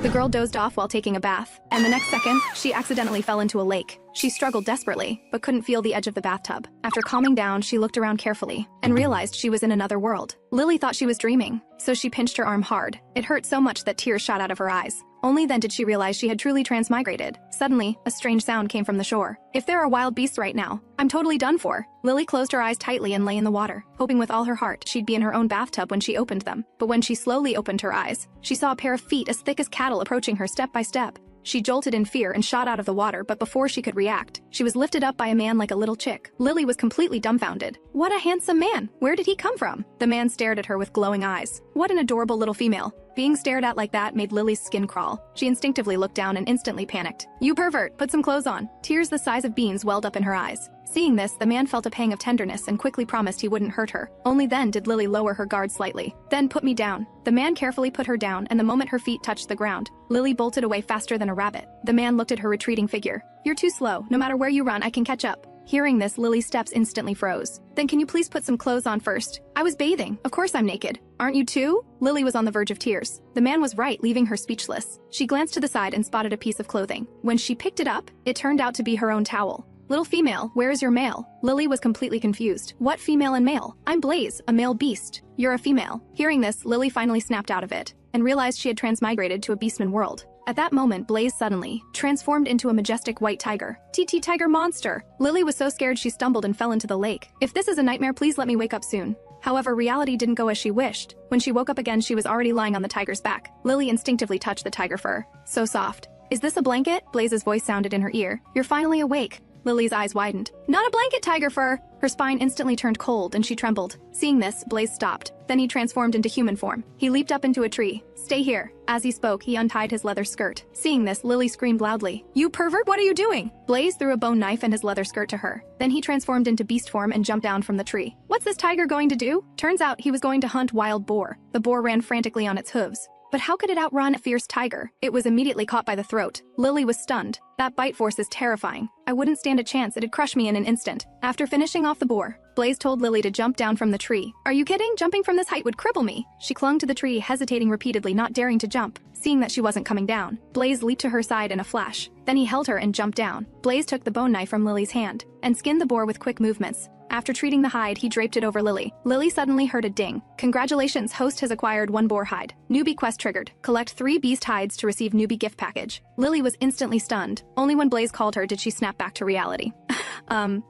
The girl dozed off while taking a bath, and the next second, she accidentally fell into a lake. She struggled desperately, but couldn't feel the edge of the bathtub. After calming down, she looked around carefully and realized she was in another world. Lily thought she was dreaming, so she pinched her arm hard. It hurt so much that tears shot out of her eyes. Only then did she realize she had truly transmigrated. Suddenly, a strange sound came from the shore. If there are wild beasts right now, I'm totally done for. Lily closed her eyes tightly and lay in the water, hoping with all her heart she'd be in her own bathtub when she opened them. But when she slowly opened her eyes, she saw a pair of feet as thick as cattle approaching her step by step. She jolted in fear and shot out of the water, but before she could react, she was lifted up by a man like a little chick. Lily was completely dumbfounded. What a handsome man! Where did he come from? The man stared at her with glowing eyes. What an adorable little female. Being stared at like that made Lily's skin crawl. She instinctively looked down and instantly panicked. You pervert, put some clothes on. Tears the size of beans welled up in her eyes. Seeing this, the man felt a pang of tenderness and quickly promised he wouldn't hurt her. Only then did Lily lower her guard slightly. Then put me down. The man carefully put her down, and the moment her feet touched the ground, Lily bolted away faster than a rabbit. The man looked at her retreating figure. You're too slow. No matter where you run, I can catch up. Hearing this, Lily's steps instantly froze. Then can you please put some clothes on first? I was bathing. Of course I'm naked. Aren't you too? Lily was on the verge of tears. The man was right, leaving her speechless. She glanced to the side and spotted a piece of clothing. When she picked it up, it turned out to be her own towel. Little female, where is your male? Lily was completely confused. What female and male? I'm Blaze, a male beast. You're a female. Hearing this, Lily finally snapped out of it and realized she had transmigrated to a Beastman world. At that moment, Blaze suddenly transformed into a majestic white tiger. TT tiger monster! Lily was so scared she stumbled and fell into the lake. If this is a nightmare, please let me wake up soon. However, reality didn't go as she wished. When she woke up again, she was already lying on the tiger's back. Lily instinctively touched the tiger fur. So soft. Is this a blanket? Blaze's voice sounded in her ear. You're finally awake. Lily's eyes widened. Not a blanket, tiger fur! Her spine instantly turned cold and she trembled. Seeing this, Blaze stopped. Then he transformed into human form. He leaped up into a tree. Stay here. As he spoke, he untied his leather skirt. Seeing this, Lily screamed loudly. You pervert, what are you doing? Blaze threw a bone knife and his leather skirt to her. Then he transformed into beast form and jumped down from the tree. What's this tiger going to do? Turns out he was going to hunt wild boar. The boar ran frantically on its hooves. But how could it outrun a fierce tiger? It was immediately caught by the throat. Lily was stunned. That bite force is terrifying. I wouldn't stand a chance, it'd crush me in an instant. After finishing off the boar, Blaze told Lily to jump down from the tree. Are you kidding? Jumping from this height would cripple me. She clung to the tree, hesitating repeatedly, not daring to jump. Seeing that she wasn't coming down, Blaze leaped to her side in a flash. Then he held her and jumped down. Blaze took the bone knife from Lily's hand and skinned the boar with quick movements. After treating the hide, he draped it over Lily. Lily suddenly heard a ding. Congratulations, host has acquired 1 boar hide. Newbie quest triggered. Collect 3 beast hides to receive newbie gift package. Lily was instantly stunned. Only when Blaze called her did she snap back to reality.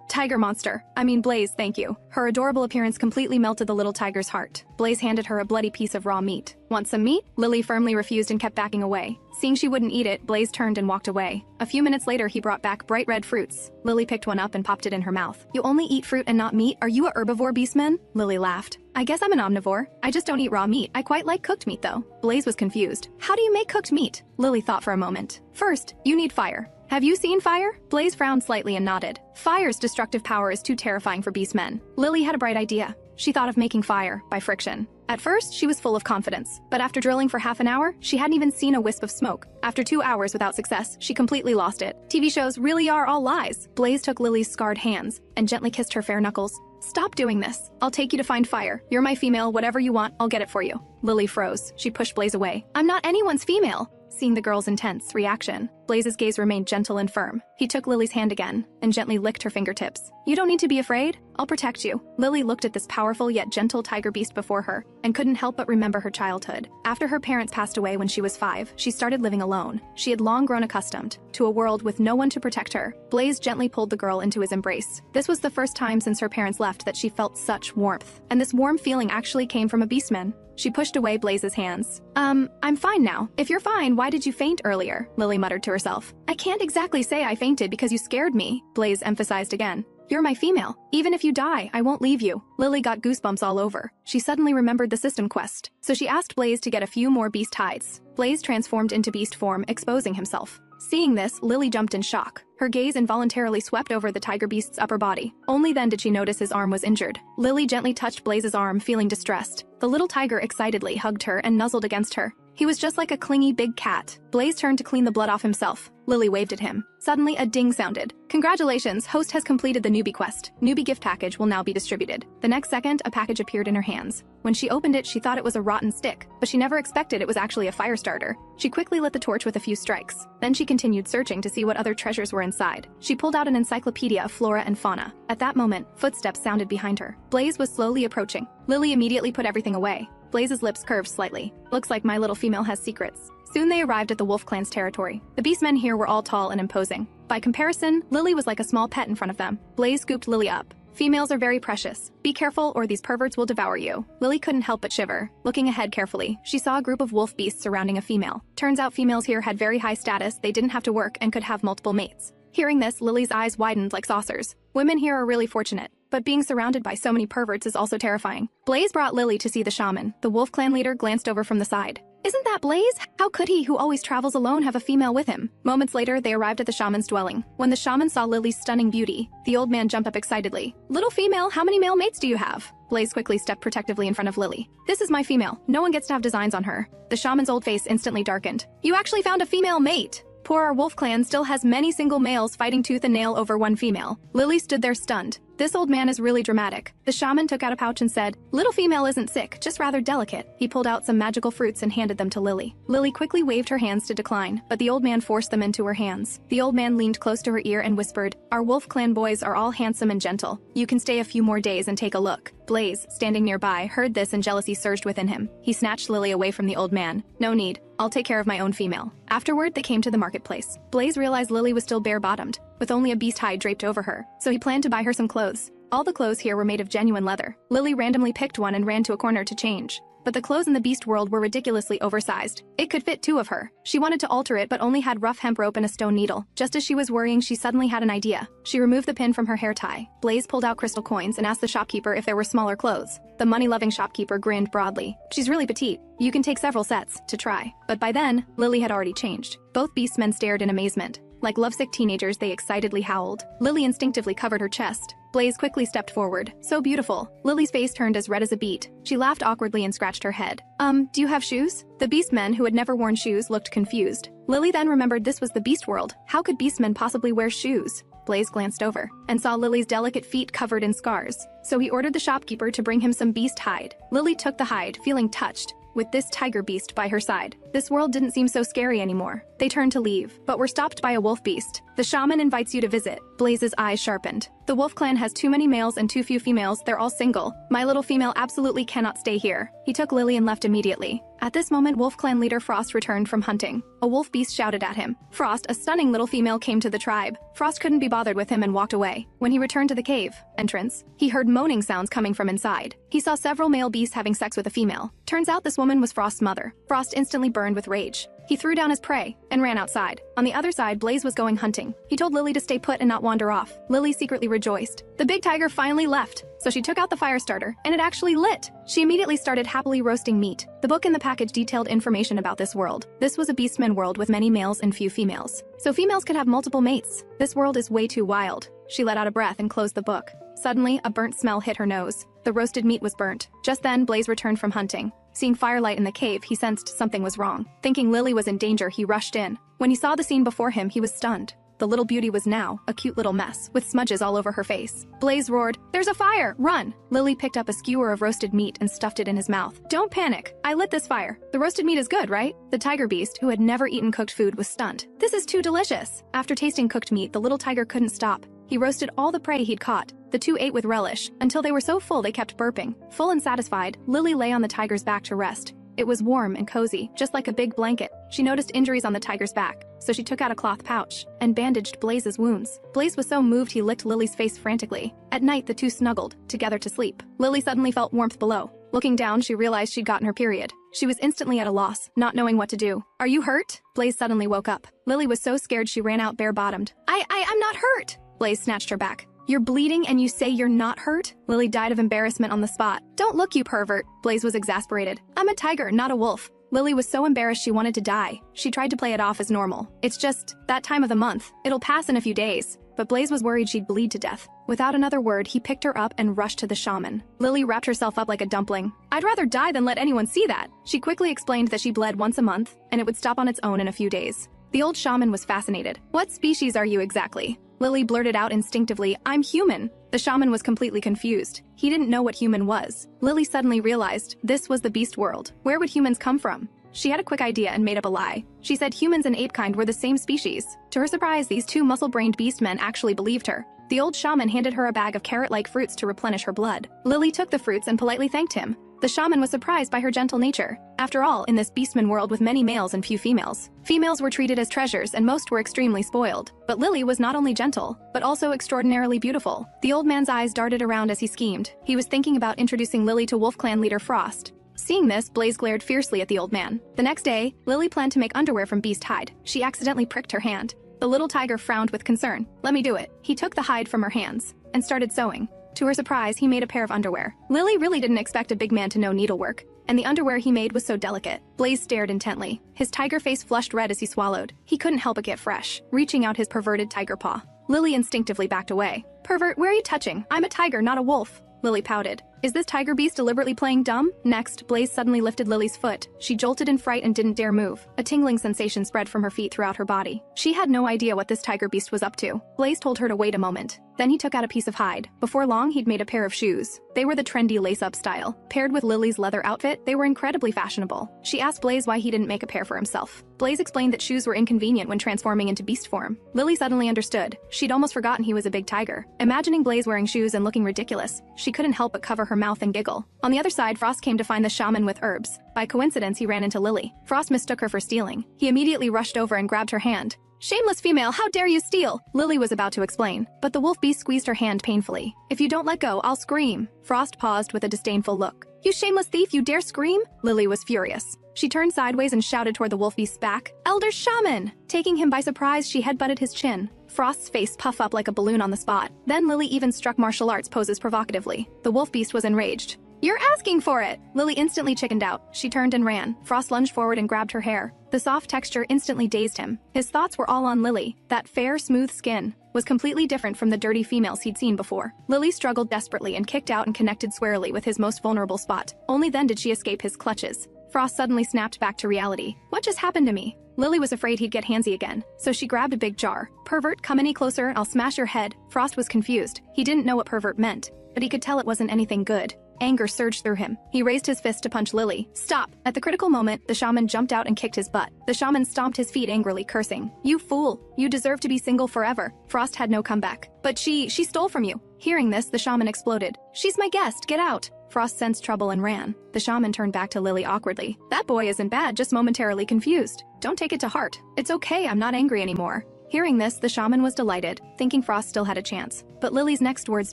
Tiger monster. I mean Blaze, thank you. Her adorable appearance completely melted the little tiger's heart. Blaze handed her a bloody piece of raw meat. Want some meat? Lily firmly refused and kept backing away. Seeing she wouldn't eat it, Blaze turned and walked away. A few minutes later, he brought back bright red fruits. Lily picked one up and popped it in her mouth. You only eat fruit and not meat? Are you a herbivore, Beastman? Lily laughed. I guess I'm an omnivore. I just don't eat raw meat. I quite like cooked meat though. Blaze was confused. How do you make cooked meat? Lily thought for a moment. First, you need fire. Have you seen fire? Blaze frowned slightly and nodded. Fire's destructive power is too terrifying for beastmen. Lily had a bright idea. She thought of making fire by friction. At first, she was full of confidence, but after drilling for half an hour, she hadn't even seen a wisp of smoke. After 2 hours without success, she completely lost it. TV shows really are all lies. Blaze took Lily's scarred hands and gently kissed her fair knuckles. Stop doing this. I'll take you to find fire. You're my female, whatever you want, I'll get it for you. Lily froze. She pushed Blaze away. I'm not anyone's female. Seeing the girl's intense reaction, Blaze's gaze remained gentle and firm. He took Lily's hand again and gently licked her fingertips. You don't need to be afraid. I'll protect you. Lily looked at this powerful yet gentle tiger beast before her and couldn't help but remember her childhood. After her parents passed away when she was 5, she started living alone. She had long grown accustomed to a world with no one to protect her. Blaze gently pulled the girl into his embrace. This was the first time since her parents left that she felt such warmth. And this warm feeling actually came from a beastman. She pushed away Blaze's hands. I'm fine now. If you're fine, why did you faint earlier? Lily muttered to herself. I can't exactly say I fainted because you scared me, Blaze emphasized again. You're my female. Even if you die, I won't leave you. Lily got goosebumps all over. She suddenly remembered the system quest, so she asked Blaze to get a few more beast hides. Blaze transformed into beast form, exposing himself. Seeing this, Lily jumped in shock. Her gaze involuntarily swept over the tiger beast's upper body. Only then did she notice his arm was injured. Lily gently touched Blaze's arm, feeling distressed. The little tiger excitedly hugged her and nuzzled against her. He was just like a clingy big cat. Blaze turned to clean the blood off himself. Lily waved at him. Suddenly, a ding sounded. Congratulations, host has completed the newbie quest. Newbie gift package will now be distributed. The next second, a package appeared in her hands. When she opened it, she thought it was a rotten stick, but she never expected it was actually a fire starter. She quickly lit the torch with a few strikes. Then she continued searching to see what other treasures were inside. She pulled out an encyclopedia of flora and fauna. At that moment, footsteps sounded behind her. Blaze was slowly approaching. Lily immediately put everything away. Blaze's lips curved slightly. Looks like my little female has secrets. Soon they arrived at the wolf clan's territory. The beastmen here were all tall and imposing. By comparison, Lily was like a small pet in front of them. Blaze scooped Lily up. Females are very precious. Be careful or these perverts will devour you. Lily couldn't help but shiver. Looking ahead carefully, she saw a group of wolf beasts surrounding a female. Turns out females here had very high status, they didn't have to work and could have multiple mates. Hearing this, Lily's eyes widened like saucers. Women here are really fortunate. But being surrounded by so many perverts is also terrifying. Blaze brought Lily to see the shaman. The wolf clan leader glanced over from the side. Isn't that Blaze? How could he, who always travels alone, have a female with him? Moments later, they arrived at the shaman's dwelling. When the shaman saw Lily's stunning beauty, the old man jumped up excitedly. Little female, how many male mates do you have? Blaze quickly stepped protectively in front of Lily. This is my female. No one gets to have designs on her. The shaman's old face instantly darkened. You actually found a female mate! Poor our wolf clan still has many single males fighting tooth and nail over one female. Lily stood there stunned. This old man is really dramatic. The shaman took out a pouch and said, little female isn't sick, just rather delicate. He pulled out some magical fruits and handed them to Lily. Lily quickly waved her hands to decline, but the old man forced them into her hands. The old man leaned close to her ear and whispered, our wolf clan boys are all handsome and gentle. You can stay a few more days and take a look. Blaze, standing nearby, heard this and jealousy surged within him. He snatched Lily away from the old man. No need. I'll take care of my own female. Afterward, they came to the marketplace. Blaze realized Lily was still bare-bottomed, with only a beast hide draped over her, so he planned to buy her some clothes. All the clothes here were made of genuine leather. Lily randomly picked one and ran to a corner to change. But the clothes in the beast world were ridiculously oversized. It could fit two of her. She wanted to alter it but only had rough hemp rope and a stone needle. Just as she was worrying, she suddenly had an idea. She removed the pin from her hair tie. Blaze pulled out crystal coins and asked the shopkeeper if there were smaller clothes. The money-loving shopkeeper grinned broadly. She's really petite. You can take several sets to try. But by then, Lily had already changed. Both beastmen stared in amazement. Like lovesick teenagers, they excitedly howled. Lily instinctively covered her chest. Blaze quickly stepped forward. So beautiful. Lily's face turned as red as a beet. She laughed awkwardly and scratched her head. Do you have shoes? The beastmen, who had never worn shoes, looked confused. Lily then remembered this was the beast world. How could beastmen possibly wear shoes? Blaze glanced over and saw Lily's delicate feet covered in scars. So he ordered the shopkeeper to bring him some beast hide. Lily took the hide, feeling touched. With this tiger beast by her side, this world didn't seem so scary anymore. They turned to leave, but were stopped by a wolf beast. The shaman invites you to visit. Blaze's eyes sharpened. The wolf clan has too many males and too few females, they're all single. My little female absolutely cannot stay here. He took Lily and left immediately. At this moment, wolf clan leader Frost returned from hunting. A wolf beast shouted at him. Frost, a stunning little female, came to the tribe. Frost couldn't be bothered with him and walked away. When he returned to the cave entrance, he heard moaning sounds coming from inside. He saw several male beasts having sex with a female. Turns out this woman was Frost's mother. Frost instantly burned with rage. He threw down his prey and ran outside. On the other side, Blaze was going hunting. He told Lily to stay put and not wander off. Lily secretly rejoiced. The big tiger finally left, so she took out the fire starter, and it actually lit. She immediately started happily roasting meat. The book in the package detailed information about this world. This was a beastman world with many males and few females. So females could have multiple mates. This world is way too wild. She let out a breath and closed the book. Suddenly, a burnt smell hit her nose. The roasted meat was burnt. Just then, Blaze returned from hunting. Seeing firelight in the cave, he sensed something was wrong. Thinking Lily was in danger, he rushed in. When he saw the scene before him, he was stunned. The little beauty was now a cute little mess, with smudges all over her face. Blaze roared, "There's a fire! Run!" Lily picked up a skewer of roasted meat and stuffed it in his mouth. "Don't panic. I lit this fire. The roasted meat is good, right?" The tiger beast, who had never eaten cooked food, was stunned. "This is too delicious." After tasting cooked meat, the little tiger couldn't stop. He roasted all the prey he'd caught. The two ate with relish, until they were so full they kept burping. Full and satisfied, Lily lay on the tiger's back to rest. It was warm and cozy, just like a big blanket. She noticed injuries on the tiger's back, so she took out a cloth pouch and bandaged Blaze's wounds. Blaze was so moved he licked Lily's face frantically. At night, the two snuggled, together to sleep. Lily suddenly felt warmth below. Looking down, she realized she'd gotten her period. She was instantly at a loss, not knowing what to do. "Are you hurt?" Blaze suddenly woke up. Lily was so scared she ran out bare-bottomed. I'm not hurt!" Blaze snatched her back. "You're bleeding and you say you're not hurt?" Lily died of embarrassment on the spot. "Don't look, you pervert." Blaze was exasperated. "I'm a tiger, not a wolf." Lily was so embarrassed she wanted to die. She tried to play it off as normal. "It's just that time of the month. It'll pass in a few days." but Blaze was worried she'd bleed to death. Without another word, he picked her up and rushed to the shaman. Lily wrapped herself up like a dumpling. "I'd rather die than let anyone see that." She quickly explained that she bled once a month, and it would stop on its own in a few days. The old shaman was fascinated. "What species are you exactly?" Lily blurted out instinctively, "I'm human." The shaman was completely confused. He didn't know what human was. Lily suddenly realized this was the beast world. Where would humans come from? She had a quick idea and made up a lie. She said humans and apekind were the same species. To her surprise, these two muscle-brained beastmen actually believed her. The old shaman handed her a bag of carrot-like fruits to replenish her blood. Lily took the fruits and politely thanked him. The shaman was surprised by her gentle nature. After all, in this beastman world with many males and few females, females were treated as treasures and most were extremely spoiled. But Lily was not only gentle, but also extraordinarily beautiful. The old man's eyes darted around as he schemed. He was thinking about introducing Lily to Wolf Clan leader Frost. Seeing this, Blaze glared fiercely at the old man. The next day, Lily planned to make underwear from beast hide. She accidentally pricked her hand. The little tiger frowned with concern. "Let me do it." He took the hide from her hands and started sewing. To her surprise, he made a pair of underwear. Lily really didn't expect a big man to know needlework, and the underwear he made was so delicate. Blaze stared intently. His tiger face flushed red as he swallowed. He couldn't help but get fresh, reaching out his perverted tiger paw. Lily instinctively backed away. "Pervert, where are you touching? I'm a tiger, not a wolf." Lily pouted. Is this tiger beast deliberately playing dumb? Next, Blaze suddenly lifted Lily's foot. She jolted in fright and didn't dare move. A tingling sensation spread from her feet throughout her body. She had no idea what this tiger beast was up to. Blaze told her to wait a moment. Then he took out a piece of hide. Before long, he'd made a pair of shoes. They were the trendy lace-up style. Paired with Lily's leather outfit, they were incredibly fashionable. She asked Blaze why he didn't make a pair for himself. Blaze explained that shoes were inconvenient when transforming into beast form. Lily suddenly understood. She'd almost forgotten he was a big tiger. Imagining Blaze wearing shoes and looking ridiculous, she couldn't help but cover her mouth and giggle. On the other side, Frost came to find the shaman with herbs. By coincidence, he ran into Lily. Frost mistook her for stealing. He immediately rushed over and grabbed her hand. "Shameless female, how dare you steal?" Lily was about to explain, but the wolf beast squeezed her hand painfully. "If you don't let go, I'll scream." Frost paused with a disdainful look. "You shameless thief, you dare scream?" Lily was furious. She turned sideways and shouted toward the wolf beast's back, "Elder Shaman!" Taking him by surprise, she headbutted his chin. Frost's face puffed up like a balloon on the spot. Then Lily even struck martial arts poses provocatively. The wolf beast was enraged. "You're asking for it!" Lily instantly chickened out. She turned and ran. Frost lunged forward and grabbed her hair. The soft texture instantly dazed him. His thoughts were all on Lily. That fair, smooth skin was completely different from the dirty females he'd seen before. Lily struggled desperately and kicked out and connected squarely with his most vulnerable spot. Only then did she escape his clutches. Frost suddenly snapped back to reality. "What just happened to me?" Lily was afraid he'd get handsy again, so she grabbed a big jar. "Pervert, come any closer, I'll smash your head." Frost was confused. He didn't know what pervert meant, but he could tell it wasn't anything good. Anger surged through him. He raised his fist to punch Lily. "Stop!" At the critical moment, the shaman jumped out and kicked his butt. The shaman stomped his feet angrily, cursing. "You fool! You deserve to be single forever." Frost had no comeback. "But she stole from you." Hearing this, the shaman exploded. "She's my guest, get out!" Frost sensed trouble and ran. The shaman turned back to Lily awkwardly. "That boy isn't bad, just momentarily confused. Don't take it to heart. It's okay, I'm not angry anymore." Hearing this, the shaman was delighted, thinking Frost still had a chance. But Lily's next words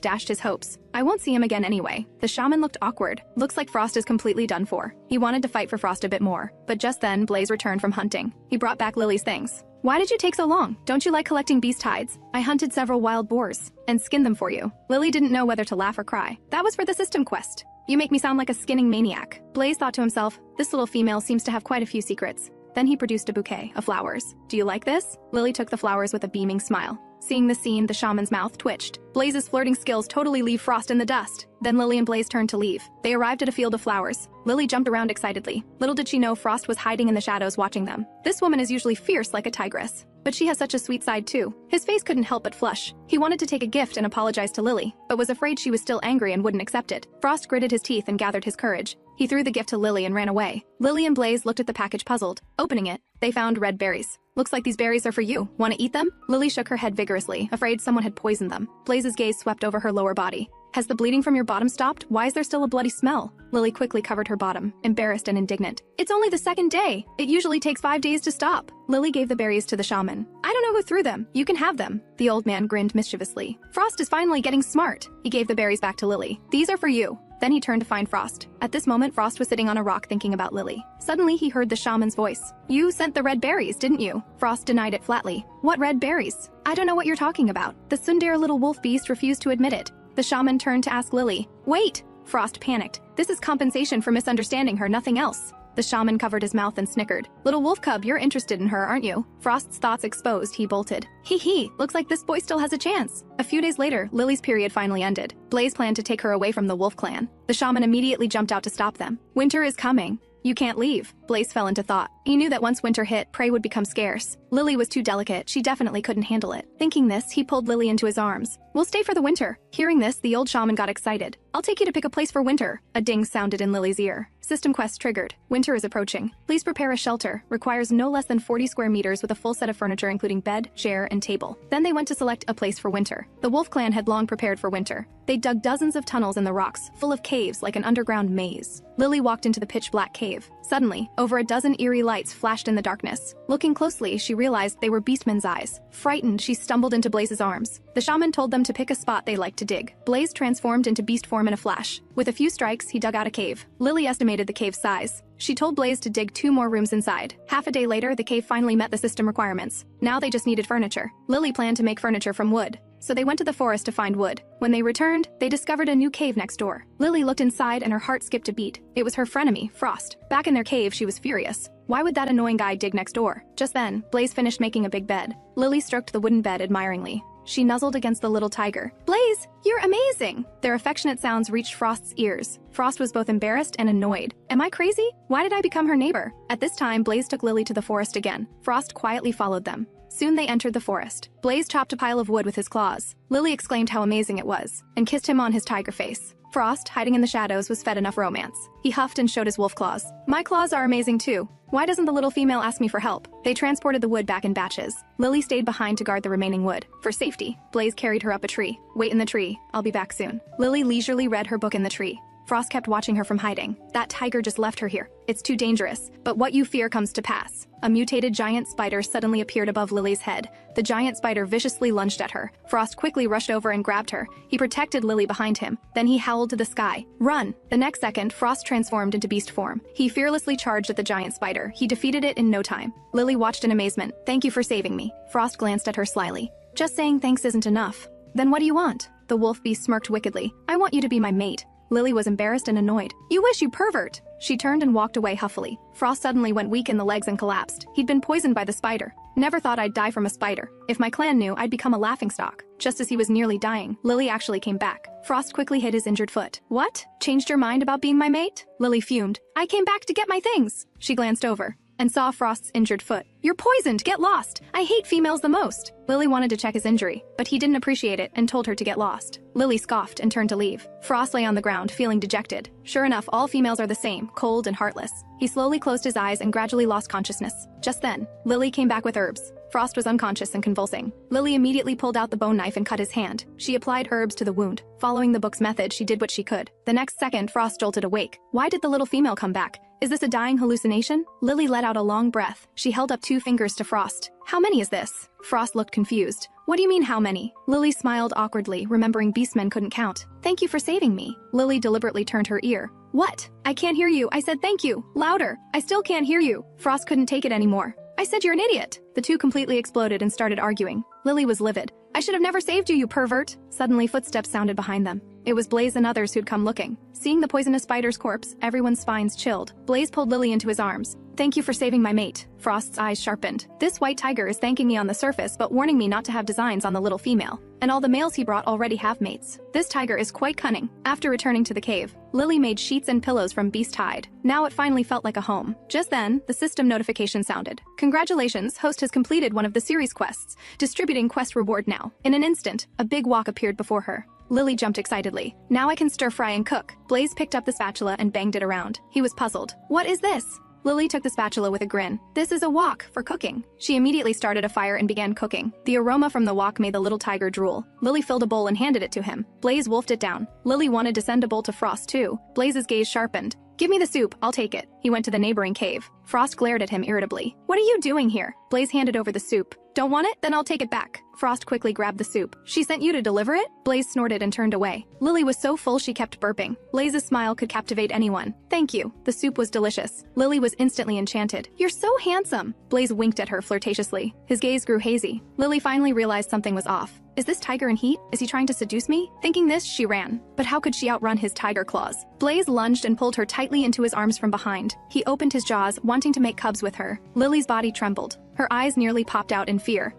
dashed his hopes. "I won't see him again anyway." The shaman looked awkward. Looks like Frost is completely done for. He wanted to fight for Frost a bit more. But just then, Blaze returned from hunting. He brought back Lily's things. "Why did you take so long? Don't you like collecting beast hides? I hunted several wild boars and skinned them for you." Lily didn't know whether to laugh or cry. "That was for the system quest." "You make me sound like a skinning maniac." Blaze thought to himself, this little female seems to have quite a few secrets. Then he produced a bouquet of flowers. "Do you like this?" Lily took the flowers with a beaming smile. Seeing the scene, the shaman's mouth twitched. Blaze's flirting skills totally leave Frost in the dust. Then Lily and Blaze turned to leave. They arrived at a field of flowers. Lily jumped around excitedly. Little did she know Frost was hiding in the shadows watching them. This woman is usually fierce like a tigress, but she has such a sweet side too. His face couldn't help but flush. He wanted to take a gift and apologize to Lily, but was afraid she was still angry and wouldn't accept it. Frost gritted his teeth and gathered his courage. He threw the gift to Lily and ran away. Lily and Blaze looked at the package puzzled. Opening it, they found red berries. "Looks like these berries are for you. Want to eat them?" Lily shook her head vigorously, afraid someone had poisoned them. Blaze's gaze swept over her lower body. "Has the bleeding from your bottom stopped? Why is there still a bloody smell?" Lily quickly covered her bottom, embarrassed and indignant. "It's only the second day. It usually takes 5 days to stop." Lily gave the berries to the shaman. "I don't know who threw them. You can have them." The old man grinned mischievously. "Frost is finally getting smart." He gave the berries back to Lily. "These are for you." Then he turned to find Frost. At this moment, Frost was sitting on a rock thinking about Lily. Suddenly, he heard the shaman's voice. "You sent the red berries, didn't you?" Frost denied it flatly. "What red berries?" "I don't know what you're talking about." The tsundere little wolf beast refused to admit it. The shaman turned to ask Lily. "Wait!" Frost panicked. "This is compensation for misunderstanding her, nothing else." The shaman covered his mouth and snickered. Little wolf cub, you're interested in her, aren't you? Frost's thoughts exposed, he bolted. Hee hee, looks like this boy still has a chance. A few days later, Lily's period finally ended. Blaze planned to take her away from the wolf clan. The shaman immediately jumped out to stop them. Winter is coming. You can't leave. Blaze fell into thought. He knew that once winter hit, prey would become scarce. Lily was too delicate, she definitely couldn't handle it. Thinking this, he pulled Lily into his arms. We'll stay for the winter. Hearing this, the old shaman got excited. I'll take you to pick a place for winter. A ding sounded in Lily's ear. System quest triggered. Winter is approaching. Please prepare a shelter. Requires no less than 40 square meters with a full set of furniture including bed, chair, and table. Then they went to select a place for winter. The wolf clan had long prepared for winter. They dug dozens of tunnels in the rocks, full of caves like an underground maze. Lily walked into the pitch-black cave. Suddenly, over a dozen eerie lights flashed in the darkness. Looking closely, she realized they were Beastmen's eyes. Frightened, she stumbled into Blaze's arms. The shaman told them to pick a spot they liked to dig. Blaze transformed into beast form in a flash. With a few strikes, he dug out a cave. Lily estimated the cave's size. She told Blaze to dig 2 more rooms inside. Half a day later, the cave finally met the system requirements. Now they just needed furniture. Lily planned to make furniture from wood, so they went to the forest to find wood. When they returned, they discovered a new cave next door. Lily looked inside and her heart skipped a beat. It was her frenemy, Frost. Back in their cave, she was furious. Why would that annoying guy dig next door? Just then, Blaze finished making a big bed. Lily stroked the wooden bed admiringly. She nuzzled against the little tiger. Blaze, you're amazing! Their affectionate sounds reached Frost's ears. Frost was both embarrassed and annoyed. Am I crazy? Why did I become her neighbor? At this time, Blaze took Lily to the forest again. Frost quietly followed them. Soon they entered the forest. Blaze chopped a pile of wood with his claws. Lily exclaimed how amazing it was, and kissed him on his tiger face. Frost, hiding in the shadows, was fed enough romance. He huffed and showed his wolf claws. My claws are amazing too. Why doesn't the little female ask me for help? They transported the wood back in batches. Lily stayed behind to guard the remaining wood. For safety, Blaze carried her up a tree. Wait in the tree. I'll be back soon. Lily leisurely read her book in the tree. Frost kept watching her from hiding. That tiger just left her here. It's too dangerous. But what you fear comes to pass. A mutated giant spider suddenly appeared above Lily's head. The giant spider viciously lunged at her. Frost quickly rushed over and grabbed her. He protected Lily behind him. Then he howled to the sky. Run! The next second, Frost transformed into beast form. He fearlessly charged at the giant spider. He defeated it in no time. Lily watched in amazement. Thank you for saving me. Frost glanced at her slyly. Just saying thanks isn't enough. Then what do you want? The wolf beast smirked wickedly. I want you to be my mate. Lily was embarrassed and annoyed. You wish, you pervert! She turned and walked away huffily. Frost suddenly went weak in the legs and collapsed. He'd been poisoned by the spider. Never thought I'd die from a spider. If my clan knew, I'd become a laughingstock. Just as he was nearly dying, Lily actually came back. Frost quickly hit his injured foot. What? Changed your mind about being my mate? Lily fumed. I came back to get my things. She glanced over and saw Frost's injured foot. You're poisoned! Get lost! I hate females the most! Lily wanted to check his injury, but he didn't appreciate it and told her to get lost. Lily scoffed and turned to leave. Frost lay on the ground, feeling dejected. Sure enough, all females are the same, cold and heartless. He slowly closed his eyes and gradually lost consciousness. Just then, Lily came back with herbs. Frost was unconscious and convulsing. Lily immediately pulled out the bone knife and cut his hand. She applied herbs to the wound. Following the book's method, she did what she could. The next second, Frost jolted awake. Why did the little female come back? Is this a dying hallucination? Lily let out a long breath. She held up 2 fingers to Frost. How many is this? Frost looked confused. What do you mean, how many? Lily smiled awkwardly, remembering Beastmen couldn't count. Thank you for saving me. Lily deliberately turned her ear. What? I can't hear you. I said thank you. Louder. I still can't hear you. Frost couldn't take it anymore. I said you're an idiot. The two completely exploded and started arguing. Lily was livid. I should have never saved you, you pervert. Suddenly, footsteps sounded behind them. It was Blaze and others who'd come looking. Seeing the poisonous spider's corpse, everyone's spines chilled. Blaze pulled Lily into his arms. Thank you for saving my mate. Frost's eyes sharpened. This white tiger is thanking me on the surface but warning me not to have designs on the little female. And all the males he brought already have mates. This tiger is quite cunning. After returning to the cave, Lily made sheets and pillows from beast hide. Now it finally felt like a home. Just then, the system notification sounded. Congratulations, host has completed one of the series quests. Distributing quest reward now. In an instant, a big wok appeared before her. Lily jumped excitedly. Now I can stir fry and cook. Blaze picked up the spatula and banged it around. He was puzzled. What is this? Lily took the spatula with a grin. This is a wok for cooking. She immediately started a fire and began cooking. The aroma from the wok made the little tiger drool. Lily filled a bowl and handed it to him. Blaze wolfed it down. Lily wanted to send a bowl to Frost too. Blaze's gaze sharpened. Give me the soup, I'll take it. He went to the neighboring cave. Frost glared at him irritably. What are you doing here? Blaze handed over the soup. Don't want it? Then I'll take it back. Frost quickly grabbed the soup. She sent you to deliver it? Blaze snorted and turned away. Lily was so full she kept burping. Blaze's smile could captivate anyone. Thank you. The soup was delicious. Lily was instantly enchanted. You're so handsome. Blaze winked at her flirtatiously. His gaze grew hazy. Lily finally realized something was off. Is this tiger in heat? Is he trying to seduce me? Thinking this, she ran. But how could she outrun his tiger claws? Blaze lunged and pulled her tightly into his arms from behind. He opened his jaws, wanting to make cubs with her. Lily's body trembled. Her eyes nearly popped out in fear.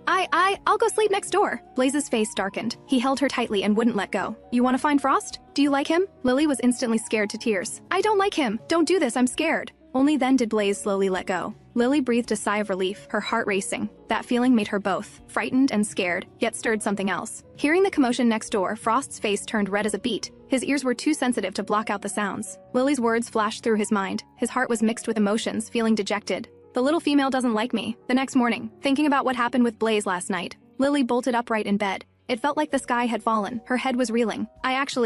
I'll go sleep next door. Blaze's face darkened. He held her tightly and wouldn't let go. You want to find Frost? Do you like him? Lily was instantly scared to tears. I don't like him. Don't do this, I'm scared. Only then did Blaze slowly let go. Lily breathed a sigh of relief, her heart racing. That feeling made her both frightened and scared, yet stirred something else. Hearing the commotion next door, Frost's face turned red as a beet. His ears were too sensitive to block out the sounds. Lily's words flashed through his mind. His heart was mixed with emotions, feeling dejected. The little female doesn't like me. The next morning, thinking about what happened with Blaze last night, Lily bolted upright in bed. It felt like the sky had fallen. Her head was reeling.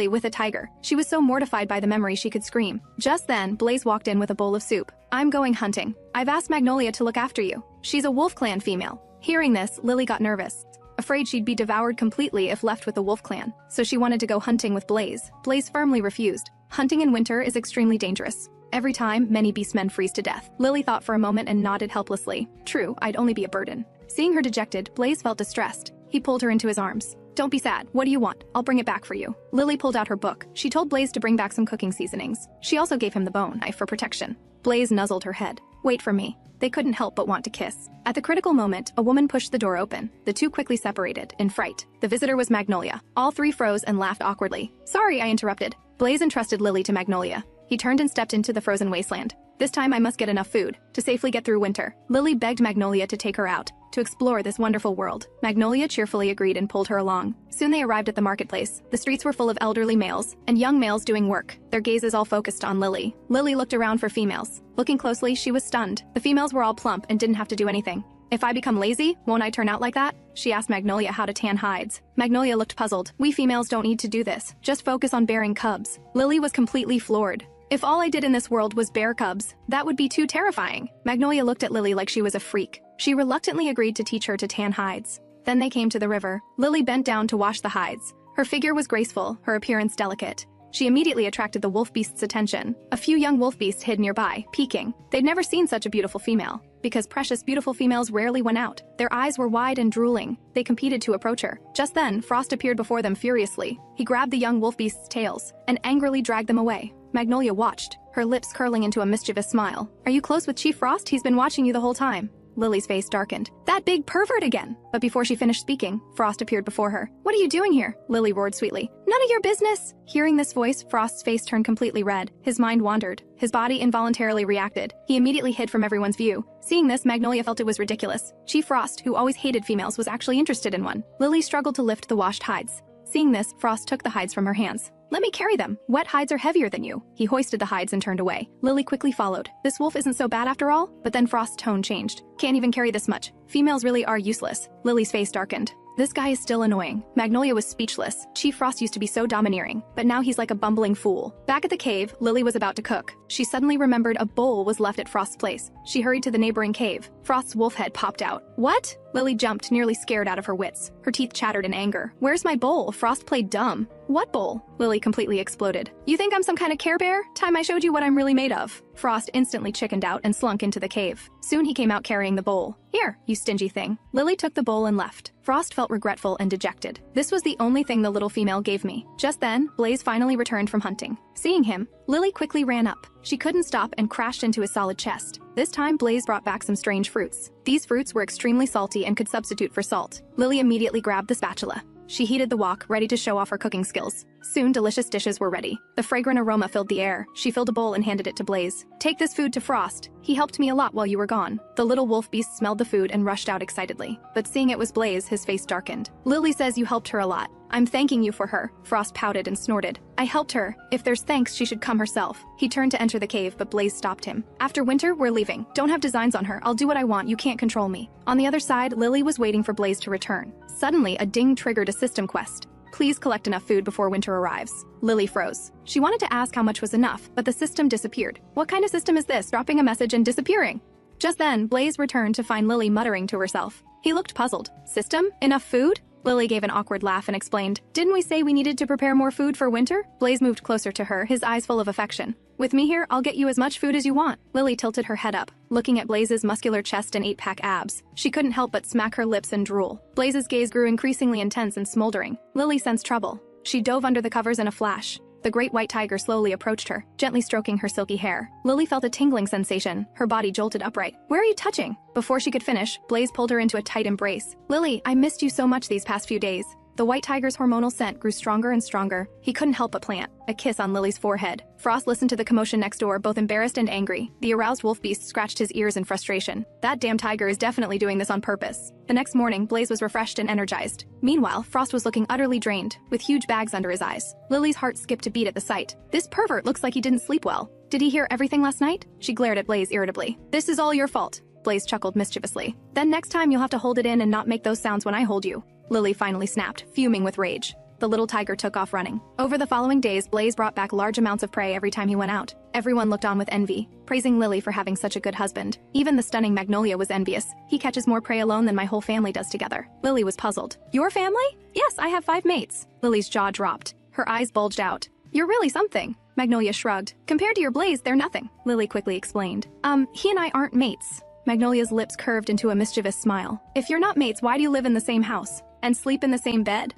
With a tiger. She was so mortified by the memory she could scream. Just then, Blaze walked in with a bowl of soup. I'm going hunting. I've asked Magnolia to look after you. She's a wolf clan female. Hearing this, Lily got nervous. Afraid she'd be devoured completely if left with the wolf clan. So she wanted to go hunting with Blaze. Blaze firmly refused. Hunting in winter is extremely dangerous. Every time, many beastmen freeze to death. Lily thought for a moment and nodded helplessly. True, I'd only be a burden. Seeing her dejected, Blaze felt distressed. He pulled her into his arms. Don't be sad. What do you want? I'll bring it back for you. Lily pulled out her book. She told Blaze to bring back some cooking seasonings. She also gave him the bone knife for protection. Blaze nuzzled her head. Wait for me. They couldn't help but want to kiss. At the critical moment, a woman pushed the door open. The two quickly separated, in fright. The visitor was Magnolia. All three froze and laughed awkwardly. Sorry, I interrupted. Blaze entrusted Lily to Magnolia. He turned and stepped into the frozen wasteland. This time I must get enough food to safely get through winter. Lily begged Magnolia to take her out, to explore this wonderful world. Magnolia cheerfully agreed and pulled her along. Soon they arrived at the marketplace. The streets were full of elderly males and young males doing work, their gazes all focused on Lily. Lily looked around for females. Looking closely, she was stunned. The females were all plump and didn't have to do anything. If I become lazy, won't I turn out like that? She asked Magnolia how to tan hides. Magnolia looked puzzled. We females don't need to do this. Just focus on bearing cubs. Lily was completely floored. If all I did in this world was bear cubs, that would be too terrifying. Magnolia looked at Lily like she was a freak. She reluctantly agreed to teach her to tan hides. Then they came to the river. Lily bent down to wash the hides. Her figure was graceful, her appearance delicate. She immediately attracted the wolf beast's attention. A few young wolf beasts hid nearby, peeking. They'd never seen such a beautiful female. Because precious beautiful females rarely went out. Their eyes were wide and drooling. They competed to approach her. Just then, Frost appeared before them furiously. He grabbed the young wolf beasts' tails and angrily dragged them away. Magnolia watched, her lips curling into a mischievous smile. Are you close with Chief Frost? He's been watching you the whole time. Lily's face darkened. That big pervert again! But before she finished speaking, Frost appeared before her. What are you doing here? Lily roared sweetly. None of your business! Hearing this voice, Frost's face turned completely red. His mind wandered. His body involuntarily reacted. He immediately hid from everyone's view. Seeing this, Magnolia felt it was ridiculous. Chief Frost, who always hated females, was actually interested in one. Lily struggled to lift the washed hides. Seeing this, Frost took the hides from her hands. Let me carry them. Wet hides are heavier than you. He hoisted the hides and turned away. Lily quickly followed. This wolf isn't so bad after all. But then Frost's tone changed. Can't even carry this much. Females really are useless. Lily's face darkened. This guy is still annoying. Magnolia was speechless. Chief Frost used to be so domineering, but now he's like a bumbling fool. Back at the cave, Lily was about to cook. She suddenly remembered a bowl was left at Frost's place. She hurried to the neighboring cave. Frost's wolf head popped out. What? Lily jumped, nearly scared out of her wits. Her teeth chattered in anger. Where's my bowl? Frost played dumb. What bowl? Lily completely exploded. You think I'm some kind of Care Bear? Time I showed you what I'm really made of. Frost instantly chickened out and slunk into the cave. Soon he came out carrying the bowl. Here, you stingy thing. Lily took the bowl and left. Frost felt regretful and dejected. This was the only thing the little female gave me. Just then, Blaze finally returned from hunting. Seeing him, Lily quickly ran up. She couldn't stop and crashed into his solid chest. This time, Blaze brought back some strange fruits. These fruits were extremely salty and could substitute for salt. Lily immediately grabbed the spatula. She heated the wok, ready to show off her cooking skills. Soon, delicious dishes were ready. The fragrant aroma filled the air. She filled a bowl and handed it to Blaze. Take this food to Frost. He helped me a lot while you were gone. The little wolf beast smelled the food and rushed out excitedly. But seeing it was Blaze, his face darkened. Lily says you helped her a lot. I'm thanking you for her. Frost pouted and snorted. I helped her. If there's thanks, she should come herself. He turned to enter the cave, but Blaze stopped him. After winter, we're leaving. Don't have designs on her. I'll do what I want. You can't control me. On the other side, Lily was waiting for Blaze to return. Suddenly, a ding triggered a system quest. Please collect enough food before winter arrives. Lily froze. She wanted to ask how much was enough, but the system disappeared. What kind of system is this? Dropping a message and disappearing? Just then, Blaze returned to find Lily muttering to herself. He looked puzzled. System? Enough food? Lily gave an awkward laugh and explained, "Didn't we say we needed to prepare more food for winter?" Blaze moved closer to her, his eyes full of affection. "With me here, I'll get you as much food as you want." Lily tilted her head up, looking at Blaze's muscular chest and 8-pack abs. She couldn't help but smack her lips and drool. Blaze's gaze grew increasingly intense and smoldering. Lily sensed trouble. She dove under the covers in a flash. The great white tiger slowly approached her, gently stroking her silky hair. Lily felt a tingling sensation. Her body jolted upright. "Where are you touching?" Before she could finish, Blaze pulled her into a tight embrace. "Lily, I missed you so much these past few days." The white tiger's hormonal scent grew stronger and stronger. He couldn't help but plant a kiss on Lily's forehead. Frost listened to the commotion next door, both embarrassed and angry. The aroused wolf beast scratched his ears in frustration. "That damn tiger is definitely doing this on purpose." The next morning, Blaze was refreshed and energized. Meanwhile, Frost was looking utterly drained, with huge bags under his eyes. Lily's heart skipped a beat at the sight. "This pervert looks like he didn't sleep well. Did he hear everything last night?" She glared at Blaze irritably. "This is all your fault." Blaze chuckled mischievously. "Then next time you'll have to hold it in and not make those sounds when I hold you." Lily finally snapped, fuming with rage. The little tiger took off running. Over the following days, Blaze brought back large amounts of prey every time he went out. Everyone looked on with envy, praising Lily for having such a good husband. Even the stunning Magnolia was envious. "He catches more prey alone than my whole family does together." Lily was puzzled. "Your family?" "Yes, I have 5 mates." Lily's jaw dropped. Her eyes bulged out. "You're really something." Magnolia shrugged. "Compared to your Blaze, they're nothing." Lily quickly explained. He and I aren't mates." Magnolia's lips curved into a mischievous smile. "If you're not mates, why do you live in the same house? And sleep in the same bed?"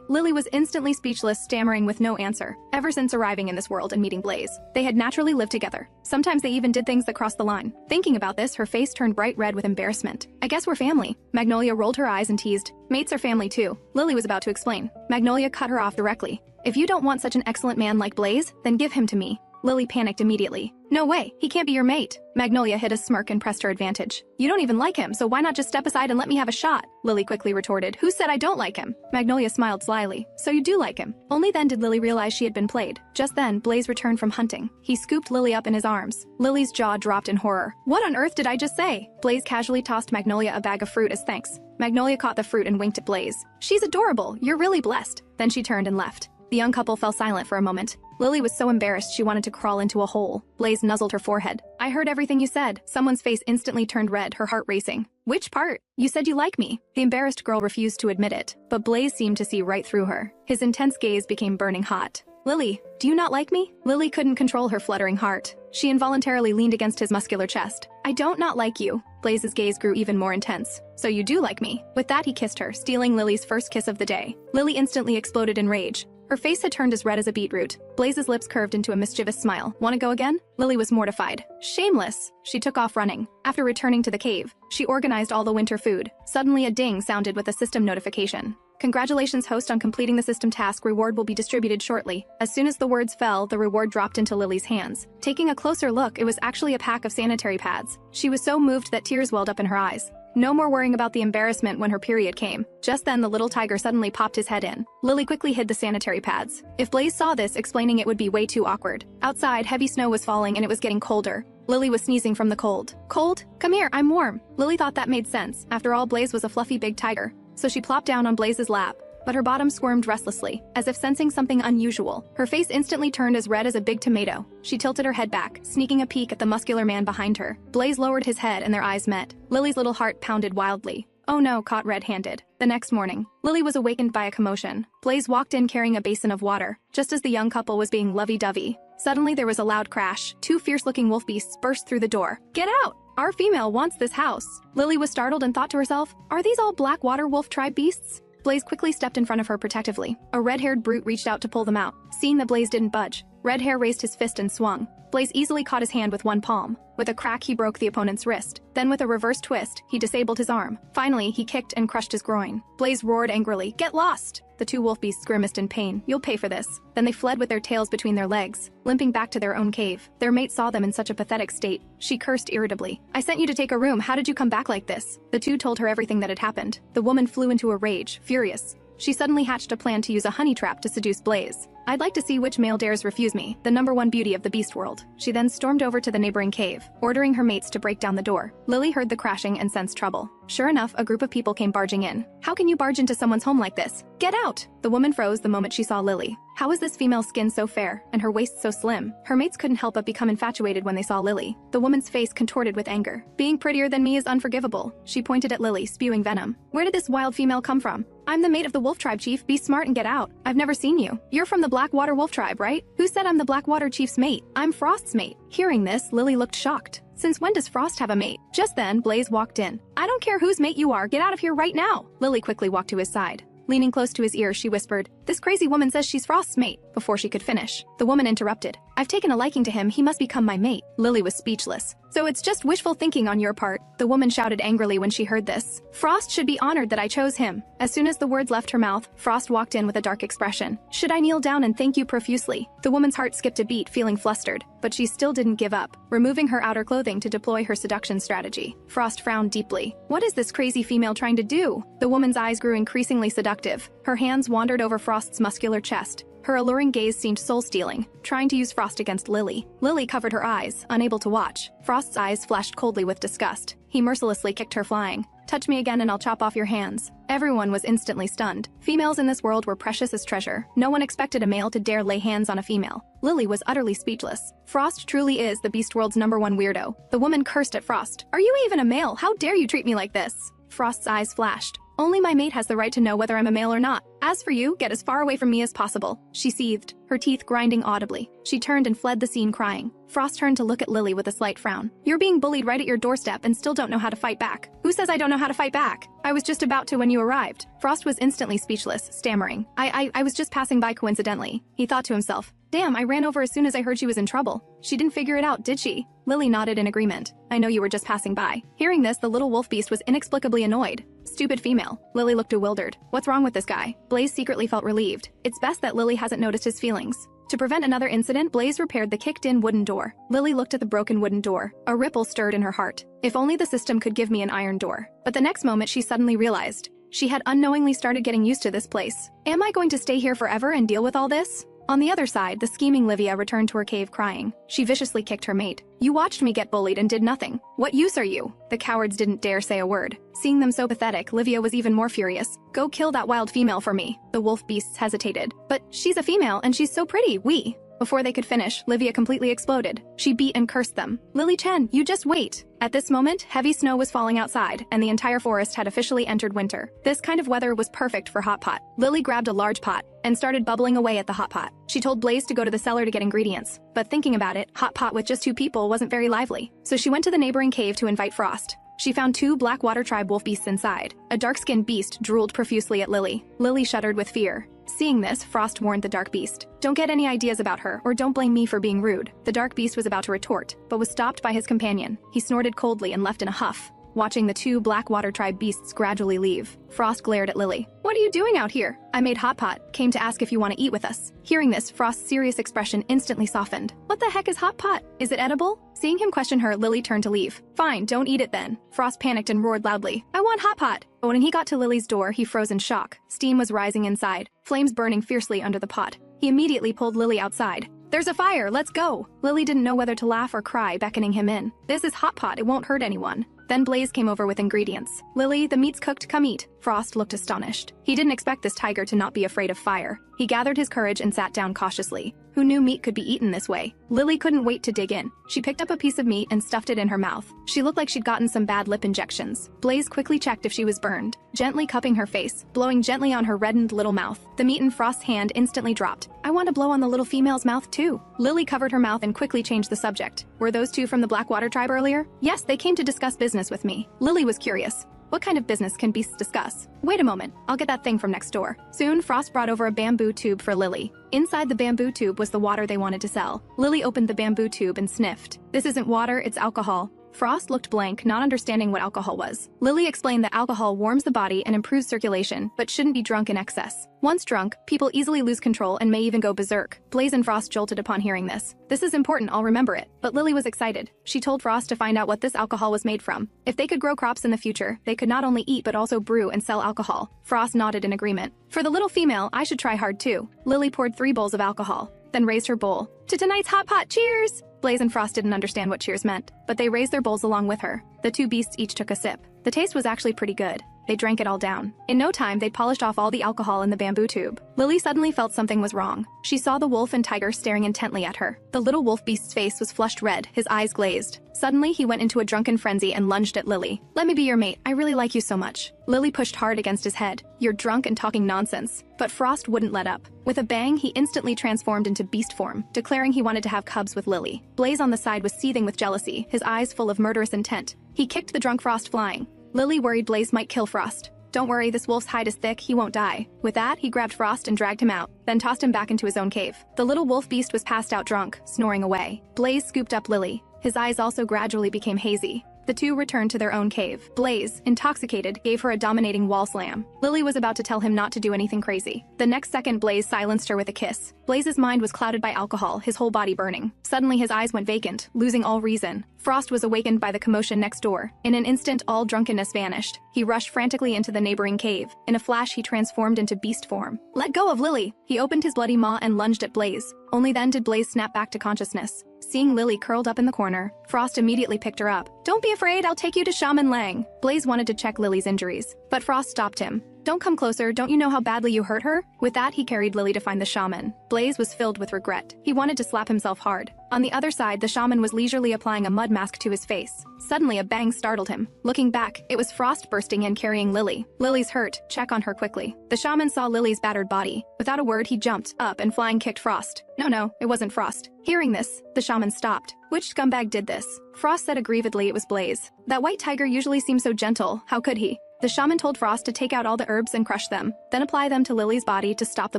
Lily was instantly speechless, stammering with no answer. Ever since arriving in this world and meeting Blaze, they had naturally lived together. Sometimes they even did things that crossed the line. Thinking about this, her face turned bright red with embarrassment. "I guess we're family." Magnolia rolled her eyes and teased, "Mates are family too." Lily was about to explain. Magnolia cut her off directly. "If you don't want such an excellent man like Blaze, then give him to me." Lily panicked immediately. "No way, he can't be your mate." Magnolia hid a smirk and pressed her advantage. "You don't even like him, so why not just step aside and let me have a shot?" Lily quickly retorted. "Who said I don't like him?" Magnolia smiled slyly. "So you do like him." Only then did Lily realize she had been played. Just then, Blaze returned from hunting. He scooped Lily up in his arms. Lily's jaw dropped in horror. "What on earth did I just say?" Blaze casually tossed Magnolia a bag of fruit as thanks. Magnolia caught the fruit and winked at Blaze. "She's adorable. You're really blessed." Then she turned and left. The young couple fell silent for a moment. Lily was so embarrassed she wanted to crawl into a hole. Blaze nuzzled her forehead. "I heard everything you said." Someone's face instantly turned red, her heart racing. "Which part?" "You said you like me." The embarrassed girl refused to admit it, but Blaze seemed to see right through her. His intense gaze became burning hot. "Lily, do you not like me?" Lily couldn't control her fluttering heart. She involuntarily leaned against his muscular chest. "I don't not like you." Blaze's gaze grew even more intense. "So you do like me." With that, he kissed her, stealing Lily's first kiss of the day. Lily instantly exploded in rage. Her face had turned as red as a beetroot. Blaze's lips curved into a mischievous smile. "Want to go again?" Lily was mortified. "Shameless." She took off running. After returning to the cave, she organized all the winter food. Suddenly a ding sounded with a system notification. "Congratulations, host, on completing the system task. Reward will be distributed shortly." As soon as the words fell, the reward dropped into Lily's hands. Taking a closer look, it was actually a pack of sanitary pads. She was so moved that tears welled up in her eyes. No more worrying about the embarrassment when her period came. Just then, the little tiger suddenly popped his head in. Lily quickly hid the sanitary pads. If Blaze saw this, explaining it would be way too awkward. Outside, heavy snow was falling and it was getting colder. Lily was sneezing from the cold. "Cold? Come here, I'm warm." Lily thought that made sense. After all, Blaze was a fluffy big tiger. So she plopped down on Blaze's lap. But her bottom squirmed restlessly, as if sensing something unusual. Her face instantly turned as red as a big tomato. She tilted her head back, sneaking a peek at the muscular man behind her. Blaze lowered his head and their eyes met. Lily's little heart pounded wildly. "Oh no," caught red-handed. The next morning, Lily was awakened by a commotion. Blaze walked in carrying a basin of water, just as the young couple was being lovey-dovey. Suddenly there was a loud crash. 2 fierce-looking wolf beasts burst through the door. "Get out! Our female wants this house." Lily was startled and thought to herself, "Are these all black water wolf tribe beasts?" Blaze quickly stepped in front of her protectively. A red-haired brute reached out to pull them out. Seeing that Blaze didn't budge, Red Hair raised his fist and swung. Blaze easily caught his hand with one palm. With a crack, he broke the opponent's wrist. Then with a reverse twist, he disabled his arm. Finally, he kicked and crushed his groin. Blaze roared angrily, "Get lost!" The 2 wolf beasts grimaced in pain. "You'll pay for this." Then they fled with their tails between their legs, limping back to their own cave. Their mate saw them in such a pathetic state. She cursed irritably. "I sent you to take a room. How did you come back like this?" The 2 told her everything that had happened. The woman flew into a rage, furious. She suddenly hatched a plan to use a honey trap to seduce Blaze. "I'd like to see which male dares refuse me, the #1 beauty of the beast world." She then stormed over to the neighboring cave, ordering her mates to break down the door. Lily heard the crashing and sensed trouble. Sure enough, a group of people came barging in. "How can you barge into someone's home like this? Get out!" The woman froze the moment she saw Lily. How is this female's skin so fair, and her waist so slim? Her mates couldn't help but become infatuated when they saw Lily. The woman's face contorted with anger. Being prettier than me is unforgivable. She pointed at Lily, spewing venom. Where did this wild female come from? I'm the mate of the wolf tribe chief. Be smart and get out. I've never seen you. You're from the Blackwater wolf tribe, right? Who said I'm the Blackwater chief's mate? I'm Frost's mate. Hearing this, Lily looked shocked. Since when does Frost have a mate? Just then, Blaze walked in. I don't care whose mate you are. Get out of here right now. Lily quickly walked to his side. Leaning close to his ear, she whispered, "This crazy woman says she's Frost's mate." Before she could finish, the woman interrupted. "I've taken a liking to him. He must become my mate." Lily was speechless. "So it's just wishful thinking on your part," the woman shouted angrily when she heard this. "Frost should be honored that I chose him." As soon as the words left her mouth, Frost walked in with a dark expression. "Should I kneel down and thank you profusely?" The woman's heart skipped a beat, feeling flustered, but she still didn't give up, removing her outer clothing to deploy her seduction strategy. Frost frowned deeply. What is this crazy female trying to do? The woman's eyes grew increasingly seductive. Her hands wandered over Frost's muscular chest. Her alluring gaze seemed soul-stealing, trying to use Frost against Lily. Lily covered her eyes, unable to watch. Frost's eyes flashed coldly with disgust. He mercilessly kicked her flying. "Touch me again and I'll chop off your hands." Everyone was instantly stunned. Females in this world were precious as treasure. No one expected a male to dare lay hands on a female. Lily was utterly speechless. Frost truly is the beast world's #1 weirdo. The woman cursed at Frost. "Are you even a male? How dare you treat me like this?" Frost's eyes flashed. "Only my mate has the right to know whether I'm a male or not. As for you, get as far away from me as possible." She seethed, her teeth grinding audibly. She turned and fled the scene crying. Frost turned to look at Lily with a slight frown. "You're being bullied right at your doorstep and still don't know how to fight back." "Who says I don't know how to fight back? I was just about to when you arrived." Frost was instantly speechless, stammering. I was just passing by coincidentally." He thought to himself. "Damn, I ran over as soon as I heard she was in trouble. She didn't figure it out, did she?" Lily nodded in agreement. "I know you were just passing by." Hearing this, the little wolf beast was inexplicably annoyed. Stupid female. Lily looked bewildered. What's wrong with this guy? Blaze secretly felt relieved. It's best that Lily hasn't noticed his feelings. To prevent another incident, Blaze repaired the kicked-in wooden door. Lily looked at the broken wooden door. A ripple stirred in her heart. If only the system could give me an iron door. But the next moment she suddenly realized. She had unknowingly started getting used to this place. Am I going to stay here forever and deal with all this? On the other side, the scheming Livia returned to her cave crying. She viciously kicked her mate. "You watched me get bullied and did nothing. What use are you?" The cowards didn't dare say a word. Seeing them so pathetic, Livia was even more furious. "Go kill that wild female for me." The wolf beasts hesitated. "But she's a female and she's so pretty, we." Before they could finish, Livia completely exploded. She beat and cursed them. "Lily Chen, you just wait." At this moment, heavy snow was falling outside, and the entire forest had officially entered winter. This kind of weather was perfect for hot pot. Lily grabbed a large pot and started bubbling away at the hot pot. She told Blaze to go to the cellar to get ingredients. But thinking about it, hot pot with just 2 people wasn't very lively. So she went to the neighboring cave to invite Frost. She found 2 Blackwater tribe wolf beasts inside. A dark-skinned beast drooled profusely at Lily. Lily shuddered with fear. Seeing this, Frost warned the dark beast. "Don't get any ideas about her, or don't blame me for being rude." The dark beast was about to retort, but was stopped by his companion. He snorted coldly and left in a huff. Watching the 2 Blackwater tribe beasts gradually leave, Frost glared at Lily. "What are you doing out here?" "I made hot pot. Came to ask if you want to eat with us." Hearing this, Frost's serious expression instantly softened. "What the heck is hot pot? Is it edible?" Seeing him question her, Lily turned to leave. "Fine, don't eat it then." Frost panicked and roared loudly. "I want hot pot!" But when he got to Lily's door, he froze in shock. Steam was rising inside, flames burning fiercely under the pot. He immediately pulled Lily outside. "There's a fire, let's go!" Lily didn't know whether to laugh or cry, beckoning him in. "This is hot pot, it won't hurt anyone." Then Blaze came over with ingredients. "Lily, the meat's cooked, come eat." Frost looked astonished. He didn't expect this tiger to not be afraid of fire. He gathered his courage and sat down cautiously. Who knew meat could be eaten this way? Lily couldn't wait to dig in. She picked up a piece of meat and stuffed it in her mouth. She looked like she'd gotten some bad lip injections. Blaze quickly checked if she was burned, gently cupping her face, blowing gently on her reddened little mouth. The meat in Frost's hand instantly dropped. "I want to blow on the little female's mouth too." Lily covered her mouth and quickly changed the subject. "Were those 2 from the Blackwater tribe earlier?" "Yes, they came to discuss business with me." Lily was curious. What kind of business can beasts discuss? "Wait a moment, I'll get that thing from next door." Soon, Frost brought over a bamboo tube for Lily. Inside the bamboo tube was the water they wanted to sell. Lily opened the bamboo tube and sniffed. "This isn't water, it's alcohol." Frost looked blank, not understanding what alcohol was. Lily explained that alcohol warms the body and improves circulation, but shouldn't be drunk in excess. Once drunk, people easily lose control and may even go berserk. Blaze and Frost jolted upon hearing this. "This is important, I'll remember it." But Lily was excited. She told Frost to find out what this alcohol was made from. If they could grow crops in the future, they could not only eat but also brew and sell alcohol. Frost nodded in agreement. "For the little female, I should try hard too." Lily poured 3 bowls of alcohol, then raised her bowl. "To tonight's hot pot, cheers!" Blaze and Frost didn't understand what cheers meant, but they raised their bowls along with her. The two beasts each took a sip. The taste was actually pretty good. They drank it all down. In no time, they'd polished off all the alcohol in the bamboo tube. Lily suddenly felt something was wrong. She saw the wolf and tiger staring intently at her. The little wolf beast's face was flushed red, his eyes glazed. Suddenly, he went into a drunken frenzy and lunged at Lily. "Let me be your mate. I really like you so much." Lily pushed hard against his head. "You're drunk and talking nonsense." But Frost wouldn't let up. With a bang, he instantly transformed into beast form, declaring he wanted to have cubs with Lily. Blaze on the side was seething with jealousy, his eyes full of murderous intent. He kicked the drunk Frost flying. Lily worried Blaze might kill Frost. "Don't worry, this wolf's hide is thick, he won't die." With that, he grabbed Frost and dragged him out, then tossed him back into his own cave. The little wolf beast was passed out drunk, snoring away. Blaze scooped up Lily. His eyes also gradually became hazy. The two returned to their own cave. Blaze, intoxicated, gave her a dominating wall slam. Lily was about to tell him not to do anything crazy. The next second, Blaze silenced her with a kiss. Blaze's mind was clouded by alcohol, his whole body burning. Suddenly, his eyes went vacant, losing all reason. Frost was awakened by the commotion next door. In an instant, all drunkenness vanished. He rushed frantically into the neighboring cave. In a flash, he transformed into beast form. "Let go of Lily!" He opened his bloody maw and lunged at Blaze. Only then did Blaze snap back to consciousness. Seeing Lily curled up in the corner, Frost immediately picked her up. "Don't be afraid, I'll take you to Shaman Lang." Blaze wanted to check Lily's injuries, but Frost stopped him. "Don't come closer, don't you know how badly you hurt her?" With that, he carried Lily to find the shaman. Blaze was filled with regret. He wanted to slap himself hard. On the other side, the shaman was leisurely applying a mud mask to his face. Suddenly, a bang startled him. Looking back, it was Frost bursting in carrying Lily. "Lily's hurt, check on her quickly." The shaman saw Lily's battered body. Without a word, he jumped up and flying kicked Frost. No, it wasn't Frost. Hearing this, the shaman stopped. "Which scumbag did this?" Frost said aggrievedly it was Blaze. "That white tiger usually seems so gentle, how could he?" The shaman told Frost to take out all the herbs and crush them, then apply them to Lily's body to stop the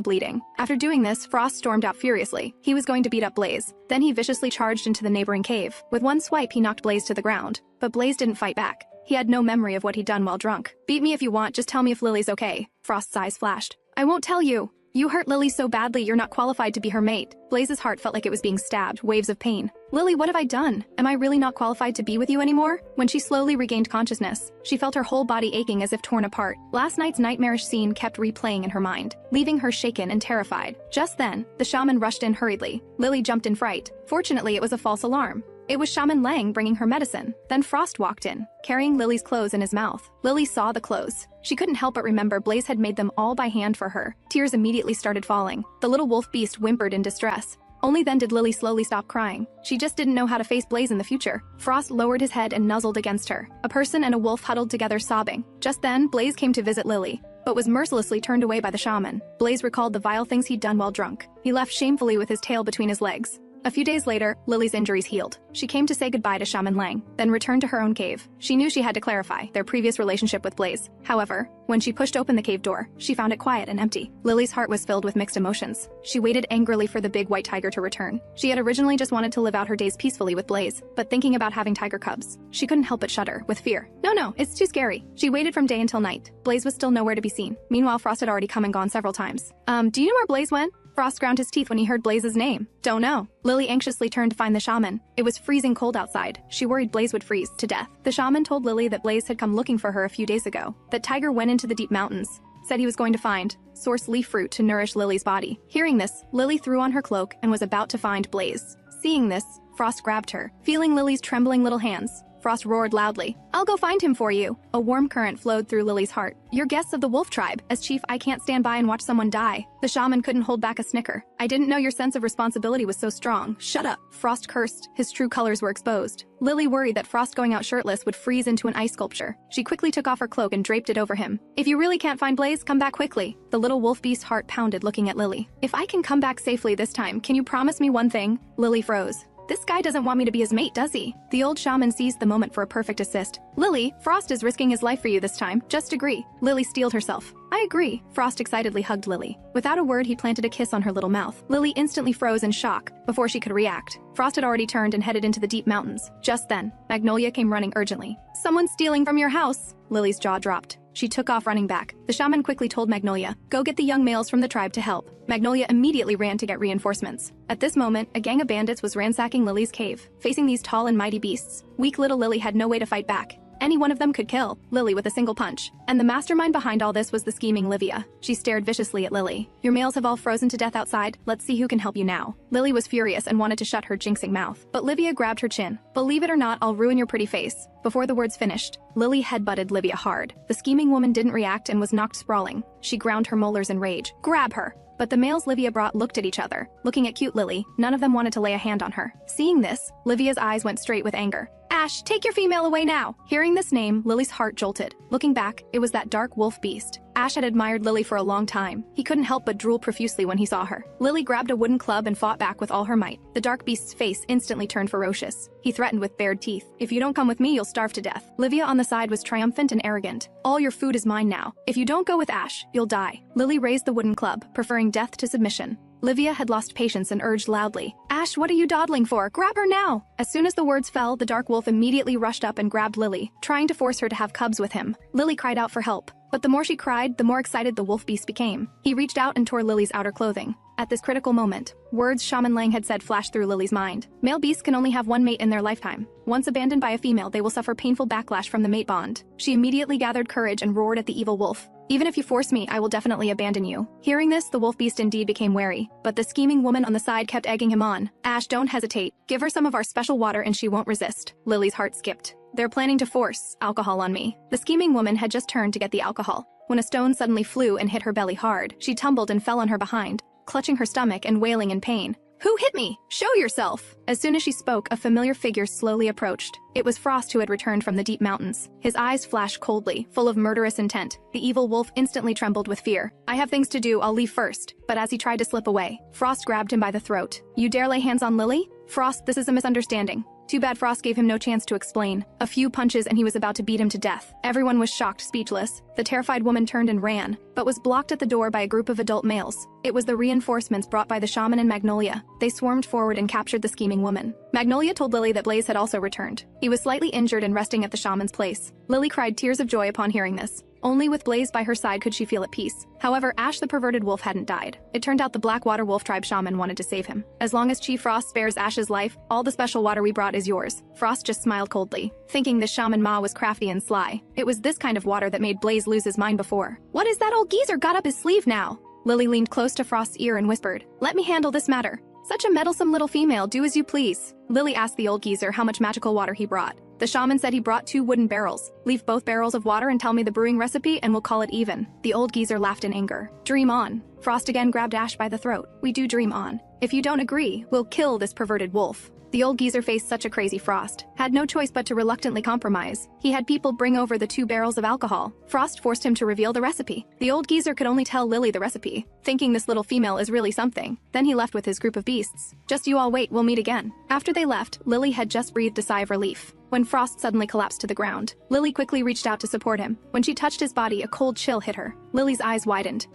bleeding. After doing this, Frost stormed out furiously. He was going to beat up Blaze. Then he viciously charged into the neighboring cave. With one swipe, he knocked Blaze to the ground. But Blaze didn't fight back. He had no memory of what he'd done while drunk. "Beat me if you want, just tell me if Lily's okay." Frost's eyes flashed. "I won't tell you. You hurt Lily so badly you're not qualified to be her mate." Blaze's heart felt like it was being stabbed, waves of pain. "Lily, what have I done? Am I really not qualified to be with you anymore?" When she slowly regained consciousness, she felt her whole body aching as if torn apart. Last night's nightmarish scene kept replaying in her mind, leaving her shaken and terrified. Just then, the shaman rushed in hurriedly. Lily jumped in fright. Fortunately, it was a false alarm. It was Shaman Lang bringing her medicine. Then Frost walked in, carrying Lily's clothes in his mouth. Lily saw the clothes. She couldn't help but remember Blaze had made them all by hand for her. Tears immediately started falling. The little wolf beast whimpered in distress. Only then did Lily slowly stop crying. She just didn't know how to face Blaze in the future. Frost lowered his head and nuzzled against her. A person and a wolf huddled together sobbing. Just then, Blaze came to visit Lily, but was mercilessly turned away by the shaman. Blaze recalled the vile things he'd done while drunk. He left shamefully with his tail between his legs. A few days later, Lily's injuries healed. She came to say goodbye to Shaman Lang, then returned to her own cave. She knew she had to clarify their previous relationship with Blaze. However, when she pushed open the cave door, she found it quiet and empty. Lily's heart was filled with mixed emotions. She waited angrily for the big white tiger to return. She had originally just wanted to live out her days peacefully with Blaze, but thinking about having tiger cubs, she couldn't help but shudder with fear. No, it's too scary. She waited from day until night. Blaze was still nowhere to be seen. Meanwhile, Frost had already come and gone several times. Do you know where Blaze went?" Frost ground his teeth when he heard Blaze's name. "Don't know." Lily anxiously turned to find the shaman. It was freezing cold outside. She worried Blaze would freeze to death. The shaman told Lily that Blaze had come looking for her a few days ago, that Tiger went into the deep mountains, said he was going to find source leaf fruit to nourish Lily's body. Hearing this, Lily threw on her cloak and was about to find Blaze. Seeing this, Frost grabbed her. Feeling Lily's trembling little hands, Frost roared loudly, "I'll go find him for you." A warm current flowed through Lily's heart. "You're guests of the wolf tribe. As chief, I can't stand by and watch someone die." The shaman couldn't hold back a snicker. "I didn't know your sense of responsibility was so strong." "Shut up." Frost cursed. His true colors were exposed. Lily worried that Frost going out shirtless would freeze into an ice sculpture. She quickly took off her cloak and draped it over him. "If you really can't find Blaze, come back quickly." The little wolf beast's heart pounded looking at Lily. "If I can come back safely this time, can you promise me one thing?" Lily froze. "This guy doesn't want me to be his mate, does he?" The old shaman seized the moment for a perfect assist. "Lily, Frost is risking his life for you this time. Just agree." Lily steeled herself. "I agree." Frost excitedly hugged Lily. Without a word, he planted a kiss on her little mouth. Lily instantly froze in shock before she could react. Frost had already turned and headed into the deep mountains. Just then, Magnolia came running urgently. "Someone's stealing from your house." Lily's jaw dropped. She took off running back. The shaman quickly told Magnolia, "Go get the young males from the tribe to help." Magnolia immediately ran to get reinforcements. At this moment, a gang of bandits was ransacking Lily's cave. Facing these tall and mighty beasts, weak little Lily had no way to fight back. Any one of them could kill Lily with a single punch. And the mastermind behind all this was the scheming Livia. She stared viciously at Lily. "Your males have all frozen to death outside. Let's see who can help you now." Lily was furious and wanted to shut her jinxing mouth, but Livia grabbed her chin. "Believe it or not, I'll ruin your pretty face." Before the words finished, Lily headbutted Livia hard. The scheming woman didn't react and was knocked sprawling. She ground her molars in rage. "Grab her!" But the males Livia brought looked at each other. Looking at cute Lily, none of them wanted to lay a hand on her. Seeing this, Livia's eyes went straight with anger. "Ash, take your female away now!" Hearing this name, Lily's heart jolted. Looking back, it was that dark wolf beast. Ash had admired Lily for a long time. He couldn't help but drool profusely when he saw her. Lily grabbed a wooden club and fought back with all her might. The dark beast's face instantly turned ferocious. He threatened with bared teeth. "If you don't come with me, you'll starve to death." Livia on the side was triumphant and arrogant. "All your food is mine now. If you don't go with Ash, you'll die." Lily raised the wooden club, preferring death to submission. Livia had lost patience and urged loudly, "Ash, what are you dawdling for? Grab her now!" As soon as the words fell, the dark wolf immediately rushed up and grabbed Lily, trying to force her to have cubs with him. Lily cried out for help, but the more she cried, the more excited the wolf beast became. He reached out and tore Lily's outer clothing. At this critical moment, words Shaman Lang had said flashed through Lily's mind. Male beasts can only have one mate in their lifetime. Once abandoned by a female, they will suffer painful backlash from the mate bond. She immediately gathered courage and roared at the evil wolf. "Even if you force me, I will definitely abandon you." Hearing this, the wolf beast indeed became wary, but the scheming woman on the side kept egging him on. "Ash, don't hesitate. Give her some of our special water and she won't resist." Lily's heart skipped. "They're planning to force alcohol on me." The scheming woman had just turned to get the alcohol when a stone suddenly flew and hit her belly hard. She tumbled and fell on her behind, clutching her stomach and wailing in pain. "Who hit me? Show yourself!" As soon as she spoke, a familiar figure slowly approached. It was Frost, who had returned from the deep mountains. His eyes flashed coldly, full of murderous intent. The evil wolf instantly trembled with fear. "I have things to do, I'll leave first." But as he tried to slip away, Frost grabbed him by the throat. "You dare lay hands on Lily?" "Frost, this is a misunderstanding." Too bad Frost gave him no chance to explain. A few punches and he was about to beat him to death. Everyone was shocked, speechless. The terrified woman turned and ran, but was blocked at the door by a group of adult males. It was the reinforcements brought by the shaman and Magnolia. They swarmed forward and captured the scheming woman. Magnolia told Lily that Blaze had also returned. He was slightly injured and resting at the shaman's place. Lily cried tears of joy upon hearing this. Only with Blaze by her side could she feel at peace. However, Ash the perverted wolf hadn't died. It turned out the Blackwater Wolf Tribe shaman wanted to save him. "As long as Chief Frost spares Ash's life, all the special water we brought is yours." Frost just smiled coldly, thinking the shaman Ma was crafty and sly. It was this kind of water that made Blaze lose his mind before. "What is that old geezer got up his sleeve now?" Lily leaned close to Frost's ear and whispered, "Let me handle this matter." "Such a meddlesome little female, do as you please." Lily asked the old geezer how much magical water he brought. The shaman said he brought 2 wooden barrels. "Leave both barrels of water and tell me the brewing recipe and we'll call it even." The old geezer laughed in anger. "Dream on." Frost again grabbed Ash by the throat. "We do dream on. If you don't agree, we'll kill this perverted wolf." The old geezer faced such a crazy Frost, had no choice but to reluctantly compromise. He had people bring over the 2 barrels of alcohol. Frost forced him to reveal the recipe. The old geezer could only tell Lily the recipe, thinking this little female is really something. Then he left with his group of beasts. "Just you all wait, we'll meet again." After they left, Lily had just breathed a sigh of relief when Frost suddenly collapsed to the ground. Lily quickly reached out to support him. When she touched his body, a cold chill hit her. Lily's eyes widened.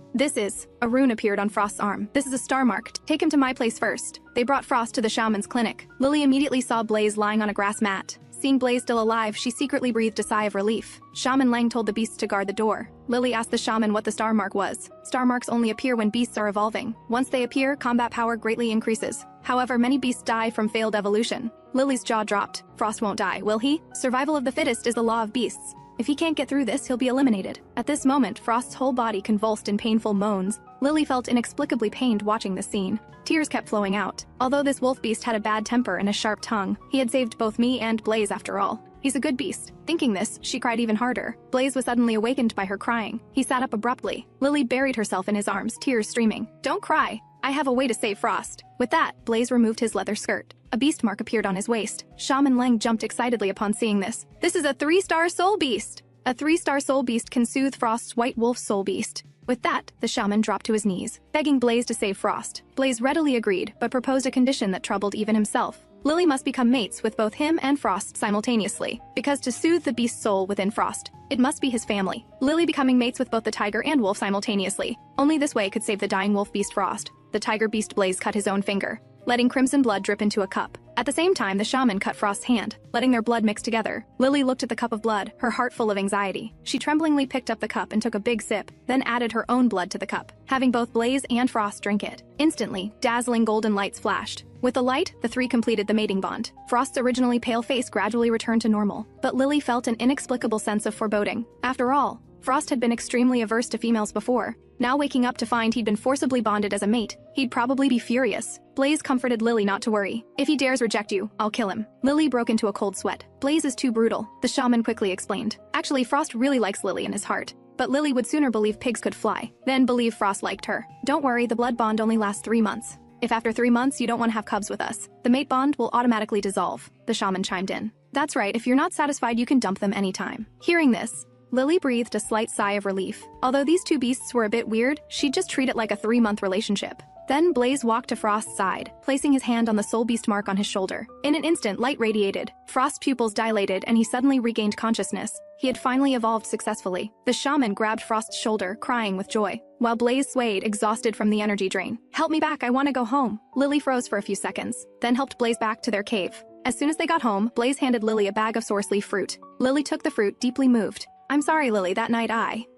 A rune appeared on Frost's arm. "This is a star mark. Take him to my place first." They brought Frost to the shaman's clinic. Lily immediately saw Blaze lying on a grass mat. Seeing Blaze still alive, she secretly breathed a sigh of relief. Shaman Lang told the beasts to guard the door. Lily asked the shaman what the star mark was. Star marks only appear when beasts are evolving. Once they appear, combat power greatly increases. However, many beasts die from failed evolution. Lily's jaw dropped. Frost won't die, will he? Survival of the fittest is the law of beasts. If he can't get through this, he'll be eliminated. At this moment, Frost's whole body convulsed in painful moans. Lily felt inexplicably pained watching the scene. Tears kept flowing out. Although this wolf beast had a bad temper and a sharp tongue, he had saved both me and Blaze after all. He's a good beast. Thinking this, she cried even harder. Blaze was suddenly awakened by her crying. He sat up abruptly. Lily buried herself in his arms, tears streaming. "Don't cry. I have a way to save Frost." With that, Blaze removed his leather skirt. A beast mark appeared on his waist. Shaman Lang jumped excitedly upon seeing this. "This is a 3-star soul beast!" A 3-star soul beast can soothe Frost's white wolf soul beast. With that, the shaman dropped to his knees, begging Blaze to save Frost. Blaze readily agreed, but proposed a condition that troubled even himself. Lily must become mates with both him and Frost simultaneously, because to soothe the beast's soul within Frost, it must be his family. Lily becoming mates with both the tiger and wolf simultaneously. Only this way could save the dying wolf beast Frost. The tiger beast Blaze cut his own finger, letting crimson blood drip into a cup. At the same time, the shaman cut Frost's hand, letting their blood mix together. Lily looked at the cup of blood, her heart full of anxiety. She tremblingly picked up the cup and took a big sip, then added her own blood to the cup, having both Blaze and Frost drink it. Instantly, dazzling golden lights flashed. With the light, the three completed the mating bond. Frost's originally pale face gradually returned to normal, but Lily felt an inexplicable sense of foreboding. After all, Frost had been extremely averse to females before. Now waking up to find he'd been forcibly bonded as a mate, he'd probably be furious. Blaze comforted Lily not to worry. If he dares reject you, I'll kill him. Lily broke into a cold sweat. Blaze is too brutal, the shaman quickly explained. Actually, Frost really likes Lily in his heart. But Lily would sooner believe pigs could fly than believe Frost liked her. Don't worry, the blood bond only lasts 3 months. If after 3 months you don't want to have cubs with us, the mate bond will automatically dissolve, the shaman chimed in. That's right, if you're not satisfied you can dump them anytime. Hearing this, Lily breathed a slight sigh of relief. Although these two beasts were a bit weird, she'd just treat it like a 3-month relationship. Then Blaze walked to Frost's side, placing his hand on the soul beast mark on his shoulder. In an instant, light radiated. Frost's pupils dilated and he suddenly regained consciousness. He had finally evolved successfully. The shaman grabbed Frost's shoulder, crying with joy, while Blaze swayed, exhausted from the energy drain. Help me back, I want to go home. Lily froze for a few seconds, then helped Blaze back to their cave. As soon as they got home, Blaze handed Lily a bag of source leaf fruit. Lily took the fruit, deeply moved. I'm sorry, Lily, that night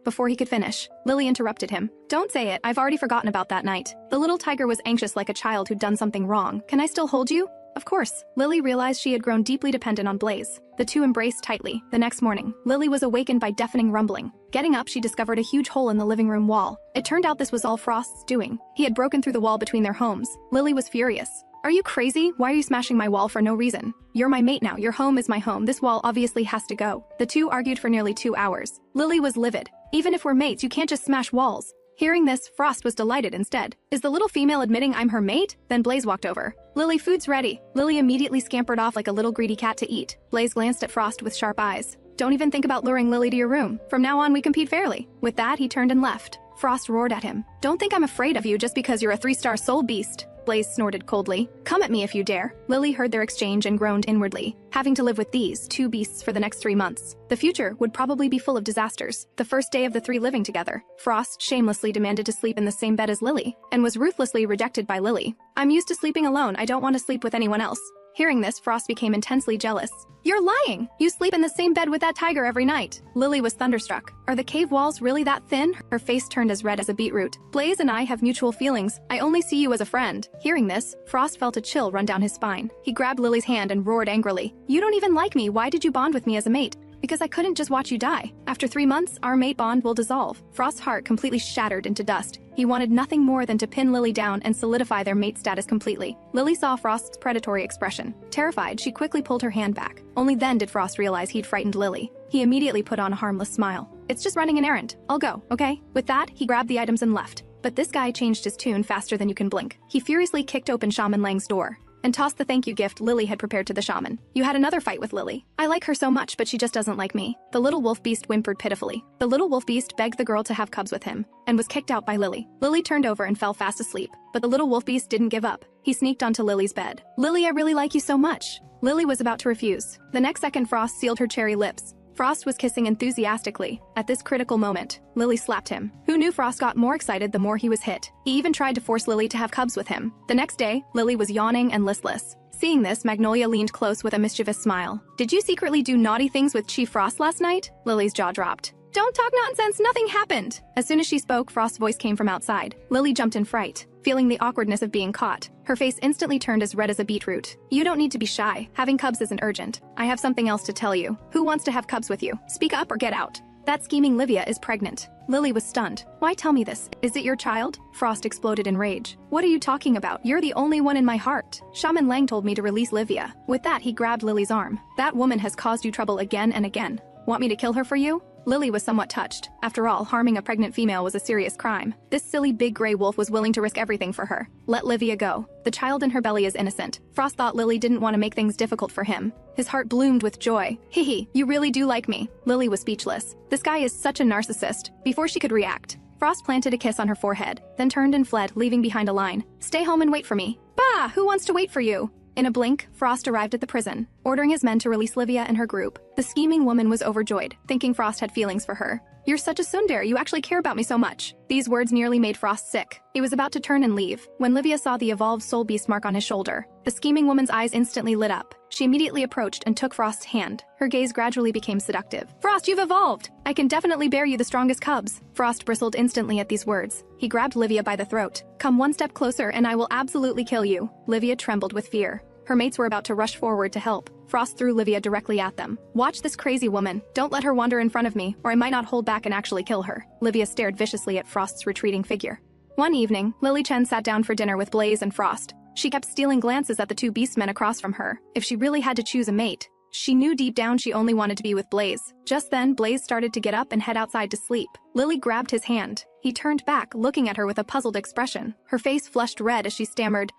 Before he could finish, Lily interrupted him. Don't say it, I've already forgotten about that night. The little tiger was anxious like a child who'd done something wrong. Can I still hold you? Of course. Lily realized she had grown deeply dependent on Blaze. The two embraced tightly. The next morning, Lily was awakened by deafening rumbling. Getting up, she discovered a huge hole in the living room wall. It turned out this was all Frost's doing. He had broken through the wall between their homes. Lily was furious. Are you crazy? Why are you smashing my wall for no reason? You're my mate now, your home is my home, this wall obviously has to go. The two argued for nearly 2 hours. Lily was livid. Even if we're mates, you can't just smash walls. Hearing this, Frost was delighted instead. Is the little female admitting I'm her mate? Then Blaze walked over. Lily, food's ready. Lily immediately scampered off like a little greedy cat to eat. Blaze glanced at Frost with sharp eyes. Don't even think about luring Lily to your room. From now on, we compete fairly. With that, he turned and left. Frost roared at him. Don't think I'm afraid of you just because you're a 3-star soul beast. Blaze snorted coldly. Come at me if you dare. Lily heard their exchange and groaned inwardly, having to live with these 2 beasts for the next 3 months. The future would probably be full of disasters. The first day of the 3 living together, Frost shamelessly demanded to sleep in the same bed as Lily, and was ruthlessly rejected by Lily. I'm used to sleeping alone, I don't want to sleep with anyone else. Hearing this, Frost became intensely jealous. You're lying! You sleep in the same bed with that tiger every night. Lily was thunderstruck. Are the cave walls really that thin? Her face turned as red as a beetroot. Blaze and I have mutual feelings. I only see you as a friend. Hearing this, Frost felt a chill run down his spine. He grabbed Lily's hand and roared angrily. You don't even like me. Why did you bond with me as a mate? Because I couldn't just watch you die. After 3 months, our mate bond will dissolve. Frost's heart completely shattered into dust. He wanted nothing more than to pin Lily down and solidify their mate status completely. Lily saw Frost's predatory expression. Terrified, she quickly pulled her hand back. Only then did Frost realize he'd frightened Lily. He immediately put on a harmless smile. It's just running an errand. I'll go, okay? With that, he grabbed the items and left. But this guy changed his tune faster than you can blink. He furiously kicked open Shaman Lang's door and tossed the thank you gift Lily had prepared to the shaman. You had another fight with Lily. I like her so much, but she just doesn't like me. The little wolf beast whimpered pitifully. The little wolf beast begged the girl to have cubs with him, and was kicked out by Lily. Lily turned over and fell fast asleep, but the little wolf beast didn't give up. He sneaked onto Lily's bed. Lily, I really like you so much. Lily was about to refuse. The next second, Frost sealed her cherry lips. Frost was kissing enthusiastically. At this critical moment, Lily slapped him. Who knew Frost got more excited the more he was hit? He even tried to force Lily to have cubs with him. The next day, Lily was yawning and listless. Seeing this, Magnolia leaned close with a mischievous smile. Did you secretly do naughty things with Chief Frost last night? Lily's jaw dropped. Don't talk nonsense, nothing happened. As soon as she spoke, Frost's voice came from outside. Lily jumped in fright, feeling the awkwardness of being caught. Her face instantly turned as red as a beetroot. You don't need to be shy. Having cubs isn't urgent. I have something else to tell you. Who wants to have cubs with you? Speak up or get out. That scheming Livia is pregnant. Lily was stunned. Why tell me this? Is it your child? Frost exploded in rage. What are you talking about? You're the only one in my heart. Shaman Lang told me to release Livia. With that, he grabbed Lily's arm. That woman has caused you trouble again and again. Want me to kill her for you? Lily was somewhat touched. After all, harming a pregnant female was a serious crime. This silly big gray wolf was willing to risk everything for her. Let Livia go. The child in her belly is innocent. Frost thought Lily didn't want to make things difficult for him. His heart bloomed with joy. Hee, you really do like me. Lily was speechless. This guy is such a narcissist. Before she could react, Frost planted a kiss on her forehead, then turned and fled, leaving behind a line. Stay home and wait for me. Bah, who wants to wait for you? In a blink, Frost arrived at the prison, ordering his men to release Livia and her group. The scheming woman was overjoyed, thinking Frost had feelings for her. You're such a tsundere, you actually care about me so much. These words nearly made Frost sick. He was about to turn and leave when Livia saw the evolved soul beast mark on his shoulder. The scheming woman's eyes instantly lit up. She immediately approached and took Frost's hand. Her gaze gradually became seductive. Frost, you've evolved! I can definitely bear you the strongest cubs. Frost bristled instantly at these words. He grabbed Livia by the throat. Come one step closer and I will absolutely kill you. Livia trembled with fear. Her mates were about to rush forward to help. Frost threw Livia directly at them. Watch this crazy woman. Don't let her wander in front of me, or I might not hold back and actually kill her. Livia stared viciously at Frost's retreating figure. One evening, Lily Chen sat down for dinner with Blaze and Frost. She kept stealing glances at the two beastmen across from her. If she really had to choose a mate, she knew deep down she only wanted to be with Blaze. Just then, Blaze started to get up and head outside to sleep. Lily grabbed his hand. He turned back, looking at her with a puzzled expression. Her face flushed red as she stammered,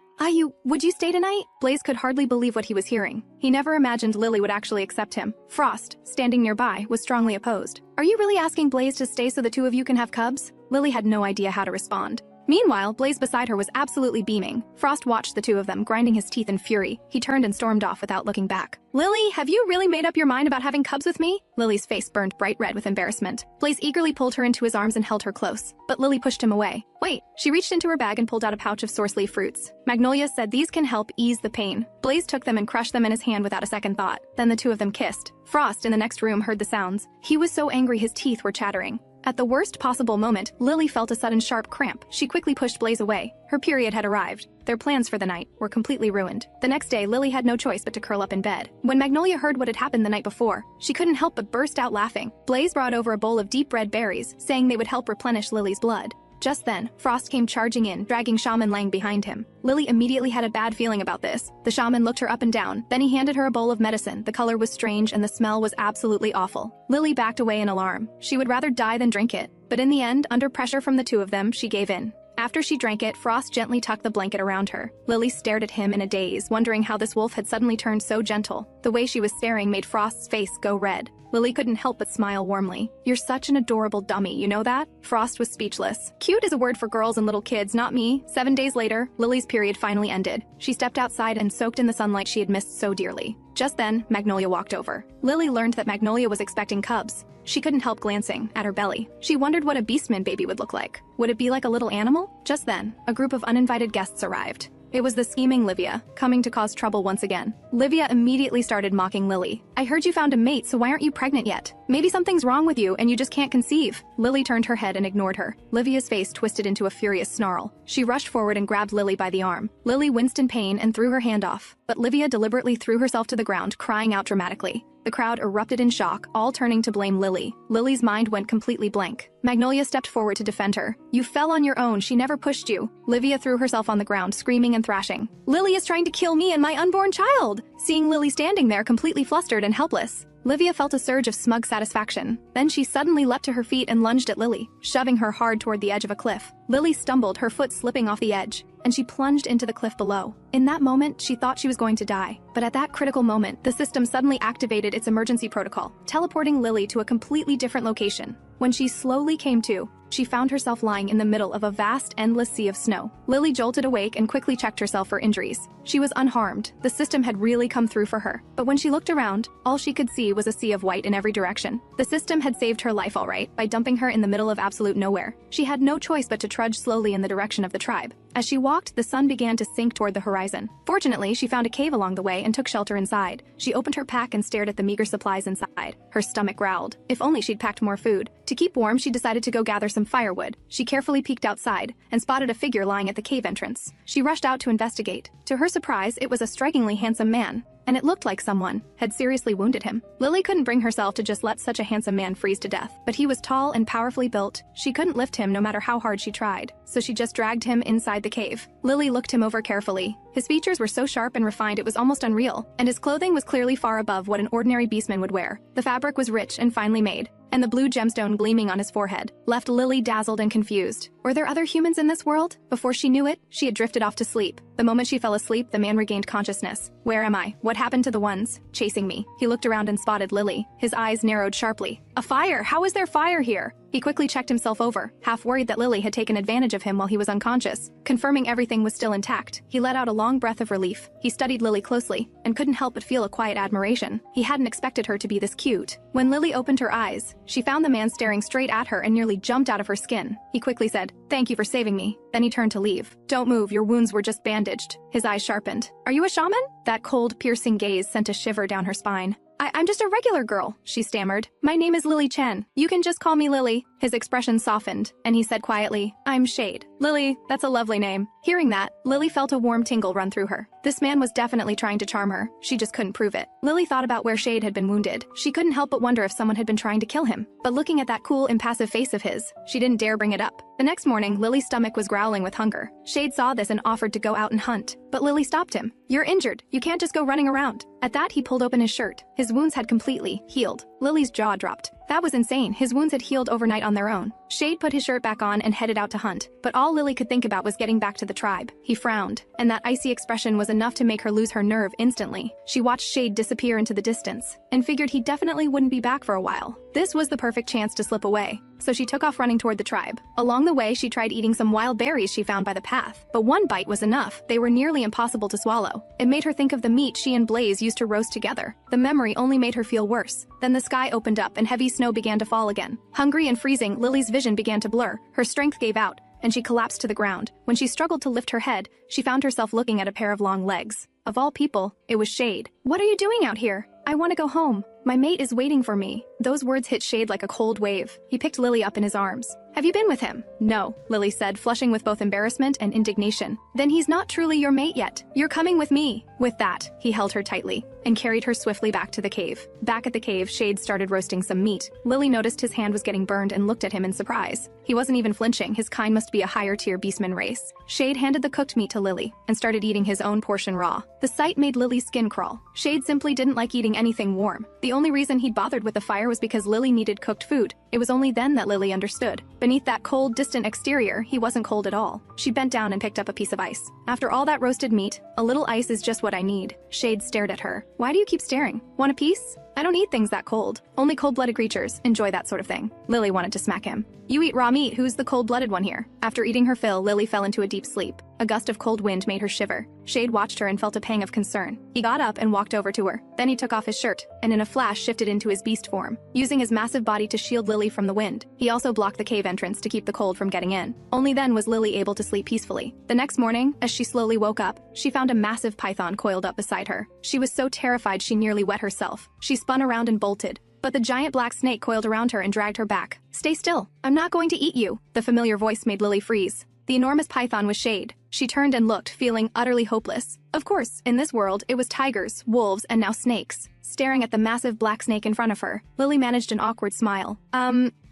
would you stay tonight? Blaze could hardly believe what he was hearing. He never imagined Lily would actually accept him. Frost, standing nearby, was strongly opposed. Are you really asking Blaze to stay so the two of you can have cubs? Lily had no idea how to respond. Meanwhile, Blaze beside her was absolutely beaming. Frost watched the two of them, grinding his teeth in fury. He turned and stormed off without looking back. Lily, have you really made up your mind about having cubs with me? Lily's face burned bright red with embarrassment. Blaze eagerly pulled her into his arms and held her close. But Lily pushed him away. Wait. She reached into her bag and pulled out a pouch of source leaf fruits. Magnolia said these can help ease the pain. Blaze took them and crushed them in his hand without a second thought. Then the two of them kissed. Frost, in the next room, heard the sounds. He was so angry his teeth were chattering. At the worst possible moment, Lily felt a sudden sharp cramp. She quickly pushed Blaze away. Her period had arrived. Their plans for the night were completely ruined. The next day, Lily had no choice but to curl up in bed. When Magnolia heard what had happened the night before, she couldn't help but burst out laughing. Blaze brought over a bowl of deep red berries, saying they would help replenish Lily's blood. Just then, Frost came charging in, dragging Shaman Lang behind him. Lily immediately had a bad feeling about this. The shaman looked her up and down, then he handed her a bowl of medicine. The color was strange and the smell was absolutely awful. Lily backed away in alarm. She would rather die than drink it. But in the end, under pressure from the two of them, she gave in. After she drank it, Frost gently tucked the blanket around her. Lily stared at him in a daze, wondering how this wolf had suddenly turned so gentle. The way she was staring made Frost's face go red. Lily couldn't help but smile warmly. You're such an adorable dummy, you know that? Frost was speechless. Cute is a word for girls and little kids, not me. 7 days later, Lily's period finally ended. She stepped outside and soaked in the sunlight she had missed so dearly. Just then, Magnolia walked over. Lily learned that Magnolia was expecting cubs. She couldn't help glancing at her belly. She wondered what a Beastman baby would look like. Would it be like a little animal? Just then, a group of uninvited guests arrived. It was the scheming Livia, coming to cause trouble once again. Livia immediately started mocking Lily. I heard you found a mate, so why aren't you pregnant yet? Maybe something's wrong with you and you just can't conceive. Lily turned her head and ignored her. Livia's face twisted into a furious snarl. She rushed forward and grabbed Lily by the arm. Lily winced in pain and threw her hand off, but Livia deliberately threw herself to the ground, crying out dramatically. The crowd erupted in shock, all turning to blame Lily. Lily's mind went completely blank. Magnolia stepped forward to defend her. You fell on your own, she never pushed you. Livia threw herself on the ground, screaming and thrashing. Lily is trying to kill me and my unborn child! Seeing Lily standing there completely flustered and helpless, Livia felt a surge of smug satisfaction. Then she suddenly leapt to her feet and lunged at Lily, shoving her hard toward the edge of a cliff. Lily stumbled, her foot slipping off the edge, and she plunged into the cliff below. In that moment, she thought she was going to die. But at that critical moment, the system suddenly activated its emergency protocol, teleporting Lily to a completely different location. When she slowly came to, she found herself lying in the middle of a vast, endless sea of snow. Lily jolted awake and quickly checked herself for injuries. She was unharmed. The system had really come through for her. But when she looked around, all she could see was a sea of white in every direction. The system had saved her life all right, by dumping her in the middle of absolute nowhere. She had no choice but to trudge slowly in the direction of the tribe. As she walked, the sun began to sink toward the horizon. Fortunately, she found a cave along the way and took shelter inside. She opened her pack and stared at the meager supplies inside. Her stomach growled. If only she'd packed more food. To keep warm, she decided to go gather some firewood. She carefully peeked outside and spotted a figure lying at the cave entrance. She rushed out to investigate. To her surprise, it was a strikingly handsome man, and it looked like someone had seriously wounded him. Lily couldn't bring herself to just let such a handsome man freeze to death, but he was tall and powerfully built. She couldn't lift him no matter how hard she tried, so she just dragged him inside the cave. Lily looked him over carefully. His features were so sharp and refined it was almost unreal, and his clothing was clearly far above what an ordinary beastman would wear. The fabric was rich and finely made, and the blue gemstone gleaming on his forehead left Lily dazzled and confused. Were there other humans in this world? Before she knew it, she had drifted off to sleep. The moment she fell asleep, the man regained consciousness. Where am I? What happened to the ones chasing me? He looked around and spotted Lily. His eyes narrowed sharply. A fire! How is there fire here? He quickly checked himself over, half worried that Lily had taken advantage of him while he was unconscious. Confirming everything was still intact, he let out a long breath of relief. He studied Lily closely, and couldn't help but feel a quiet admiration. He hadn't expected her to be this cute. When Lily opened her eyes, She found the man staring straight at her and nearly jumped out of her skin. He quickly said, "Thank you for saving me." Then he turned to leave. "Don't move, your wounds were just bandaged." His eyes sharpened. "Are you a shaman?" That cold, piercing gaze sent a shiver down her spine. I'm just a regular girl," she stammered. "My name is Lily Chen. You can just call me Lily." His expression softened, and he said quietly, "I'm Shade." "Lily, that's a lovely name." Hearing that, Lily felt a warm tingle run through her. This man was definitely trying to charm her. She just couldn't prove it. Lily thought about where Shade had been wounded. She couldn't help but wonder if someone had been trying to kill him. But looking at that cool, impassive face of his, she didn't dare bring it up. The next morning, Lily's stomach was growling with hunger. Shade saw this and offered to go out and hunt. But Lily stopped him. "You're injured. You can't just go running around." At that, he pulled open his shirt. His wounds had completely healed. Lily's jaw dropped. That was insane. His wounds had healed overnight on their own. Shade put his shirt back on and headed out to hunt. But all Lily could think about was getting back to the tribe. He frowned, and that icy expression was enough to make her lose her nerve instantly. She watched Shade disappear into the distance, and figured he definitely wouldn't be back for a while. This was the perfect chance to slip away. So she took off running toward the tribe. Along the way, she tried eating some wild berries she found by the path. But one bite was enough. They were nearly impossible to swallow. It made her think of the meat she and Blaze used to roast together. The memory only made her feel worse. Then the sky opened up and heavy snow began to fall again. Hungry and freezing, Lily's vision began to blur. Her strength gave out, and she collapsed to the ground. When she struggled to lift her head, she found herself looking at a pair of long legs. Of all people, it was Shade. "What are you doing out here?" "I want to go home. My mate is waiting for me." Those words hit Shade like a cold wave. He picked Lily up in his arms. "Have you been with him?" "No," Lily said, flushing with both embarrassment and indignation. "Then he's not truly your mate yet. You're coming with me." With that, he held her tightly and carried her swiftly back to the cave. Back at the cave, Shade started roasting some meat. Lily noticed his hand was getting burned and looked at him in surprise. He wasn't even flinching. His kind must be a higher-tier Beastman race. Shade handed the cooked meat to Lily and started eating his own portion raw. The sight made Lily's skin crawl. Shade simply didn't like eating anything warm. The only reason he'd bothered with the fire was because Lily needed cooked food. It was only then that Lily understood. Beneath that cold, distant exterior, he wasn't cold at all. She bent down and picked up a piece of ice. "After all that roasted meat, a little ice is just what I need." Shade stared at her. "Why do you keep staring? Want a piece?" "I don't eat things that cold. Only cold-blooded creatures enjoy that sort of thing." Lily wanted to smack him. "You eat raw meat, who's the cold-blooded one here?" After eating her fill, Lily fell into a deep sleep. A gust of cold wind made her shiver. Shade watched her and felt a pang of concern. He got up and walked over to her. Then he took off his shirt, and in a flash shifted into his beast form, using his massive body to shield Lily from the wind. He also blocked the cave entrance to keep the cold from getting in. Only then was Lily able to sleep peacefully. The next morning, as she slowly woke up, she found a massive python coiled up beside her. She was so terrified she nearly wet herself. She spun around and bolted. But the giant black snake coiled around her and dragged her back. "Stay still. I'm not going to eat you." The familiar voice made Lily freeze. The enormous python was Shade. She turned and looked, feeling utterly hopeless. Of course, in this world, it was tigers, wolves, and now snakes. Staring at the massive black snake in front of her, Lily managed an awkward smile.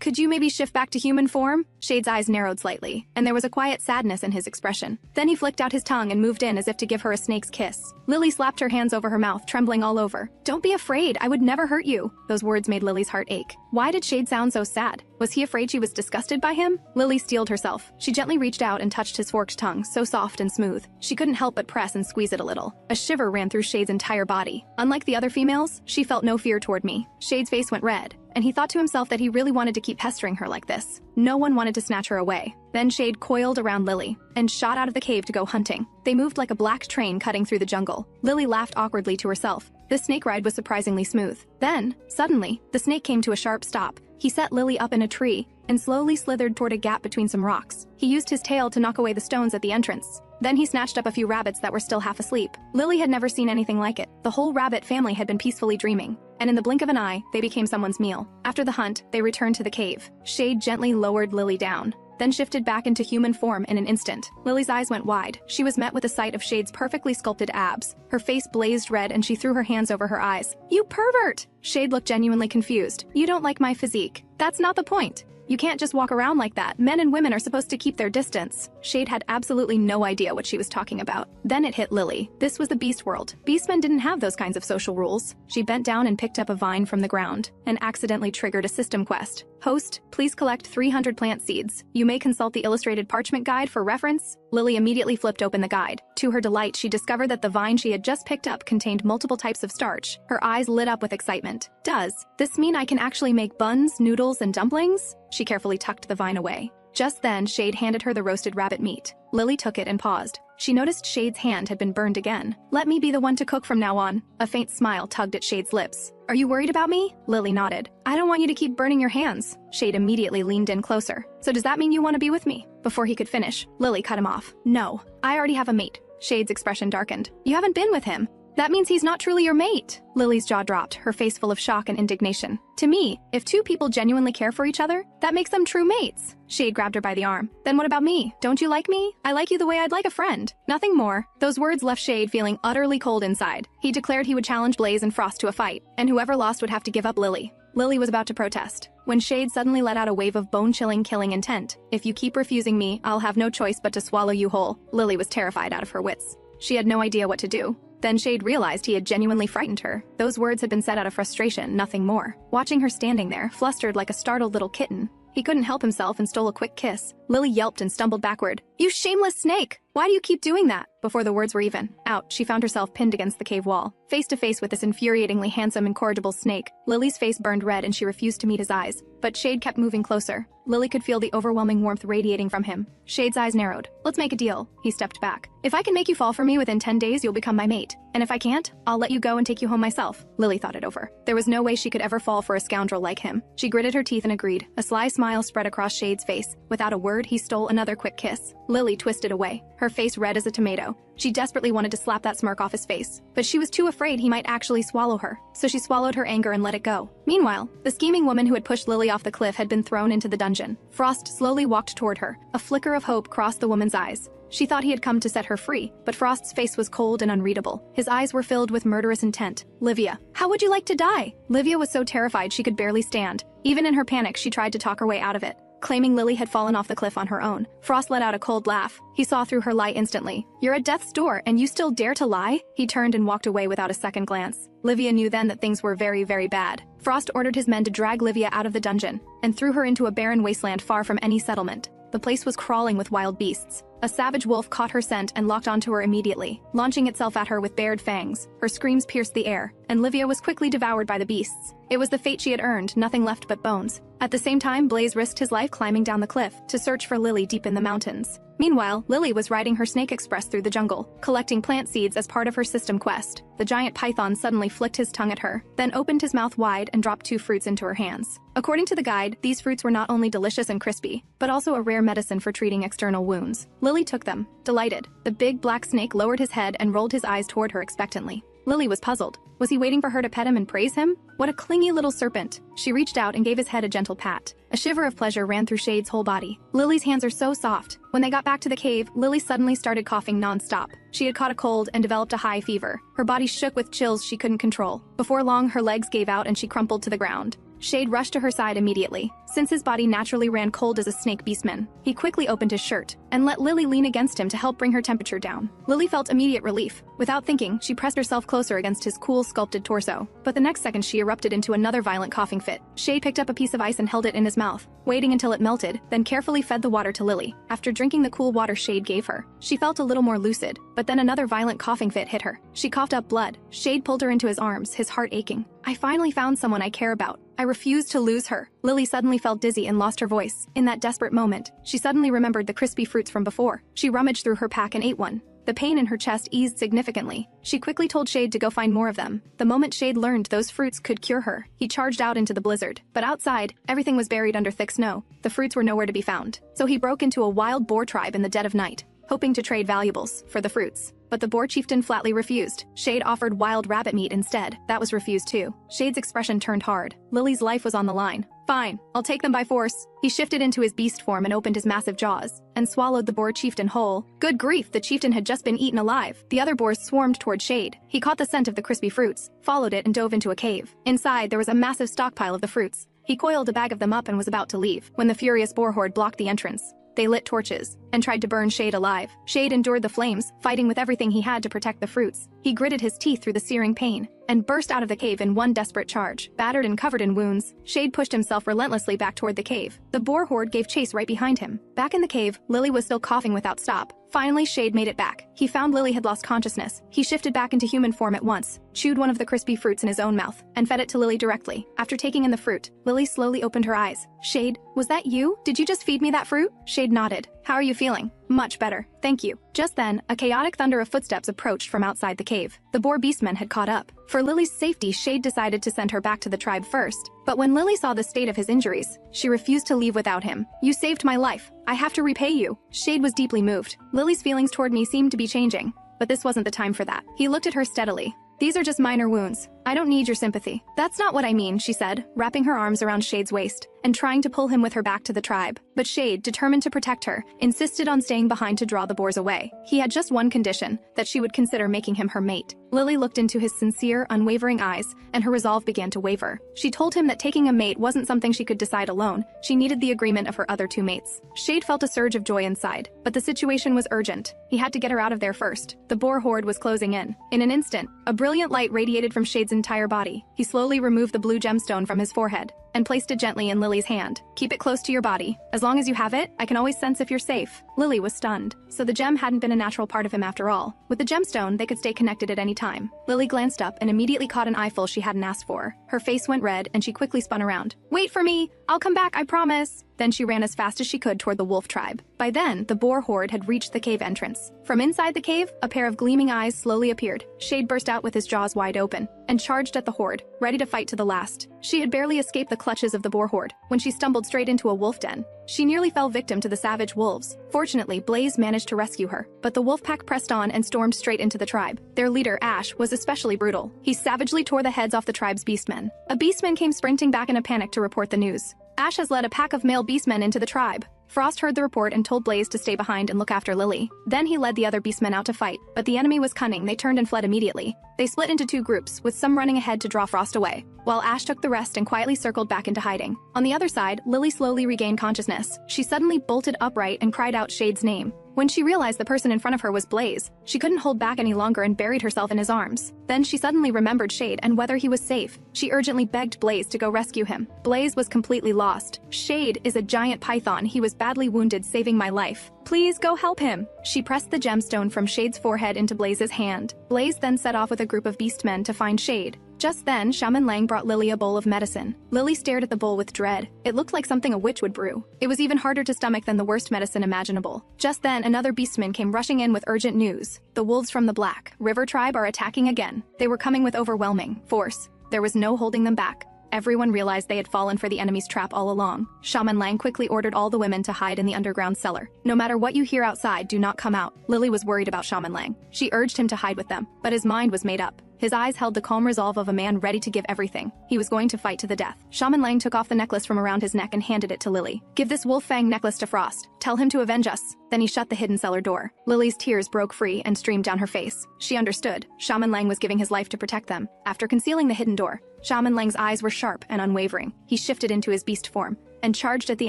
Could you maybe shift back to human form?" Shade's eyes narrowed slightly, and there was a quiet sadness in his expression. Then he flicked out his tongue and moved in as if to give her a snake's kiss. Lily slapped her hands over her mouth, trembling all over. "Don't be afraid, I would never hurt you." Those words made Lily's heart ache. Why did Shade sound so sad? Was he afraid she was disgusted by him? Lily steeled herself. She gently reached out and touched his forked tongue, so soft and smooth. She couldn't help but press and squeeze it a little. A shiver ran through Shade's entire body. Unlike the other females, she felt no fear toward me. Shade's face went red, and he thought to himself that he really wanted to keep pestering her like this. No one wanted to snatch her away. Then Shade coiled around Lily and shot out of the cave to go hunting. They moved like a black train cutting through the jungle. Lily laughed awkwardly to herself. This snake ride was surprisingly smooth. Then, suddenly, the snake came to a sharp stop. He set Lily up in a tree and slowly slithered toward a gap between some rocks. He used his tail to knock away the stones at the entrance. Then he snatched up a few rabbits that were still half asleep. Lily had never seen anything like it. The whole rabbit family had been peacefully dreaming, and in the blink of an eye, they became someone's meal. After the hunt, they returned to the cave. Shade gently lowered Lily down, then shifted back into human form in an instant. Lily's eyes went wide. She was met with a sight of Shade's perfectly sculpted abs. Her face blazed red and she threw her hands over her eyes. "You pervert!" Shade looked genuinely confused. "You don't like my physique. That's not the point. You can't just walk around like that. Men and women are supposed to keep their distance." Shade had absolutely no idea what she was talking about. Then it hit Lily. This was the beast world. Beastmen didn't have those kinds of social rules. She bent down and picked up a vine from the ground and accidentally triggered a system quest. "Host, please collect 300 plant seeds. You may consult the illustrated parchment guide for reference." Lily immediately flipped open the guide. To her delight, she discovered that the vine she had just picked up contained multiple types of starch. Her eyes lit up with excitement. "Does this mean I can actually make buns, noodles, and dumplings?" She carefully tucked the vine away. Just then, Shade handed her the roasted rabbit meat. Lily took it and paused. she noticed Shade's hand had been burned again. "Let me be the one to cook from now on." A faint smile tugged at Shade's lips. "Are you worried about me?" Lily nodded. "I don't want you to keep burning your hands." Shade immediately leaned in closer. "So does that mean you want to be with me?" Before he could finish, Lily cut him off. "No, I already have a mate." Shade's expression darkened. "You haven't been with him. That means he's not truly your mate." Lily's jaw dropped, her face full of shock and indignation. "To me, if two people genuinely care for each other, that makes them true mates." Shade grabbed her by the arm. "Then what about me? Don't you like me? I like you the way I'd like a friend. Nothing more." Those words left Shade feeling utterly cold inside. He declared he would challenge Blaze and Frost to a fight, and whoever lost would have to give up Lily. Lily was about to protest, when Shade suddenly let out a wave of bone-chilling killing intent. "If you keep refusing me, I'll have no choice but to swallow you whole." Lily was terrified out of her wits. She had no idea what to do. Then Shade realized he had genuinely frightened her. Those words had been said out of frustration, nothing more. Watching her standing there, flustered like a startled little kitten, he couldn't help himself and stole a quick kiss. Lily yelped and stumbled backward. "You shameless snake! Why do you keep doing that?" Before the words were even out, she found herself pinned against the cave wall, face to face with this infuriatingly handsome, incorrigible snake. Lily's face burned red and she refused to meet his eyes. But Shade kept moving closer. Lily could feel the overwhelming warmth radiating from him. Shade's eyes narrowed. "Let's make a deal." He stepped back. "If I can make you fall for me within 10 days, you'll become my mate. And if I can't, I'll let you go and take you home myself." Lily thought it over. There was no way she could ever fall for a scoundrel like him. She gritted her teeth and agreed. A sly smile spread across Shade's face. Without a word, he stole another quick kiss. Lily twisted away, her face red as a tomato. She desperately wanted to slap that smirk off his face, but she was too afraid he might actually swallow her, so she swallowed her anger and let it go. Meanwhile, the scheming woman who had pushed Lily off the cliff had been thrown into the dungeon. Frost slowly walked toward her. A flicker of hope crossed the woman's eyes. She thought he had come to set her free, but Frost's face was cold and unreadable. His eyes were filled with murderous intent. "Livia, how would you like to die?" Livia was so terrified she could barely stand. Even in her panic, she tried to talk her way out of it, claiming Lily had fallen off the cliff on her own. Frost let out a cold laugh. He saw through her lie instantly. "You're at death's door, and you still dare to lie?" He turned and walked away without a second glance. Livia knew then that things were very, very bad. Frost ordered his men to drag Livia out of the dungeon and threw her into a barren wasteland far from any settlement. The place was crawling with wild beasts. A savage wolf caught her scent and locked onto her immediately, launching itself at her with bared fangs. Her screams pierced the air, and Livia was quickly devoured by the beasts. It was the fate she had earned, nothing left but bones. At the same time, Blaze risked his life climbing down the cliff to search for Lily deep in the mountains. Meanwhile, Lily was riding her snake express through the jungle, collecting plant seeds as part of her system quest. The giant python suddenly flicked his tongue at her, then opened his mouth wide and dropped 2 fruits into her hands. According to the guide, these fruits were not only delicious and crispy, but also a rare medicine for treating external wounds. Lily took them, delighted. The big black snake lowered his head and rolled his eyes toward her expectantly. Lily was puzzled. Was he waiting for her to pet him and praise him? What a clingy little serpent. She reached out and gave his head a gentle pat. A shiver of pleasure ran through Shade's whole body. Lily's hands are so soft. When they got back to the cave, Lily suddenly started coughing non-stop. She had caught a cold and developed a high fever. Her body shook with chills she couldn't control. Before long, her legs gave out and she crumpled to the ground. Shade rushed to her side immediately. Since his body naturally ran cold as a snake beastman, he quickly opened his shirt and let Lily lean against him to help bring her temperature down. Lily felt immediate relief. Without thinking, she pressed herself closer against his cool, sculpted torso. But the next second she erupted into another violent coughing fit. Shade picked up a piece of ice and held it in his mouth, waiting until it melted, then carefully fed the water to Lily. After drinking the cool water Shade gave her, she felt a little more lucid, but then another violent coughing fit hit her. She coughed up blood. Shade pulled her into his arms, his heart aching. "I finally found someone I care about. I refuse to lose her." Lily suddenly felt dizzy and lost her voice. In that desperate moment, she suddenly remembered the crispy fruits from before. She rummaged through her pack and ate one. The pain in her chest eased significantly. She quickly told Shade to go find more of them. The moment Shade learned those fruits could cure her, he charged out into the blizzard. But outside, everything was buried under thick snow. The fruits were nowhere to be found. So he broke into a wild boar tribe in the dead of night, hoping to trade valuables for the fruits. But the boar chieftain flatly refused. Shade offered wild rabbit meat instead. That was refused too. Shade's expression turned hard. Lily's life was on the line. "Fine, I'll take them by force." He shifted into his beast form and opened his massive jaws, and swallowed the boar chieftain whole. Good grief, the chieftain had just been eaten alive. The other boars swarmed toward Shade. He caught the scent of the crispy fruits, followed it and dove into a cave. Inside, there was a massive stockpile of the fruits. He coiled a bag of them up and was about to leave, when the furious boar horde blocked the entrance. They lit torches and tried to burn Shade alive. Shade endured the flames, fighting with everything he had to protect the fruits. He gritted his teeth through the searing pain and burst out of the cave in one desperate charge. Battered and covered in wounds, Shade pushed himself relentlessly back toward the cave. The boar horde gave chase right behind him. Back in the cave, Lily was still coughing without stop. Finally, Shade made it back. He found Lily had lost consciousness. He shifted back into human form at once, chewed one of the crispy fruits in his own mouth, and fed it to Lily directly. After taking in the fruit, Lily slowly opened her eyes. "Shade, was that you? Did you just feed me that fruit?" Shade nodded. How are you feeling? Much better, thank you. Just then, a chaotic thunder of footsteps approached from outside the cave. The boar beastmen had caught up. For Lily's safety, Shade decided to send her back to the tribe first. But when Lily saw the state of his injuries, she refused to leave without him. You saved my life. I have to repay you. Shade was deeply moved. Lily's feelings toward me seemed to be changing. But this wasn't the time for that. He looked at her steadily. These are just minor wounds. I don't need your sympathy. That's not what I mean, she said, wrapping her arms around Shade's waist and trying to pull him with her back to the tribe. But Shade, determined to protect her, insisted on staying behind to draw the boars away. He had just one condition, that she would consider making him her mate. Lily looked into his sincere, unwavering eyes, and her resolve began to waver. She told him that taking a mate wasn't something she could decide alone. She needed the agreement of her other two mates. Shade felt a surge of joy inside, but the situation was urgent. He had to get her out of there first. The boar horde was closing in. In an instant, a brilliant light radiated from Shade's entire body. He slowly removed the blue gemstone from his forehead and placed it gently in Lily's hand. Keep it close to your body. As long as you have it, I can always sense if you're safe. Lily was stunned. So the gem hadn't been a natural part of him after all. With the gemstone, they could stay connected at any time. Lily glanced up and immediately caught an eyeful she hadn't asked for. Her face went red and she quickly spun around. Wait for me! I'll come back, I promise! Then she ran as fast as she could toward the wolf tribe. By then, the boar horde had reached the cave entrance. From inside the cave, a pair of gleaming eyes slowly appeared. Shade burst out with his jaws wide open and charged at the horde, ready to fight to the last. She had barely escaped the clutches of the boar horde when she stumbled straight into a wolf den. She nearly fell victim to the savage wolves. Fortunately, Blaze managed to rescue her, but the wolf pack pressed on and stormed straight into the tribe. Their leader, Ash, was especially brutal. He savagely tore the heads off the tribe's beastmen. A beastman came sprinting back in a panic to report the news. Ash has led a pack of male beastmen into the tribe. Frost heard the report and told Blaze to stay behind and look after Lily. Then he led the other beastmen out to fight, but the enemy was cunning. They turned and fled immediately. They split into two groups, with some running ahead to draw Frost away, while Ash took the rest and quietly circled back into hiding. On the other side, Lily slowly regained consciousness. She suddenly bolted upright and cried out Shade's name. When she realized the person in front of her was Blaze, she couldn't hold back any longer and buried herself in his arms. Then she suddenly remembered Shade and whether he was safe. She urgently begged Blaze to go rescue him. Blaze was completely lost. Shade is a giant python. He was badly wounded, saving my life. Please go help him. She pressed the gemstone from Shade's forehead into Blaze's hand. Blaze then set off with a group of beastmen to find Shade. Just then, Shaman Lang brought Lily a bowl of medicine. Lily stared at the bowl with dread. It looked like something a witch would brew. It was even harder to stomach than the worst medicine imaginable. Just then, another beastman came rushing in with urgent news. The wolves from the Black River tribe are attacking again. They were coming with overwhelming force. There was no holding them back. Everyone realized they had fallen for the enemy's trap all along. Shaman Lang quickly ordered all the women to hide in the underground cellar. No matter what you hear outside, do not come out. Lily was worried about Shaman Lang. She urged him to hide with them, but his mind was made up. His eyes held the calm resolve of a man ready to give everything. He was going to fight to the death. Shaman Lang took off the necklace from around his neck and handed it to Lily. Give this wolf fang necklace to Frost. Tell him to avenge us. Then he shut the hidden cellar door. Lily's tears broke free and streamed down her face. She understood. Shaman Lang was giving his life to protect them. After concealing the hidden door, Shaman Lang's eyes were sharp and unwavering. He shifted into his beast form and charged at the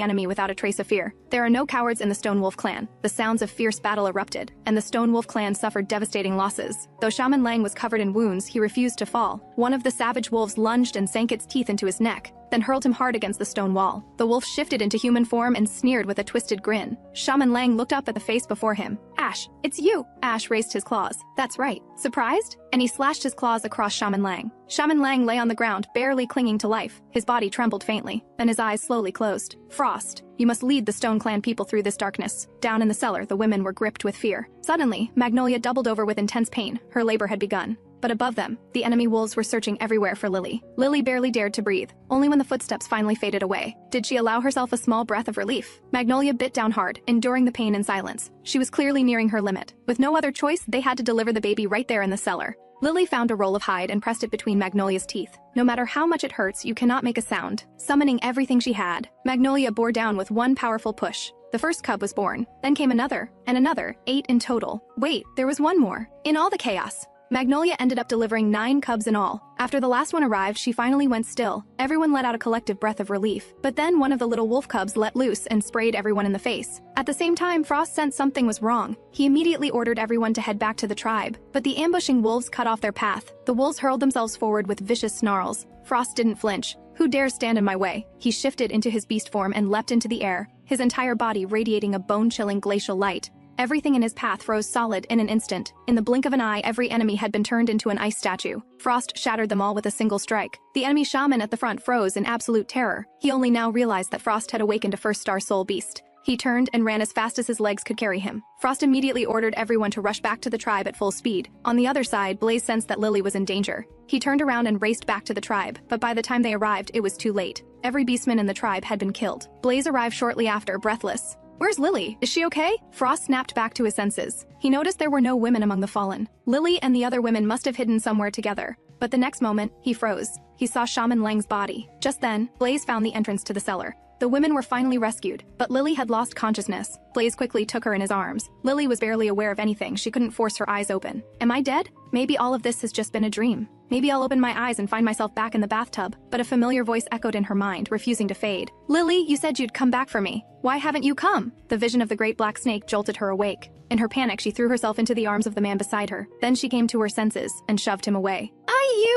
enemy without a trace of fear. There are no cowards in the Stone Wolf clan. The sounds of fierce battle erupted, and the Stone Wolf clan suffered devastating losses. Though Shaman Lang was covered in wounds, he refused to fall. One of the savage wolves lunged and sank its teeth into his neck, then hurled him hard against the stone wall. The wolf shifted into human form and sneered with a twisted grin. Shaman Lang looked up at the face before him. Ash, it's you! Ash raised his claws. That's right. Surprised? And he slashed his claws across Shaman Lang. Shaman Lang lay on the ground, barely clinging to life. His body trembled faintly, then his eyes slowly closed. Frost, you must lead the Stone Clan people through this darkness. Down in the cellar, the women were gripped with fear. Suddenly, Magnolia doubled over with intense pain. Her labor had begun. But above them, the enemy wolves were searching everywhere for Lily. Lily barely dared to breathe. Only when the footsteps finally faded away did she allow herself a small breath of relief. Magnolia bit down hard, enduring the pain in silence. She was clearly nearing her limit. With no other choice, they had to deliver the baby right there in the cellar. Lily found a roll of hide and pressed it between Magnolia's teeth. No matter how much it hurts, you cannot make a sound. Summoning everything she had, Magnolia bore down with one powerful push. The first cub was born. Then came another, and another, 8 in total. Wait, there was one more. In all the chaos, Magnolia ended up delivering 9 cubs in all. After the last one arrived, she finally went still. Everyone let out a collective breath of relief. But then one of the little wolf cubs let loose and sprayed everyone in the face. At the same time, Frost sensed something was wrong. He immediately ordered everyone to head back to the tribe. But the ambushing wolves cut off their path. The wolves hurled themselves forward with vicious snarls. Frost didn't flinch. Who dares stand in my way? He shifted into his beast form and leapt into the air, his entire body radiating a bone-chilling glacial light. Everything in his path froze solid in an instant. In the blink of an eye, every enemy had been turned into an ice statue. Frost shattered them all with a single strike. The enemy shaman at the front froze in absolute terror. He only now realized that Frost had awakened a first star soul beast. He turned and ran as fast as his legs could carry him. Frost immediately ordered everyone to rush back to the tribe at full speed. On the other side, Blaze sensed that Lily was in danger. He turned around and raced back to the tribe, but by the time they arrived, it was too late. Every beastman in the tribe had been killed. Blaze arrived shortly after, breathless. "Where's Lily? Is she okay?" Frost snapped back to his senses. He noticed there were no women among the fallen. Lily and the other women must have hidden somewhere together. But the next moment, he froze. He saw Shaman Lang's body. Just then, Blaze found the entrance to the cellar. The women were finally rescued, but Lily had lost consciousness. Blaze quickly took her in his arms. Lily was barely aware of anything. She couldn't force her eyes open. Am I dead? Maybe all of this has just been a dream. Maybe I'll open my eyes and find myself back in the bathtub. But a familiar voice echoed in her mind, refusing to fade. Lily, you said you'd come back for me. Why haven't you come? The vision of the great black snake jolted her awake. In her panic, she threw herself into the arms of the man beside her. Then she came to her senses and shoved him away.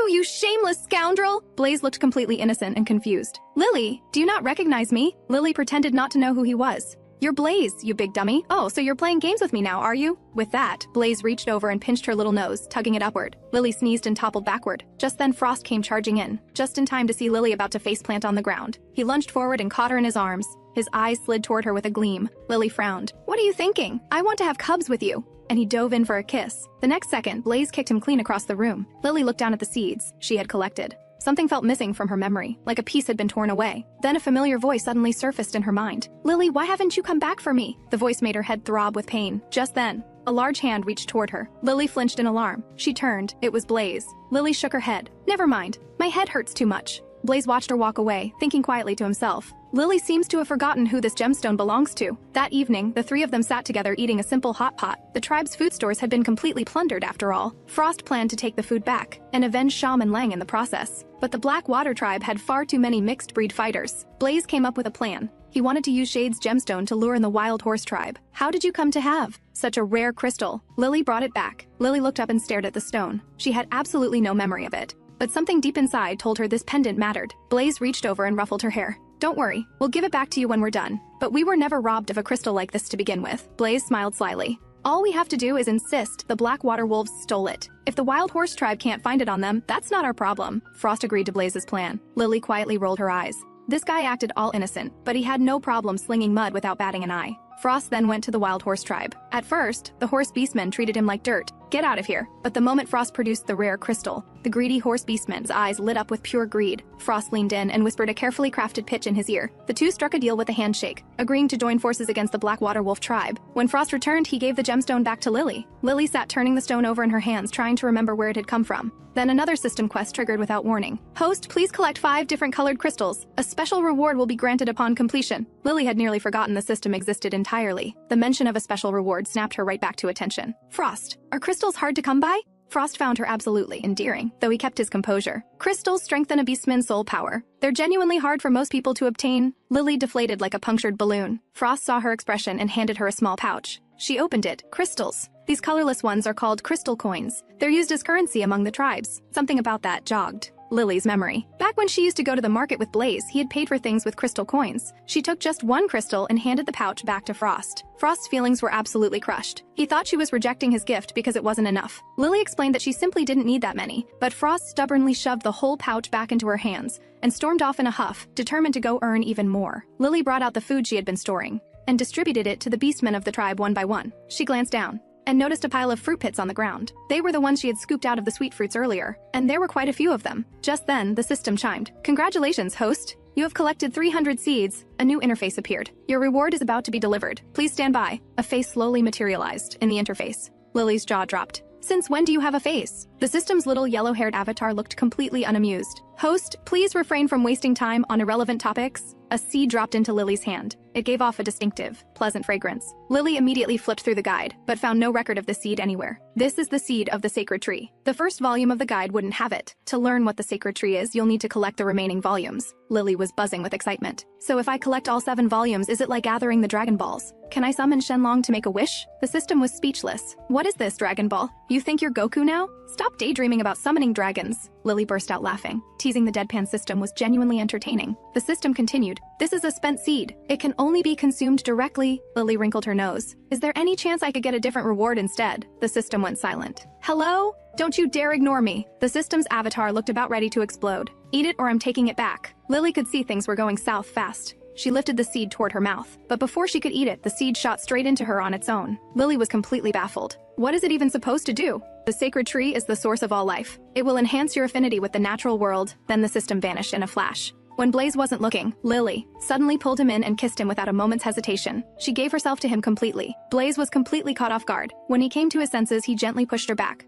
You shameless scoundrel! Blaze looked completely innocent and confused. Lily, do you not recognize me? Lily pretended not to know who he was. You're Blaze, you big dummy. Oh, so you're playing games with me now, are you? With that, Blaze reached over and pinched her little nose, tugging it upward. Lily sneezed and toppled backward. Just then Frost came charging in, just in time to see Lily about to faceplant on the ground. He lunged forward and caught her in his arms. His eyes slid toward her with a gleam. Lily frowned. What are you thinking? I want to have cubs with you. And he dove in for a kiss. The next second, Blaze kicked him clean across the room. Lily looked down at the seeds she had collected. Something felt missing from her memory, like a piece had been torn away. Then a familiar voice suddenly surfaced in her mind. Lily, why haven't you come back for me? The voice made her head throb with pain. Just then, a large hand reached toward her. Lily flinched in alarm. She turned. It was Blaze. Lily shook her head. Never mind. My head hurts too much. Blaze watched her walk away, thinking quietly to himself. Lily seems to have forgotten who this gemstone belongs to. That evening, the three of them sat together eating a simple hot pot. The tribe's food stores had been completely plundered after all. Frost planned to take the food back and avenge Shaman Lang in the process. But the Blackwater tribe had far too many mixed-breed fighters. Blaze came up with a plan. He wanted to use Shade's gemstone to lure in the Wild Horse tribe. How did you come to have such a rare crystal? Lily brought it back. Lily looked up and stared at the stone. She had absolutely no memory of it. But something deep inside told her this pendant mattered. Blaze reached over and ruffled her hair. Don't worry, we'll give it back to you when we're done. But we were never robbed of a crystal like this to begin with. Blaze smiled slyly. All we have to do is insist the Blackwater wolves stole it. If the Wild Horse tribe can't find it on them, that's not our problem. Frost agreed to Blaze's plan. Lily quietly rolled her eyes. This guy acted all innocent, but he had no problem slinging mud without batting an eye. Frost then went to the Wild Horse tribe. At first, the Horse Beastmen treated him like dirt. Get out of here. But the moment Frost produced the rare crystal, the greedy Horse Beastmen's eyes lit up with pure greed. Frost leaned in and whispered a carefully crafted pitch in his ear. The two struck a deal with a handshake, agreeing to join forces against the Blackwater Wolf tribe. When Frost returned, he gave the gemstone back to Lily. Lily sat turning the stone over in her hands, trying to remember where it had come from. Then another system quest triggered without warning. Host, please collect 5 different colored crystals. A special reward will be granted upon completion. Lily had nearly forgotten the system existed entirely. The mention of a special reward snapped her right back to attention. Frost, are crystals hard to come by? Frost found her absolutely endearing, though he kept his composure. Crystals strengthen a beastman's soul power. They're genuinely hard for most people to obtain. Lily deflated like a punctured balloon. Frost saw her expression and handed her a small pouch. She opened it. Crystals. These colorless ones are called crystal coins. They're used as currency among the tribes. Something about that jogged Lily's memory. Back when she used to go to the market with Blaze, he had paid for things with crystal coins. She took just one crystal and handed the pouch back to Frost. Frost's feelings were absolutely crushed. He thought she was rejecting his gift because it wasn't enough. Lily explained that she simply didn't need that many, but Frost stubbornly shoved the whole pouch back into her hands and stormed off in a huff, determined to go earn even more. Lily brought out the food she had been storing and distributed it to the beastmen of the tribe one by one. She glanced down and noticed a pile of fruit pits on the ground. They were the ones she had scooped out of the sweet fruits earlier, and there were quite a few of them. Just then, the system chimed. Congratulations, host! You have collected 300 seeds. A new interface appeared. Your reward is about to be delivered. Please stand by. A face slowly materialized in the interface. Lily's jaw dropped. Since when do you have a face? The system's little yellow-haired avatar looked completely unamused. Host, please refrain from wasting time on irrelevant topics. A seed dropped into Lily's hand. It gave off a distinctive, pleasant fragrance. Lily immediately flipped through the guide, but found no record of the seed anywhere. This is the seed of the sacred tree. The first volume of the guide wouldn't have it. To learn what the sacred tree is, you'll need to collect the remaining volumes. Lily was buzzing with excitement. So if I collect all 7 volumes, is it like gathering the Dragon Balls? Can I summon Shenlong to make a wish? The system was speechless. What is this, Dragon Ball? You think you're Goku now? Stop daydreaming about summoning dragons. Lily burst out laughing. Teasing the deadpan system was genuinely entertaining. The system continued. This is a spent seed. It can only be consumed directly. Lily wrinkled her nose. Is there any chance I could get a different reward instead? The system went silent. Hello? Don't you dare ignore me. The system's avatar looked about ready to explode. Eat it or I'm taking it back. Lily could see things were going south fast. She lifted the seed toward her mouth, but before she could eat it, the seed shot straight into her on its own. Lily was completely baffled. What is it even supposed to do? The sacred tree is the source of all life. It will enhance your affinity with the natural world. Then the system vanished in a flash. When Blaze wasn't looking, Lily suddenly pulled him in and kissed him without a moment's hesitation. She gave herself to him completely. Blaze was completely caught off guard. When he came to his senses, he gently pushed her back.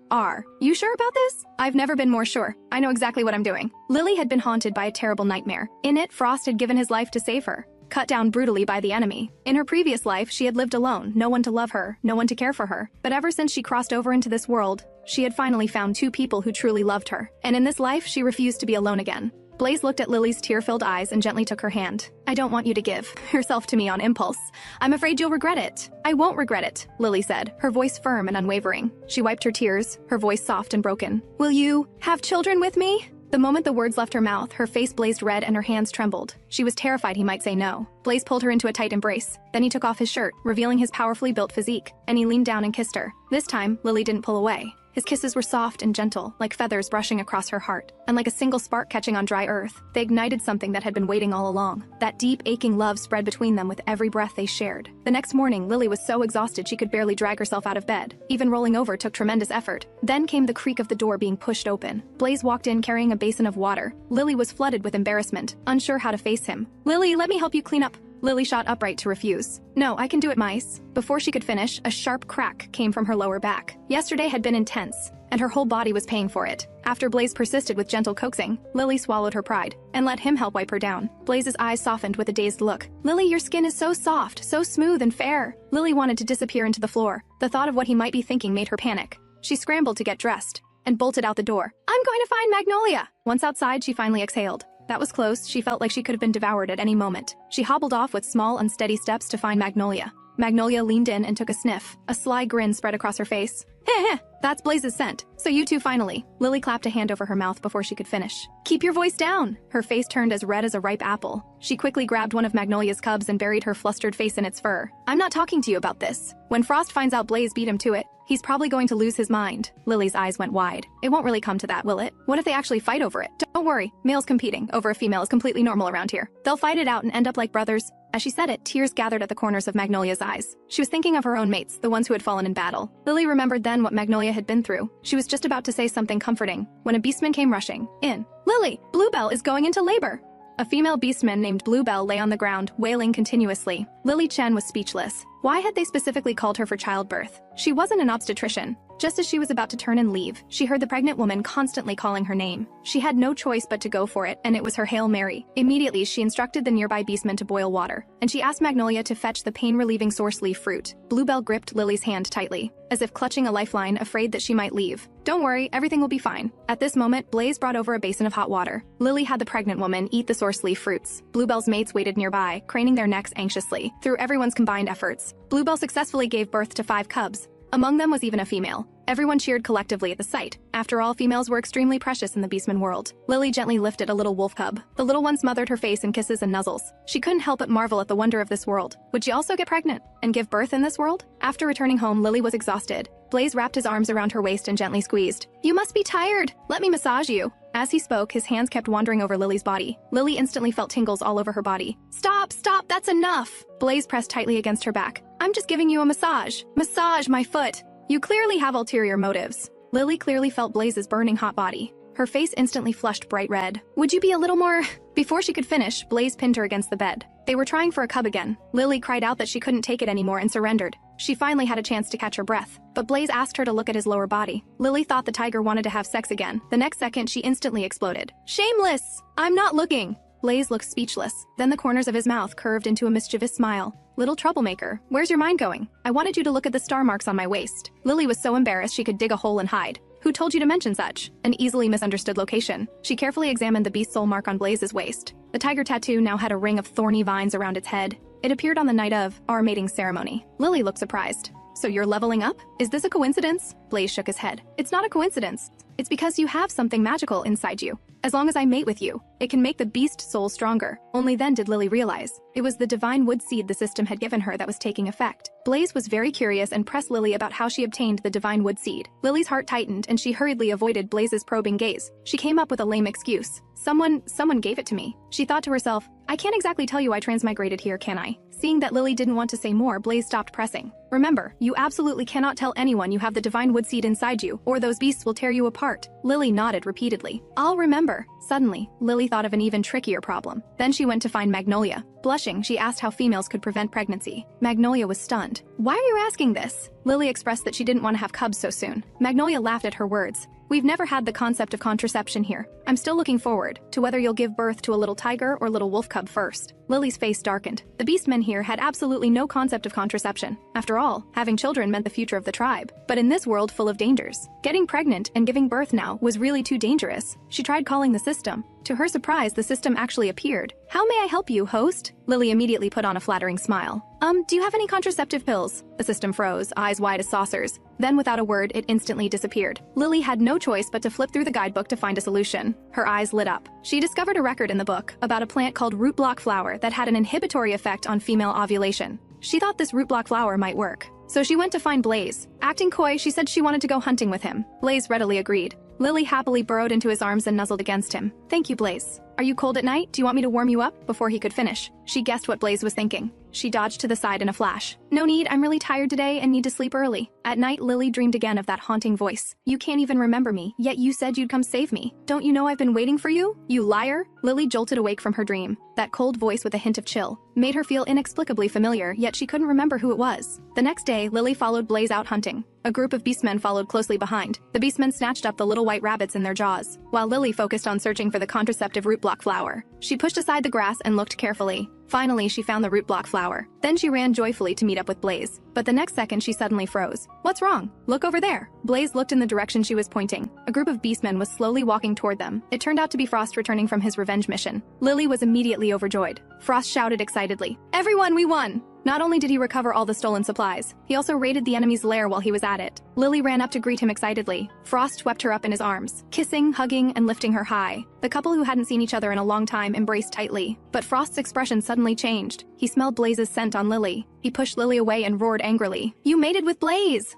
You sure about this? I've never been more sure. I know exactly what I'm doing. Lily had been haunted by a terrible nightmare. In it, Frost had given his life to save her, cut down brutally by the enemy. In her previous life, she had lived alone, no one to love her, no one to care for her. But ever since she crossed over into this world, she had finally found two people who truly loved her. And in this life, she refused to be alone again. Blaze looked at Lily's tear-filled eyes and gently took her hand. I don't want you to give yourself to me on impulse. I'm afraid you'll regret it. I won't regret it, Lily said, her voice firm and unwavering. She wiped her tears, her voice soft and broken. Will you have children with me? The moment the words left her mouth, her face blazed red and her hands trembled. She was terrified he might say no. Blaze pulled her into a tight embrace. Then he took off his shirt, revealing his powerfully built physique, and he leaned down and kissed her. This time, Lily didn't pull away. His kisses were soft and gentle, like feathers brushing across her heart, and like a single spark catching on dry earth, they ignited something that had been waiting all along. That deep, aching love spread between them with every breath they shared. The next morning, Lily was so exhausted she could barely drag herself out of bed. Even rolling over took tremendous effort. Then came the creak of the door being pushed open. Blaze walked in carrying a basin of water. Lily was flooded with embarrassment, unsure how to face him. Lily, let me help you clean up. Lily shot upright to refuse. No, I can do it, mice. Before she could finish, a sharp crack came from her lower back. Yesterday had been intense, and her whole body was paying for it. After Blaze persisted with gentle coaxing, Lily swallowed her pride and let him help wipe her down. Blaze's eyes softened with a dazed look. Lily, your skin is so soft, so smooth and fair. Lily wanted to disappear into the floor. The thought of what he might be thinking made her panic. She scrambled to get dressed and bolted out the door. I'm going to find Magnolia. Once outside, she finally exhaled. That was close. She felt like she could have been devoured at any moment. She hobbled off with small, unsteady steps to find Magnolia. Magnolia leaned in and took a sniff. A sly grin spread across her face. Heh, that's Blaze's scent. So you two finally. Lily clapped a hand over her mouth before she could finish. Keep your voice down. Her face turned as red as a ripe apple. She quickly grabbed one of Magnolia's cubs and buried her flustered face in its fur. I'm not talking to you about this. When Frost finds out Blaze beat him to it, he's probably going to lose his mind. Lily's eyes went wide. It won't really come to that, will it? What if they actually fight over it? Don't worry, males competing over a female is completely normal around here. They'll fight it out and end up like brothers. As she said it, tears gathered at the corners of Magnolia's eyes. She was thinking of her own mates, the ones who had fallen in battle. Lily remembered then what Magnolia had been through. She was just about to say something comforting when a beastman came rushing in. Lily, Bluebell is going into labor. A female beastman named Bluebell lay on the ground, wailing continuously. Lily Chen was speechless. Why had they specifically called her for childbirth? She wasn't an obstetrician. Just as she was about to turn and leave, she heard the pregnant woman constantly calling her name. She had no choice but to go for it, and it was her Hail Mary. Immediately, she instructed the nearby beastman to boil water, and she asked Magnolia to fetch the pain-relieving source leaf fruit. Bluebell gripped Lily's hand tightly, as if clutching a lifeline, afraid that she might leave. Don't worry, everything will be fine. At this moment, Blaze brought over a basin of hot water. Lily had the pregnant woman eat the source leaf fruits. Bluebell's mates waited nearby, craning their necks anxiously. Through everyone's combined efforts, Bluebell successfully gave birth to 5 cubs. Among them was even a female. Everyone cheered collectively at the sight. After all, females were extremely precious in the Beastman world. Lily gently lifted a little wolf cub. The little one smothered her face in kisses and nuzzles. She couldn't help but marvel at the wonder of this world. Would she also get pregnant and give birth in this world? After returning home, Lily was exhausted. Blaze wrapped his arms around her waist and gently squeezed. You must be tired. Let me massage you. As he spoke, his hands kept wandering over Lily's body. Lily instantly felt tingles all over her body. Stop, that's enough. Blaze pressed tightly against her back. I'm just giving you a massage. Massage my foot. You clearly have ulterior motives. Lily clearly felt Blaze's burning hot body. Her face instantly flushed bright red. Would you be a little more... Before she could finish, Blaze pinned her against the bed. They were trying for a cub again. Lily cried out that she couldn't take it anymore and surrendered. She finally had a chance to catch her breath, but Blaze asked her to look at his lower body. Lily thought the tiger wanted to have sex again. The next second, she instantly exploded. Shameless! I'm not looking! Blaze looked speechless. Then the corners of his mouth curved into a mischievous smile. Little troublemaker, where's your mind going? I wanted you to look at the star marks on my waist. Lily was so embarrassed she could dig a hole and hide. Who told you to mention such? An easily misunderstood location. She carefully examined the beast soul mark on Blaze's waist. The tiger tattoo now had a ring of thorny vines around its head. It appeared on the night of our mating ceremony. Lily looked surprised. So you're leveling up? Is this a coincidence? Blaze shook his head. It's not a coincidence. It's because you have something magical inside you. As long as I mate with you, It can make the beast soul stronger. Only then did Lily realize it was the divine wood seed the system had given her that was taking effect. Blaze was very curious and pressed Lily about how she obtained the divine wood seed. Lily's heart tightened and she hurriedly avoided Blaze's probing gaze. She came up with a lame excuse. Someone gave it to me. She thought to herself, I can't exactly tell you I transmigrated here, can I? Seeing that Lily didn't want to say more, Blaze stopped pressing. Remember, you absolutely cannot tell anyone you have the divine wood seed inside you, or those beasts will tear you apart. Lily nodded repeatedly. I'll remember. Suddenly, Lily thought of an even trickier problem. Then she went to find Magnolia. Blushing, she asked how females could prevent pregnancy. Magnolia was stunned. Why are you asking this? Lily expressed that she didn't want to have cubs so soon. Magnolia laughed at her words. We've never had the concept of contraception here. I'm still looking forward to whether you'll give birth to a little tiger or little wolf cub first. Lily's face darkened. The Beastmen here had absolutely no concept of contraception. After all, having children meant the future of the tribe. But in this world full of dangers, getting pregnant and giving birth now was really too dangerous. She tried calling the system. To her surprise, the system actually appeared. How may I help you, host? Lily immediately put on a flattering smile. Do you have any contraceptive pills? The system froze, eyes wide as saucers. Then without a word, it instantly disappeared. Lily had no choice but to flip through the guidebook to find a solution. Her eyes lit up. She discovered a record in the book about a plant called root block flower that had an inhibitory effect on female ovulation. She thought this root block flower might work. So she went to find Blaze. Acting coy, she said she wanted to go hunting with him. Blaze readily agreed. Lily happily burrowed into his arms and nuzzled against him. Thank you, Blaze. Are you cold at night? Do you want me to warm you up? Before he could finish, she guessed what Blaze was thinking. She dodged to the side in a flash. No need, I'm really tired today and need to sleep early. At night, Lily dreamed again of that haunting voice. You can't even remember me, yet you said you'd come save me. Don't you know I've been waiting for you? You liar! Lily jolted awake from her dream. That cold voice with a hint of chill made her feel inexplicably familiar, yet she couldn't remember who it was. The next day, Lily followed Blaze out hunting. A group of beastmen followed closely behind. The beastmen snatched up the little white rabbits in their jaws, while Lily focused on searching for the contraceptive root block flower. She pushed aside the grass and looked carefully. Finally, she found the root block flower. Then she ran joyfully to meet up with Blaze. But the next second, she suddenly froze. What's wrong? Look over there. Blaze looked in the direction she was pointing. A group of beastmen was slowly walking toward them. It turned out to be Frost returning from his revenge mission. Lily was immediately overjoyed. Frost shouted excitedly, "Everyone, we won!" Not only did he recover all the stolen supplies, he also raided the enemy's lair while he was at it. Lily ran up to greet him excitedly. Frost swept her up in his arms, kissing, hugging, and lifting her high. The couple who hadn't seen each other in a long time embraced tightly. But Frost's expression suddenly changed. He smelled Blaze's scent on Lily. He pushed Lily away and roared angrily. You mated with Blaze!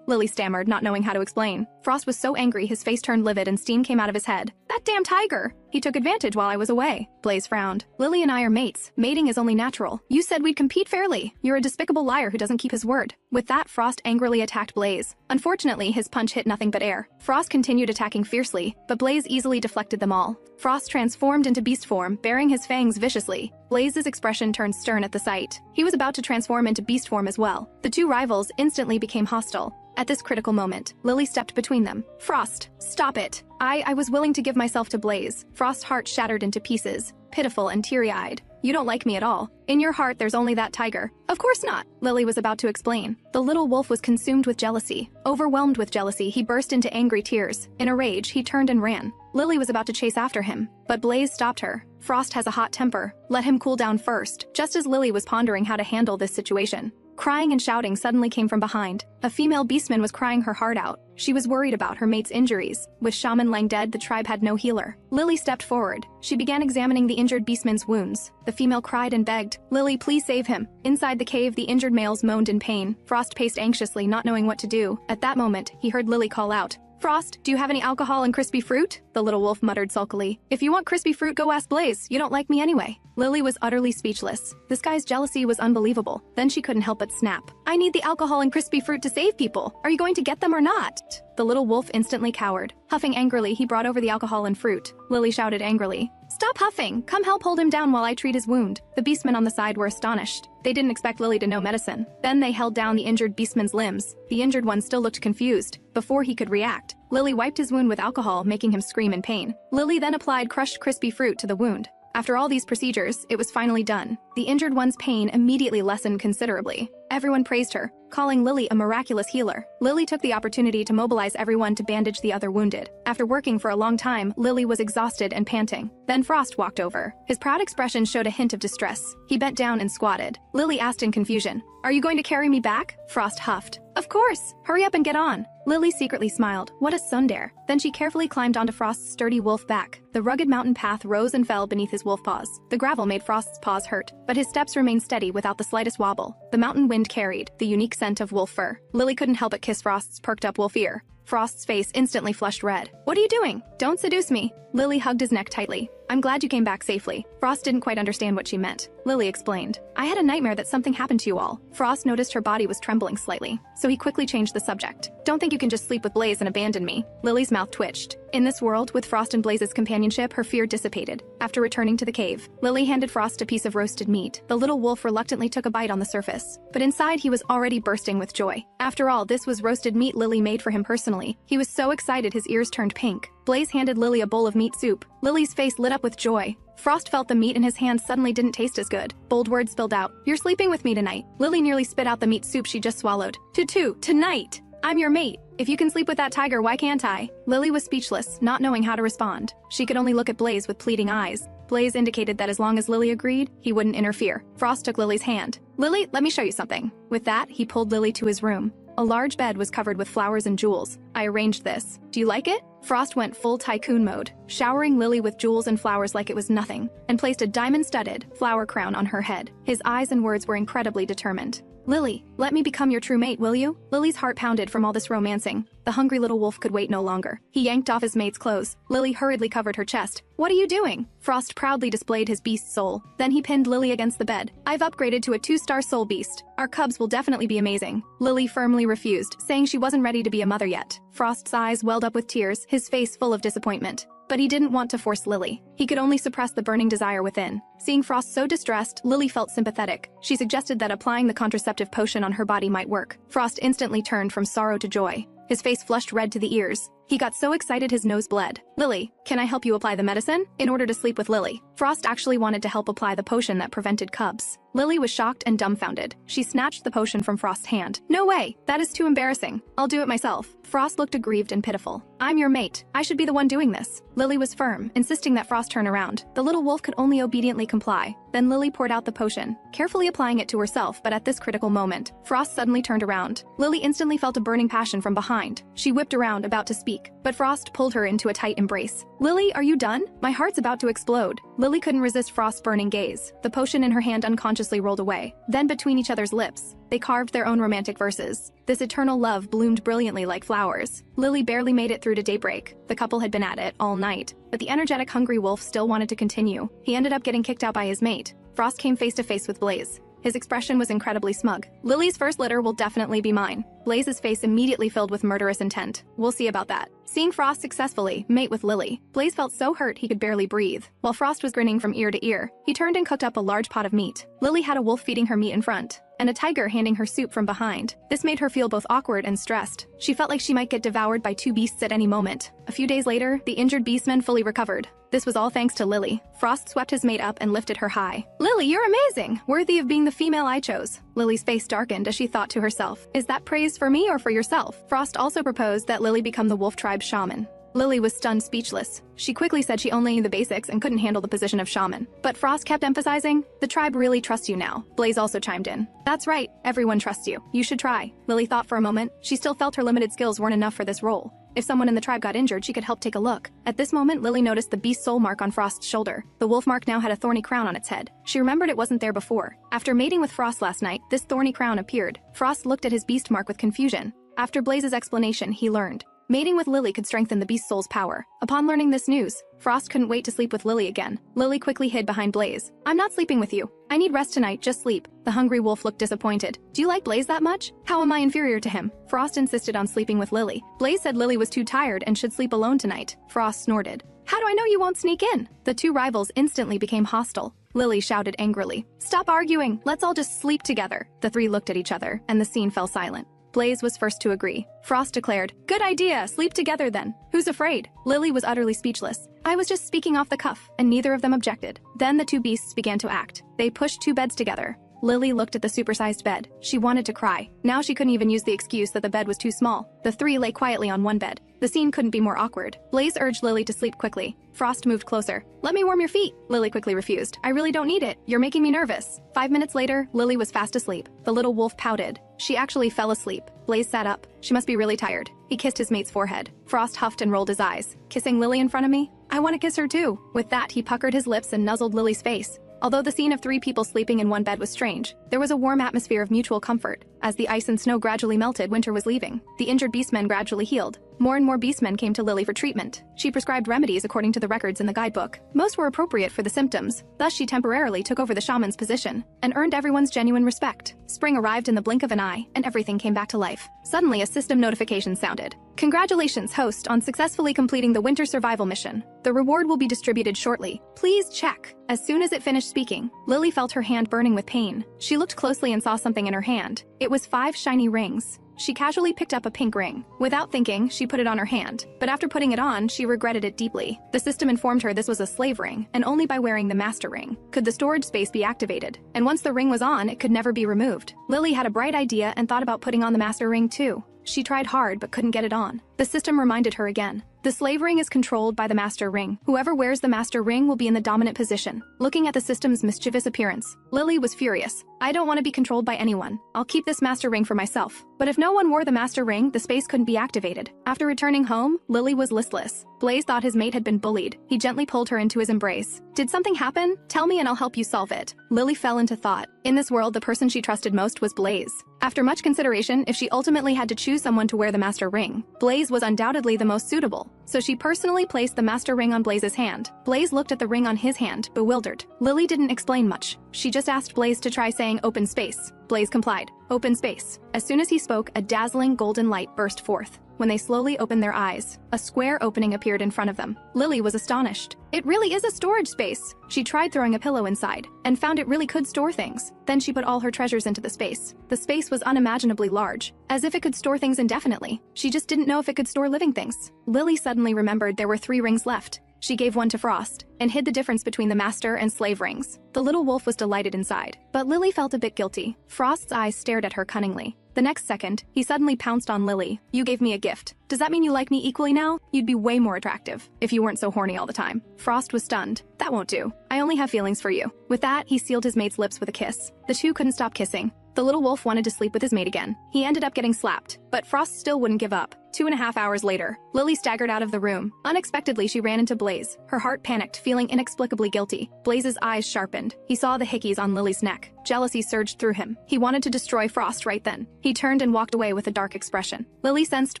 Lily stammered, not knowing how to explain. Frost was so angry his face turned livid and steam came out of his head. That damn tiger! He took advantage while I was away. Blaze frowned. Lily and I are mates. Mating is only natural. You said we'd compete fairly. You're a despicable liar who doesn't keep his word. With that, Frost angrily attacked Blaze. Unfortunately, his punch hit nothing but air. Frost continued attacking fiercely, but Blaze easily deflected them all. Frost transformed into beast form, baring his fangs viciously. Blaze's expression turned stern at the sight. He was about to transform into beast form as well. The two rivals instantly became hostile. At this critical moment, Lily stepped between them. Frost, stop it. I was willing to give myself to Blaze. Frost's heart shattered into pieces, pitiful and teary-eyed. You don't like me at all. In your heart, there's only that tiger. Of course not, Lily was about to explain. The little wolf was consumed with jealousy. Overwhelmed with jealousy, he burst into angry tears. In a rage, he turned and ran. Lily was about to chase after him, but Blaze stopped her. Frost has a hot temper. Let him cool down first, just as Lily was pondering how to handle this situation. Crying and shouting suddenly came from behind. A female beastman was crying her heart out. She was worried about her mate's injuries. With Shaman lying dead, the tribe had no healer. Lily stepped forward. She began examining the injured beastman's wounds. The female cried and begged, Lily, please save him. Inside the cave, the injured males moaned in pain. Frost paced anxiously, not knowing what to do. At that moment, he heard Lily call out, Frost, do you have any alcohol and crispy fruit? The little wolf muttered sulkily. If you want crispy fruit, go ask Blaze. You don't like me anyway. Lily was utterly speechless. This guy's jealousy was unbelievable. Then she couldn't help but snap. I need the alcohol and crispy fruit to save people. Are you going to get them or not? The little wolf instantly cowered. Huffing angrily, he brought over the alcohol and fruit. Lily shouted angrily, Stop huffing! Come help hold him down while I treat his wound. The beastmen on the side were astonished. They didn't expect Lily to know medicine. Then they held down the injured beastman's limbs. The injured one still looked confused. Before he could react, Lily wiped his wound with alcohol, making him scream in pain. Lily then applied crushed crispy fruit to the wound. After all these procedures, it was finally done. The injured one's pain immediately lessened considerably. Everyone praised her, calling Lily a miraculous healer. Lily took the opportunity to mobilize everyone to bandage the other wounded. After working for a long time, Lily was exhausted and panting. Then Frost walked over. His proud expression showed a hint of distress. He bent down and squatted. Lily asked in confusion, Are you going to carry me back? Frost huffed. Of course! Hurry up and get on! Lily secretly smiled. What a tsundere. Then she carefully climbed onto Frost's sturdy wolf back. The rugged mountain path rose and fell beneath his wolf paws. The gravel made Frost's paws hurt, but his steps remained steady without the slightest wobble. The mountain wind carried the unique scent of wolf fur. Lily couldn't help but kiss Frost's perked-up wolf ear. Frost's face instantly flushed red. What are you doing? Don't seduce me. Lily hugged his neck tightly. I'm glad you came back safely. Frost didn't quite understand what she meant. Lily explained. I had a nightmare that something happened to you all. Frost noticed her body was trembling slightly, so he quickly changed the subject. Don't think you can just sleep with Blaze and abandon me. Lily's mouth twitched. In this world, with Frost and Blaze's companionship, her fear dissipated. After returning to the cave, Lily handed Frost a piece of roasted meat. The little wolf reluctantly took a bite on the surface, but inside he was already bursting with joy. After all, this was roasted meat Lily made for him personally. He was so excited his ears turned pink. Blaze handed Lily a bowl of meat soup. Lily's face lit up with joy. Frost felt the meat in his hands suddenly didn't taste as good. Bold words spilled out. You're sleeping with me tonight. Lily nearly spit out the meat soup she just swallowed. Tonight! I'm your mate. If you can sleep with that tiger, why can't I? Lily was speechless, not knowing how to respond. She could only look at Blaze with pleading eyes. Blaze indicated that as long as Lily agreed, he wouldn't interfere. Frost took Lily's hand. Lily, let me show you something. With that, he pulled Lily to his room. A large bed was covered with flowers and jewels. I arranged this. Do you like it? Frost went full tycoon mode, showering Lily with jewels and flowers like it was nothing, and placed a diamond-studded flower crown on her head. His eyes and words were incredibly determined. Lily, let me become your true mate, will you? Lily's heart pounded from all this romancing. The hungry little wolf could wait no longer. He yanked off his mate's clothes. Lily hurriedly covered her chest. What are you doing? Frost proudly displayed his beast soul. Then he pinned Lily against the bed. I've upgraded to a 2-star soul beast. Our cubs will definitely be amazing. Lily firmly refused, saying she wasn't ready to be a mother yet. Frost's eyes welled up with tears, his face full of disappointment. But he didn't want to force Lily. He could only suppress the burning desire within. Seeing Frost so distressed, Lily felt sympathetic. She suggested that applying the contraceptive potion on her body might work. Frost instantly turned from sorrow to joy. His face flushed red to the ears. He got so excited his nose bled. Lily, can I help you apply the medicine? In order to sleep with Lily. Frost actually wanted to help apply the potion that prevented cubs. Lily was shocked and dumbfounded. She snatched the potion from Frost's hand. No way! That is too embarrassing. I'll do it myself. Frost looked aggrieved and pitiful. I'm your mate. I should be the one doing this. Lily was firm, insisting that Frost turn around. The little wolf could only obediently comply. Then Lily poured out the potion, carefully applying it to herself, but at this critical moment, Frost suddenly turned around. Lily instantly felt a burning passion from behind. She whipped around, about to speak, but Frost pulled her into a tight embrace. Lily, are you done? My heart's about to explode. Lily couldn't resist Frost's burning gaze. The potion in her hand unconsciously rolled away. Then between each other's lips, they carved their own romantic verses. This eternal love bloomed brilliantly like flowers. Lily barely made it through to daybreak. The couple had been at it all night, but the energetic hungry wolf still wanted to continue. He ended up getting kicked out by his mate. Frost came face to face with Blaze. His expression was incredibly smug. Lily's first litter will definitely be mine. Blaze's face immediately filled with murderous intent. We'll see about that. Seeing Frost successfully mate with Lily, Blaze felt so hurt he could barely breathe. While Frost was grinning from ear to ear, he turned and cooked up a large pot of meat. Lily had a wolf feeding her meat in front, and a tiger handing her soup from behind. This made her feel both awkward and stressed. She felt like she might get devoured by 2 beasts at any moment. A few days later, the injured Beastmen fully recovered. This was all thanks to Lily. Frost swept his mate up and lifted her high. Lily, you're amazing! Worthy of being the female I chose. Lily's face darkened as she thought to herself, is that praise for me or for yourself? Frost also proposed that Lily become the wolf tribe's shaman. Lily was stunned speechless. She quickly said she only knew the basics and couldn't handle the position of shaman. But Frost kept emphasizing, the tribe really trusts you now. Blaze also chimed in. That's right, everyone trusts you. You should try. Lily thought for a moment. She still felt her limited skills weren't enough for this role. If someone in the tribe got injured, she could help take a look. At this moment, Lily noticed the beast soul mark on Frost's shoulder. The wolf mark now had a thorny crown on its head. She remembered it wasn't there before. After mating with Frost last night, this thorny crown appeared. Frost looked at his beast mark with confusion. After Blaze's explanation, he learned. Mating with Lily could strengthen the beast soul's power. Upon learning this news, Frost couldn't wait to sleep with Lily again. Lily quickly hid behind Blaze. I'm not sleeping with you. I need rest tonight, just sleep. The hungry wolf looked disappointed. Do you like Blaze that much? How am I inferior to him? Frost insisted on sleeping with Lily. Blaze said Lily was too tired and should sleep alone tonight. Frost snorted. How do I know you won't sneak in? The two rivals instantly became hostile. Lily shouted angrily. Stop arguing, let's all just sleep together. The three looked at each other, and the scene fell silent. Blaze was first to agree. Frost declared, good idea, sleep together then. Who's afraid? Lily was utterly speechless. I was just speaking off the cuff, and neither of them objected. Then the two beasts began to act. They pushed 2 beds together. Lily looked at the supersized bed. She wanted to cry. Now she couldn't even use the excuse that the bed was too small. The three lay quietly on one bed. The scene couldn't be more awkward. Blaze urged Lily to sleep quickly. Frost moved closer. "Let me warm your feet." Lily quickly refused. "I really don't need it. You're making me nervous." 5 minutes later, Lily was fast asleep. The little wolf pouted. She actually fell asleep. Blaze sat up. She must be really tired. He kissed his mate's forehead. Frost huffed and rolled his eyes. "Kissing Lily in front of me? I want to kiss her too." With that, he puckered his lips and nuzzled Lily's face. Although the scene of 3 people sleeping in one bed was strange, there was a warm atmosphere of mutual comfort. As the ice and snow gradually melted, winter was leaving. The injured beastmen gradually healed. More and more beastmen came to Lily for treatment. She prescribed remedies according to the records in the guidebook. Most were appropriate for the symptoms. Thus, she temporarily took over the shaman's position and earned everyone's genuine respect. Spring arrived in the blink of an eye, and everything came back to life. Suddenly, a system notification sounded. "Congratulations, host, on successfully completing the winter survival mission. The reward will be distributed shortly. Please check." As soon as it finished speaking, Lily felt her hand burning with pain. She looked closely and saw something in her hand. It was 5 shiny rings. She casually picked up a pink ring. Without thinking, she put it on her hand. But after putting it on, she regretted it deeply. The system informed her this was a slave ring, and only by wearing the master ring could the storage space be activated. And once the ring was on, it could never be removed. Lily had a bright idea and thought about putting on the master ring too. She tried hard but couldn't get it on. The system reminded her again. The slave ring is controlled by the master ring. Whoever wears the master ring will be in the dominant position. Looking at the system's mischievous appearance, Lily was furious. "I don't want to be controlled by anyone. I'll keep this master ring for myself." But if no one wore the master ring, the space couldn't be activated. After returning home, Lily was listless. Blaze thought his mate had been bullied. He gently pulled her into his embrace. "Did something happen? Tell me and I'll help you solve it." Lily fell into thought. In this world, the person she trusted most was Blaze. After much consideration, if she ultimately had to choose someone to wear the master ring, Blaze was undoubtedly the most suitable. So she personally placed the master ring on Blaze's hand. Blaze looked at the ring on his hand, bewildered. Lily didn't explain much. She just asked Blaze to try saying "open space." Blaze complied. "Open space." As soon as he spoke, a dazzling golden light burst forth. When they slowly opened their eyes, a square opening appeared in front of them. Lily was astonished. It really is a storage space. She tried throwing a pillow inside and found it really could store things. Then she put all her treasures into the space. The space was unimaginably large, as if it could store things indefinitely. She just didn't know if it could store living things. Lily suddenly remembered there were 3 rings left. She gave one to Frost and hid the difference between the master and slave rings. The little wolf was delighted inside, but Lily felt a bit guilty. Frost's eyes stared at her cunningly. The next second, he suddenly pounced on Lily. "You gave me a gift. Does that mean you like me equally now? You'd be way more attractive if you weren't so horny all the time." Frost was stunned. "That won't do. I only have feelings for you." With that, he sealed his mate's lips with a kiss. The two couldn't stop kissing. The little wolf wanted to sleep with his mate again. He ended up getting slapped, but Frost still wouldn't give up. 2.5 hours later, Lily staggered out of the room. Unexpectedly, she ran into Blaze. Her heart panicked, feeling inexplicably guilty. Blaze's eyes sharpened. He saw the hickeys on Lily's neck. Jealousy surged through him. He wanted to destroy Frost right then. He turned and walked away with a dark expression. Lily sensed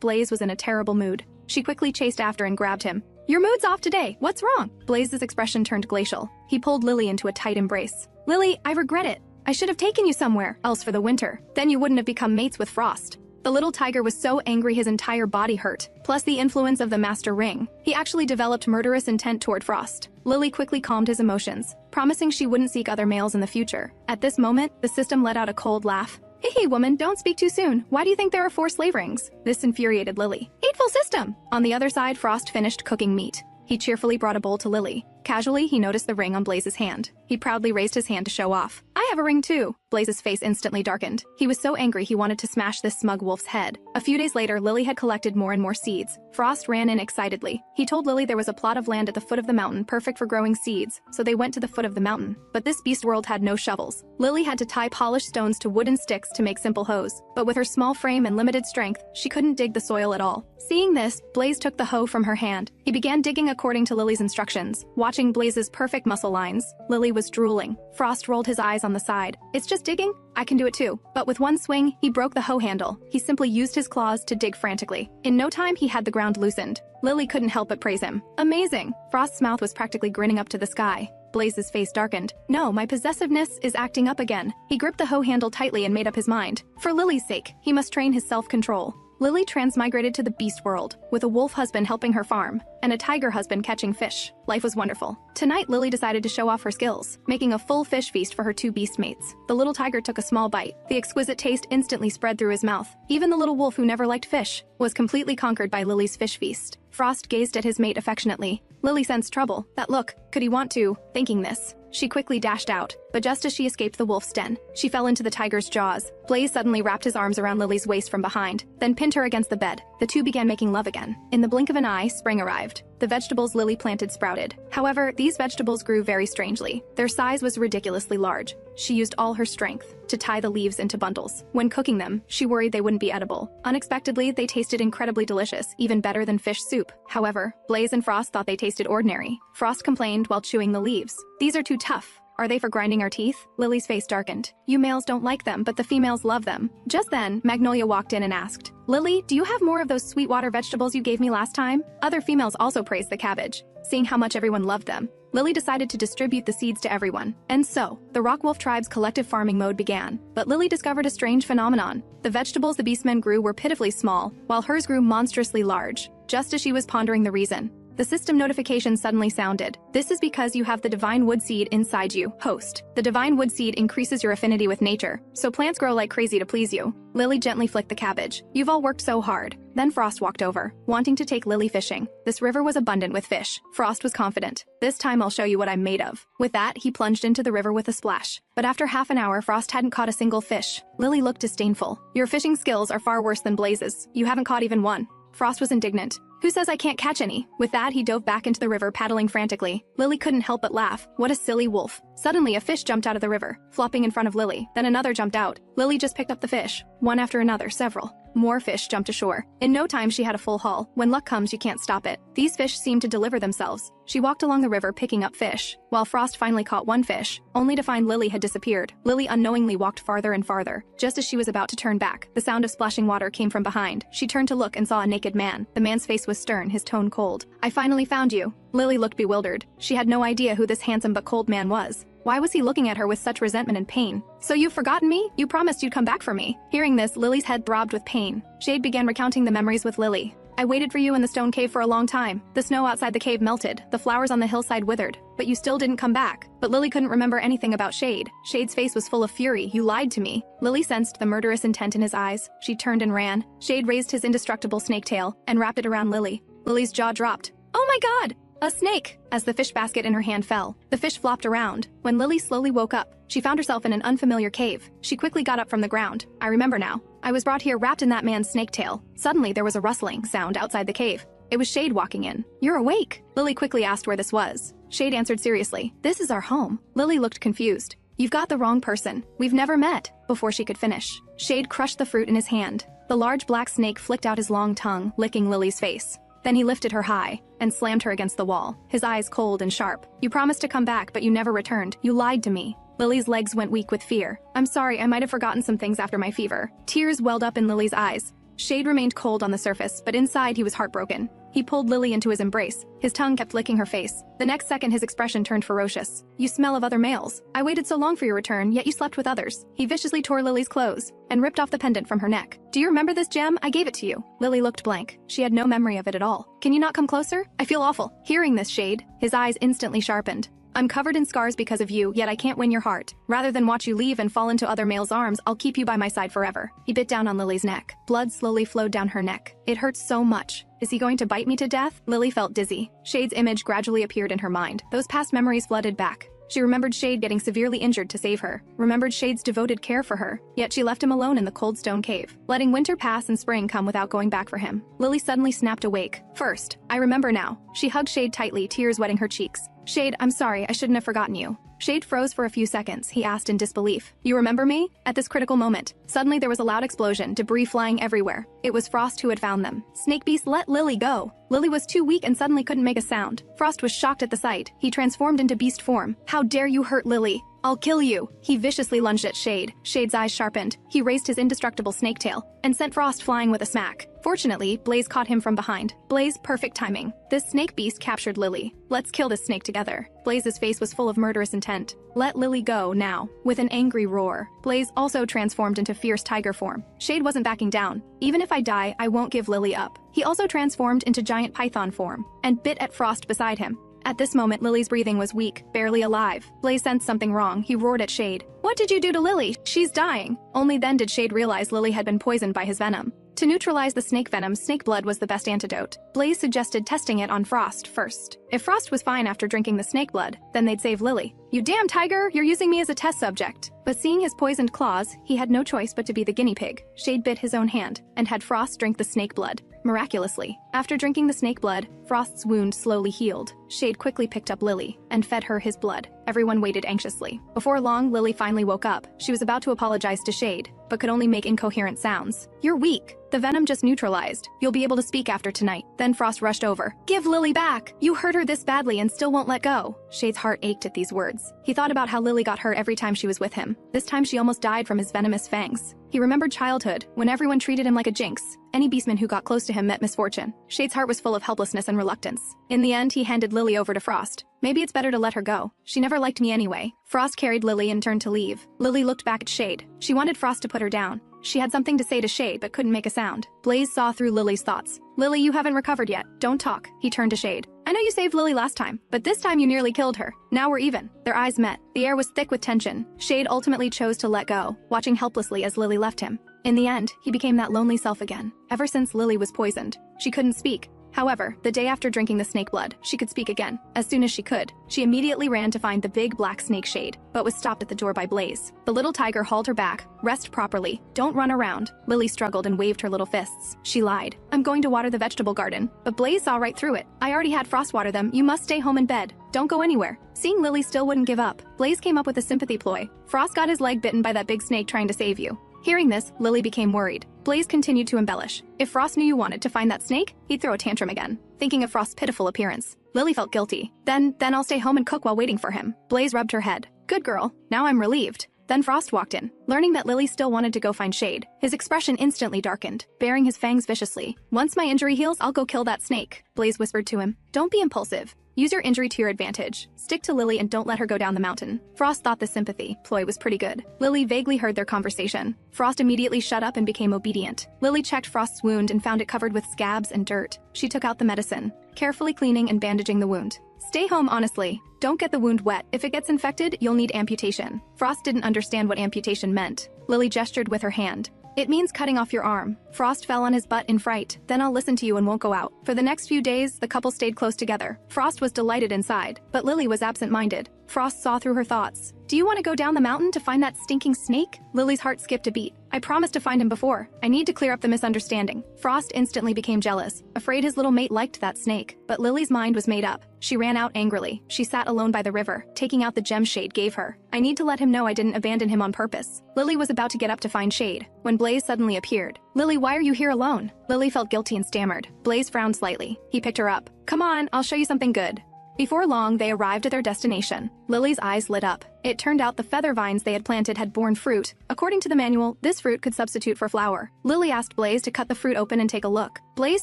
Blaze was in a terrible mood. She quickly chased after and grabbed him. "Your mood's off today. What's wrong?" Blaze's expression turned glacial. He pulled Lily into a tight embrace. "Lily, I regret it. I should have taken you somewhere else for the winter. Then you wouldn't have become mates with Frost." The little tiger was so angry his entire body hurt, plus the influence of the master ring. He actually developed murderous intent toward Frost. Lily quickly calmed his emotions, promising she wouldn't seek other males in the future. At this moment, the system let out a cold laugh. "Hey, woman, don't speak too soon. Why do you think there are 4 slave rings?" This infuriated Lily. "Hateful system!" On the other side, Frost finished cooking meat. He cheerfully brought a bowl to Lily. Casually, he noticed the ring on Blaze's hand. He proudly raised his hand to show off. "I have a ring too." Blaze's face instantly darkened. He was so angry he wanted to smash this smug wolf's head. A few days later, Lily had collected more and more seeds. Frost ran in excitedly. He told Lily there was a plot of land at the foot of the mountain perfect for growing seeds, so they went to the foot of the mountain. But this beast world had no shovels. Lily had to tie polished stones to wooden sticks to make simple hoes. But with her small frame and limited strength, she couldn't dig the soil at all. Seeing this, Blaze took the hoe from her hand. He began digging according to Lily's instructions. Watching Blaze's perfect muscle lines, Lily was drooling. Frost rolled his eyes on the side. "It's just digging? I can do it too." But with one swing, he broke the hoe handle. He simply used his claws to dig frantically. In no time, he had the ground loosened. Lily couldn't help but praise him. "Amazing!" Frost's mouth was practically grinning up to the sky. Blaze's face darkened. "No, my possessiveness is acting up again." He gripped the hoe handle tightly and made up his mind. For Lily's sake, he must train his self-control. Lily transmigrated to the beast world, with a wolf husband helping her farm, and a tiger husband catching fish. Life was wonderful. Tonight, Lily decided to show off her skills, making a full fish feast for her 2 beast mates. The little tiger took a small bite. The exquisite taste instantly spread through his mouth. Even the little wolf, who never liked fish, was completely conquered by Lily's fish feast. Frost gazed at his mate affectionately. Lily sensed trouble. That look, could he want to? Thinking this, She quickly dashed out, but just as she escaped the wolf's den, she fell into the tiger's jaws. Blaze suddenly wrapped his arms around Lily's waist from behind, then pinned her against the bed. The two began making love again. In the blink of an eye, spring arrived. The vegetables Lily planted sprouted. However, these vegetables grew very strangely. Their size was ridiculously large. She used all her strength to tie the leaves into bundles. When cooking them, she worried they wouldn't be edible. Unexpectedly, they tasted incredibly delicious, even better than fish soup. However, Blaze and Frost thought they tasted ordinary. Frost complained while chewing the leaves. "These are too tough. Are they for grinding our teeth?" Lily's face darkened. "You males don't like them, but the females love them." Just then, Magnolia walked in and asked, "Lily, do you have more of those sweetwater vegetables you gave me last time?" Other females also praised the cabbage, seeing how much everyone loved them. Lily decided to distribute the seeds to everyone. And so, the Rockwolf tribe's collective farming mode began. But Lily discovered a strange phenomenon. The vegetables the Beastmen grew were pitifully small, while hers grew monstrously large. Just as she was pondering the reason, the system notification suddenly sounded. "This is because you have the divine wood seed inside you, host. The divine wood seed increases your affinity with nature, so plants grow like crazy to please you." Lily gently flicked the cabbage. "You've all worked so hard." Then Frost walked over, wanting to take Lily fishing. This river was abundant with fish. Frost was confident. "This time I'll show you what I'm made of." With that, he plunged into the river with a splash. But after half an hour, Frost hadn't caught a single fish. Lily looked disdainful. "Your fishing skills are far worse than Blaze's. You haven't caught even one." Frost was indignant. "Who says I can't catch any?" With that, he dove back into the river, paddling frantically. Lily couldn't help but laugh. What a silly wolf. Suddenly, a fish jumped out of the river, flopping in front of Lily. Then another jumped out. Lily just picked up the fish. One after another, several. More fish jumped ashore. In no time, she had a full haul. When luck comes, you can't stop it. These fish seemed to deliver themselves. She walked along the river picking up fish, while Frost finally caught one fish, only to find Lily had disappeared. Lily unknowingly walked farther and farther. Just as she was about to turn back, the sound of splashing water came from behind. She turned to look and saw a naked man. The man's face was stern, his tone cold. "I finally found you." Lily looked bewildered. She had no idea who this handsome but cold man was. Why was he looking at her with such resentment and pain? "So you've forgotten me? You promised you'd come back for me." Hearing this, Lily's head throbbed with pain. Shade began recounting the memories with Lily. "I waited for you in the stone cave for a long time. The snow outside the cave melted, the flowers on the hillside withered, but you still didn't come back." But Lily couldn't remember anything about Shade. Shade's face was full of fury. "You lied to me." Lily sensed the murderous intent in his eyes. She turned and ran. Shade raised his indestructible snake tail and wrapped it around Lily. Lily's jaw dropped. "Oh my God! A snake!" As the fish basket in her hand fell, the fish flopped around. When Lily slowly woke up, she found herself in an unfamiliar cave. She quickly got up from the ground. "I remember now. I was brought here wrapped in that man's snake tail." Suddenly, there was a rustling sound outside the cave. It was Shade walking in. "You're awake." Lily quickly asked where this was. Shade answered seriously, "This is our home." Lily looked confused. "You've got the wrong person. We've never met." Before she could finish, Shade crushed the fruit in his hand. The large black snake flicked out his long tongue, licking Lily's face. Then he lifted her high and slammed her against the wall, his eyes cold and sharp. "You promised to come back, but you never returned. You lied to me." Lily's legs went weak with fear. "I'm sorry, I might have forgotten some things after my fever." Tears welled up in Lily's eyes. Shade remained cold on the surface, but inside he was heartbroken. He pulled Lily into his embrace. His tongue kept licking her face. The next second, his expression turned ferocious. "You smell of other males. I waited so long for your return, yet you slept with others." He viciously tore Lily's clothes and ripped off the pendant from her neck. "Do you remember this gem? I gave it to you." Lily looked blank. She had no memory of it at all. "Can you not come closer? I feel awful." Hearing this, Shade, his eyes instantly sharpened. "I'm covered in scars because of you, yet I can't win your heart. Rather than watch you leave and fall into other males' arms, I'll keep you by my side forever." He bit down on Lily's neck. Blood slowly flowed down her neck. "It hurts so much. Is he going to bite me to death?" Lily felt dizzy. Shade's image gradually appeared in her mind. Those past memories flooded back. She remembered Shade getting severely injured to save her, remembered Shade's devoted care for her, yet she left him alone in the cold stone cave, letting winter pass and spring come without going back for him. Lily suddenly snapped awake. "First, I remember now." She hugged Shade tightly, tears wetting her cheeks. "Shade, I'm sorry, I shouldn't have forgotten you." Shade froze for a few seconds. He asked in disbelief, "You remember me?" At this critical moment, suddenly there was a loud explosion, debris flying everywhere. It was Frost who had found them. "Snake Beast, let Lily go." Lily was too weak and suddenly couldn't make a sound. Frost was shocked at the sight. He transformed into beast form. "How dare you hurt Lily? I'll kill you." He viciously lunged at Shade. Shade's eyes sharpened. He raised his indestructible snake tail and sent Frost flying with a smack. Fortunately, Blaze caught him from behind. Blaze, perfect timing. This snake beast captured Lily. "Let's kill this snake together." Blaze's face was full of murderous intent. "Let Lily go, now." With an angry roar, Blaze also transformed into fierce tiger form. Shade wasn't backing down. "Even if I die, I won't give Lily up." He also transformed into giant python form and bit at Frost beside him. At this moment, Lily's breathing was weak, barely alive. Blaze sensed something wrong. He roared at Shade. "What did you do to Lily? She's dying." Only then did Shade realize Lily had been poisoned by his venom. To neutralize the snake venom, snake blood was the best antidote. Blaze suggested testing it on Frost first. If Frost was fine after drinking the snake blood, then they'd save Lily. "You damn tiger, you're using me as a test subject." But seeing his poisoned claws, he had no choice but to be the guinea pig. Shade bit his own hand and had Frost drink the snake blood. Miraculously, after drinking the snake blood, Frost's wound slowly healed. Shade quickly picked up Lily and fed her his blood. Everyone waited anxiously. Before long, Lily finally woke up. She was about to apologize to Shade, but could only make incoherent sounds. "You're weak. The venom just neutralized. You'll be able to speak after tonight." Then Frost rushed over. "Give Lily back! You hurt her this badly and still won't let go." Shade's heart ached at these words. He thought about how Lily got hurt every time she was with him. This time she almost died from his venomous fangs. He remembered childhood, when everyone treated him like a jinx. Any beastman who got close to him met misfortune. Shade's heart was full of helplessness and reluctance. In the end, he handed Lily over to Frost. "Maybe it's better to let her go. She never liked me anyway." Frost carried Lily and turned to leave. Lily looked back at Shade. She wanted Frost to put her down. She had something to say to Shade but couldn't make a sound. Blaze saw through Lily's thoughts. "Lily, you haven't recovered yet. Don't talk." He turned to Shade. "I know you saved Lily last time, but this time you nearly killed her. Now we're even." Their eyes met. The air was thick with tension. Shade ultimately chose to let go, watching helplessly as Lily left him. In the end, he became that lonely self again. Ever since Lily was poisoned, she couldn't speak. However, the day after drinking the snake blood, she could speak again. As soon as she could, she immediately ran to find the big black snake Shade, but was stopped at the door by Blaze. The little tiger hauled her back. "Rest properly. Don't run around." Lily struggled and waved her little fists. She lied. "I'm going to water the vegetable garden." But Blaze saw right through it. "I already had Frost water them. You must stay home in bed. Don't go anywhere." Seeing Lily still wouldn't give up, Blaze came up with a sympathy ploy. "Frost got his leg bitten by that big snake trying to save you." Hearing this, Lily became worried. Blaze continued to embellish. "If Frost knew you wanted to find that snake, he'd throw a tantrum again." Thinking of Frost's pitiful appearance, Lily felt guilty. Then I'll stay home and cook while waiting for him." Blaze rubbed her head. "Good girl. Now I'm relieved." Then Frost walked in. Learning that Lily still wanted to go find Shade, his expression instantly darkened, baring his fangs viciously. "Once my injury heals, I'll go kill that snake," Blaze whispered to him. "Don't be impulsive. Use your injury to your advantage. Stick to Lily and don't let her go down the mountain." Frost thought the sympathy ploy was pretty good. Lily vaguely heard their conversation. Frost immediately shut up and became obedient. Lily checked Frost's wound and found it covered with scabs and dirt. She took out the medicine, carefully cleaning and bandaging the wound. "Stay home, honestly. Don't get the wound wet. If it gets infected, you'll need amputation." Frost didn't understand what amputation meant. Lily gestured with her hand. "It means cutting off your arm." Frost fell on his butt in fright. "Then I'll listen to you and won't go out." For the next few days, the couple stayed close together. Frost was delighted inside, but Lily was absent-minded. Frost saw through her thoughts. "Do you want to go down the mountain to find that stinking snake?" Lily's heart skipped a beat. "I promised to find him before. I need to clear up the misunderstanding." Frost instantly became jealous, afraid his little mate liked that snake. But Lily's mind was made up. She ran out angrily. She sat alone by the river, taking out the gem Shade gave her. "I need to let him know I didn't abandon him on purpose." Lily was about to get up to find Shade, when Blaze suddenly appeared. "Lily, why are you here alone?" Lily felt guilty and stammered. Blaze frowned slightly. He picked her up. "Come on, I'll show you something good." Before long, they arrived at their destination. Lily's eyes lit up. It turned out the feather vines they had planted had borne fruit. According to the manual, this fruit could substitute for flour. Lily asked Blaze to cut the fruit open and take a look. Blaze